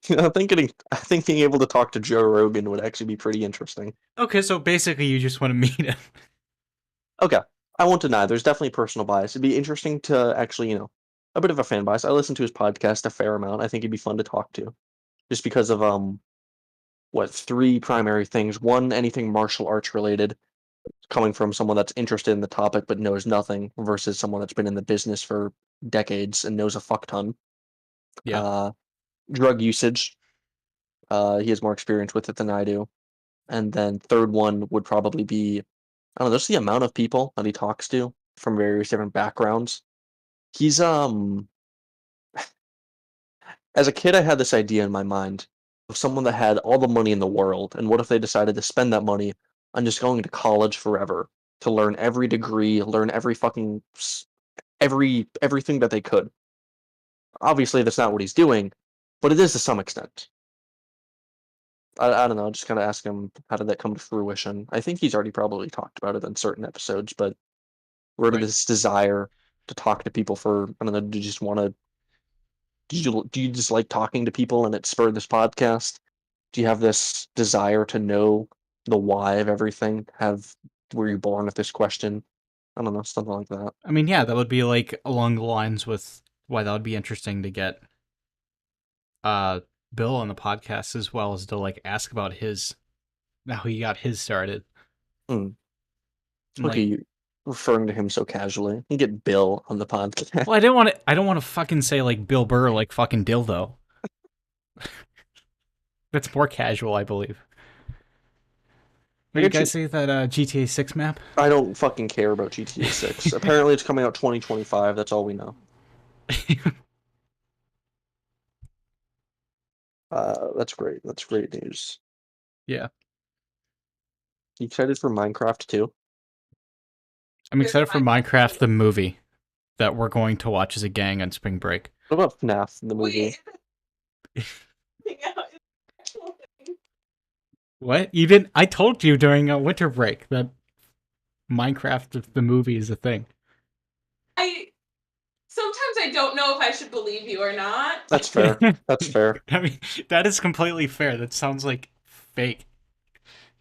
I think being able to talk to Joe Rogan would actually be pretty interesting. Okay, so basically you just want to meet him. Okay, I won't deny there's definitely personal bias. It'd be interesting to actually, a bit of a fan bias. I listen to his podcast a fair amount. I think he'd be fun to talk to, just because of three primary things. One, anything martial arts related, coming from someone that's interested in the topic but knows nothing, versus someone that's been in the business for decades and knows a fuck ton. Yeah. Drug usage. He has more experience with it than I do. And then third one would probably be, I don't know, just the amount of people that he talks to from various different backgrounds. He's as a kid I had this idea in my mind of someone that had all the money in the world, and what if they decided to spend that money on just going to college forever to learn every degree, learn every fucking everything that they could. Obviously that's not what he's doing, but it is to some extent. I don't know, just kind of ask him, how did that come to fruition? I think he's already probably talked about it in certain episodes, but where did Right. this desire to talk to people for, I don't know, do you just want to, do you just like talking to people and it spurred this podcast? Do you have this desire to know the why of everything? Were you born with this question? I don't know, something like that. I mean, yeah, that would be along the lines with why that would be interesting to get Bill on the podcast, as well as to ask about how he got his started. Look at you referring to him so casually. You get Bill on the podcast. Well, I don't want to fucking say Bill Burr fucking dildo. That's more casual, I believe. I What do you get you. guys say that GTA 6 map? I don't fucking care about GTA 6. Apparently, it's coming out 2025. That's all we know. That's great. That's great news. Yeah. You excited for Minecraft too? I'm excited for Minecraft the movie that we're going to watch as a gang on spring break. What about FNAF, the movie? What? You didn't? I told you during a winter break that Minecraft the movie is a thing. Sometimes I don't know if I should believe you or not. That's fair. That's fair. I mean, that is completely fair. That sounds like fake.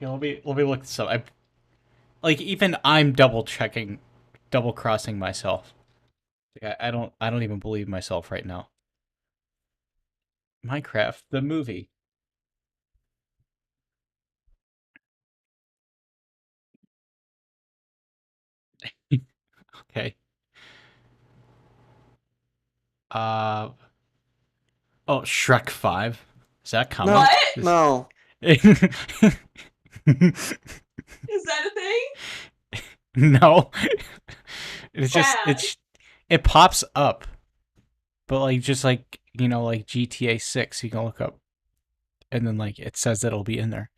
Yeah, let me look this up. Even I'm double crossing myself. Like, I don't even believe myself right now. Minecraft the movie. Okay. Oh, Shrek 5. Is that coming? No, What? no. Is that a thing? No. It's just Bad. it pops up. But like GTA 6 you can look up and then it says that it'll be in there.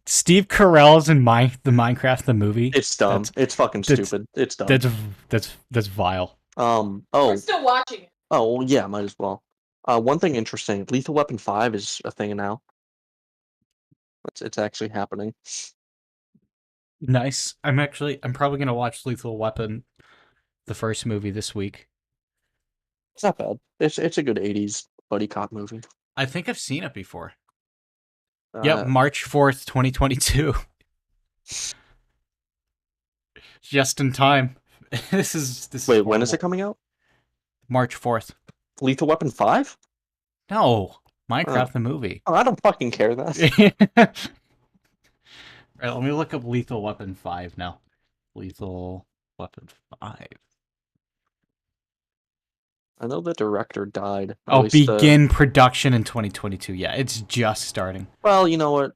Steve Carell's in the Minecraft the movie. It's dumb. It's fucking stupid. It's dumb. That's vile. Oh. We're still watching it. Oh, well, yeah, might as well. One thing interesting, Lethal Weapon 5 is a thing now. It's actually happening. Nice. I'm probably gonna watch Lethal Weapon, the first movie, this week. It's not bad. It's a good 80s buddy cop movie. I think I've seen it before. Yep, March 4th, 2022. Just in time. This is Wait, when is it coming out? March 4th. Lethal Weapon 5? No, Minecraft the movie. Oh, I don't fucking care then. Alright, let me look up Lethal Weapon 5 now. Lethal Weapon 5. I know the director died. Oh, begin production in 2022. Yeah, it's just starting. Well, you know what?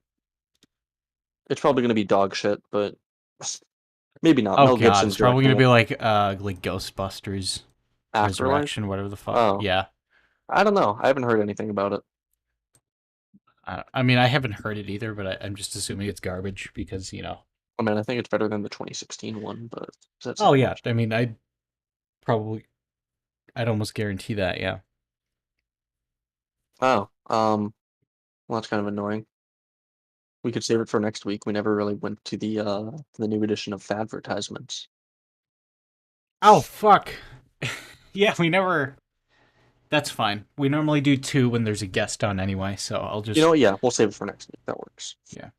It's probably going to be dog shit, but maybe not. Oh Mel god, Gibson's it's probably going to be directing like Ghostbusters, Afterlife? Resurrection, whatever the fuck. Oh. Yeah. I don't know. I haven't heard anything about it. I mean, I haven't heard it either, but I'm just assuming it's garbage because, I mean, I think it's better than the 2016 one, but... Oh, yeah. I mean, I'd almost guarantee that, yeah. Oh, well, that's kind of annoying. We could save it for next week. We never really went to the new edition of Fadvertisements. Oh, fuck. Yeah, we never... That's fine. We normally do 2 when there's a guest on anyway, so I'll just... You know what? Yeah, we'll save it for next week. That works. Yeah.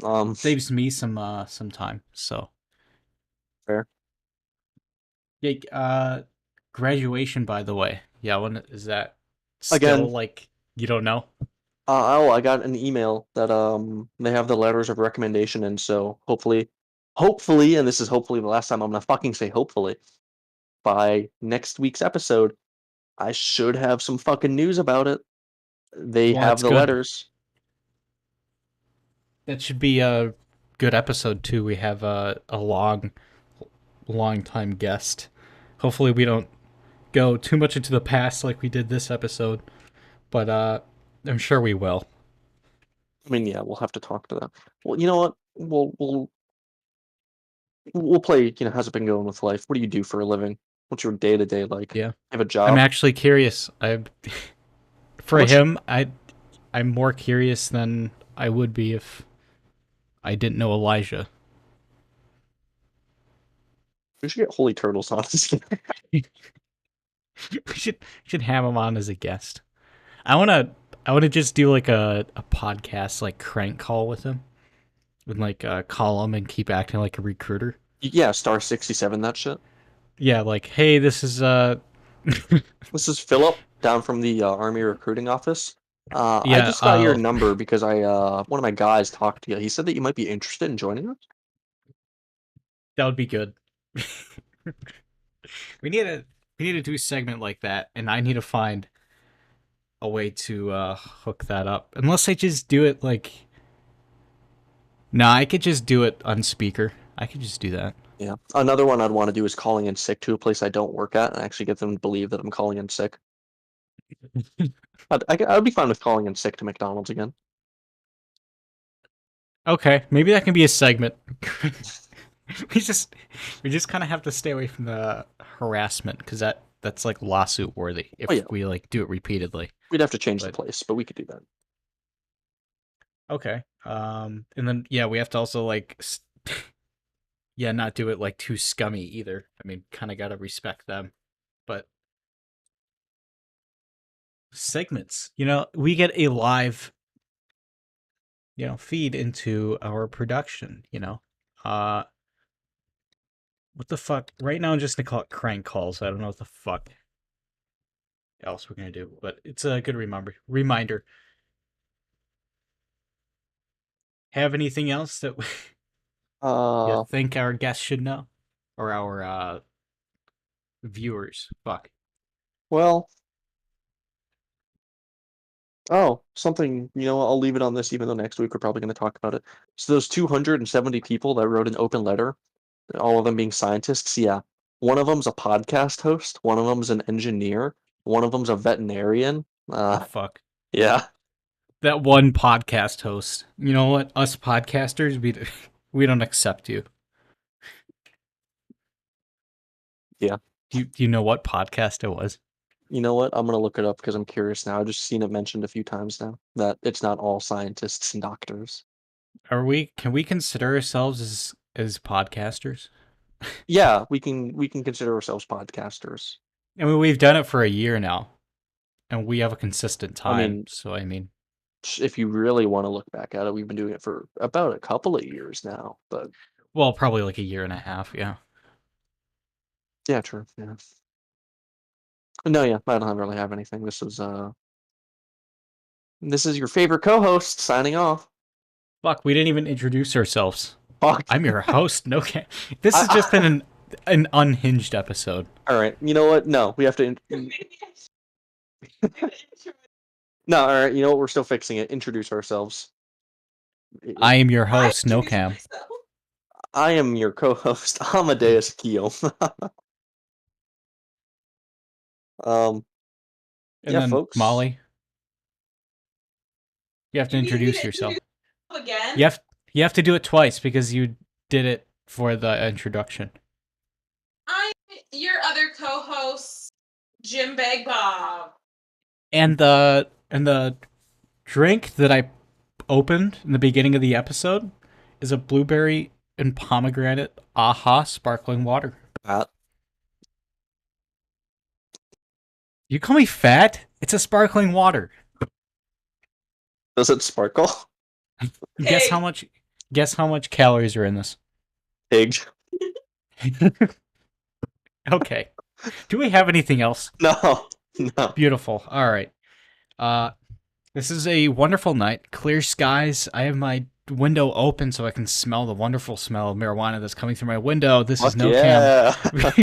Um, Saves me some time, so... Fair. Yeah, graduation, by the way. Yeah, when is that? Still, Again, you don't know? I got an email that they have the letters of recommendation, and so hopefully, and this is hopefully the last time I'm gonna fucking say hopefully, by next week's episode, I should have some fucking news about it. They have the good. letters. That should be a good episode too. We have a long time guest. Hopefully we don't go too much into the past like we did this episode, but I'm sure we will. I mean, yeah, we'll have to talk to them. Well, you know what? We'll play. How's it been going with life? What do you do for a living? What's your day to day like? Yeah, You have a job. I'm actually curious. I'm more curious than I would be if I didn't know Elijah. We should get Holy Turtles on this. we should have him on as a guest. I wanna just do like a podcast like crank call with him. And call him and keep acting like a recruiter. Yeah, star 67, that shit. Yeah, hey, this is This is Philip down from the Army recruiting office. I Yeah, just got your number because one of my guys talked to you. He said that you might be interested in joining us. That would be good. We need to do a segment like that, and I need to find a way to hook that up. Unless I just do it like... Nah, I could just do it on speaker. I could just do that. Yeah. Another one I'd want to do is calling in sick to a place I don't work at and actually get them to believe that I'm calling in sick. I'd be fine with calling in sick to McDonald's again. Okay, maybe that can be a segment. we just kind of have to stay away from the harassment because that's like lawsuit worthy if we like do it repeatedly. We'd have to change the place, but we could do that. Okay. And then we have to also like not do it like too scummy either. I mean, kind of got to respect them. But segments, we get a live feed into our production, what the fuck? Right now I'm just gonna call it crank calls. I don't know what the fuck else we're gonna do, but it's a good reminder. Have anything else that you think our guests should know? Or our viewers? Fuck. Well, something, I'll leave it on this even though next week we're probably going to talk about it. So those 270 people that wrote an open letter, all of them being scientists, yeah. One of them's a podcast host, one of them's an engineer, one of them's a veterinarian. Fuck. Yeah. That one podcast host. You know what? Us podcasters, we don't accept you. Yeah. Do you know what podcast it was? You know what? I'm going to look it up because I'm curious now. I've just seen it mentioned a few times now that it's not all scientists and doctors. Can we consider ourselves as podcasters? Yeah, we can consider ourselves podcasters. I mean, we've done it for a year now, and we have a consistent time. I mean, if you really want to look back at it, we've been doing it for about a couple of years now. But probably like a year and a half. Yeah. Yeah, true. Yeah. No, yeah, I don't really have anything. This is your favorite co-host signing off. Fuck, we didn't even introduce ourselves. Fuck. I'm your host. No, this has just been an unhinged episode. All right, you know what? No, we have to. No, all right. You know what? We're still fixing it. Introduce ourselves. I am your host, Nocam. I am your co-host, Amadeus Kyouma. And then folks. Molly, you have to introduce yourself again. You have to do it twice because you did it for the introduction. I'm your other co-host, GymBagBob. And the drink that I opened in the beginning of the episode is a blueberry and pomegranate AHA sparkling water. You call me fat? It's a sparkling water. Does it sparkle? Guess how much calories are in this? Pig. Okay. Do we have anything else? No. Beautiful. All right. This is a wonderful night. Clear skies. I have my window open so I can smell the wonderful smell of marijuana that's coming through my window. This is Nocam. Yeah.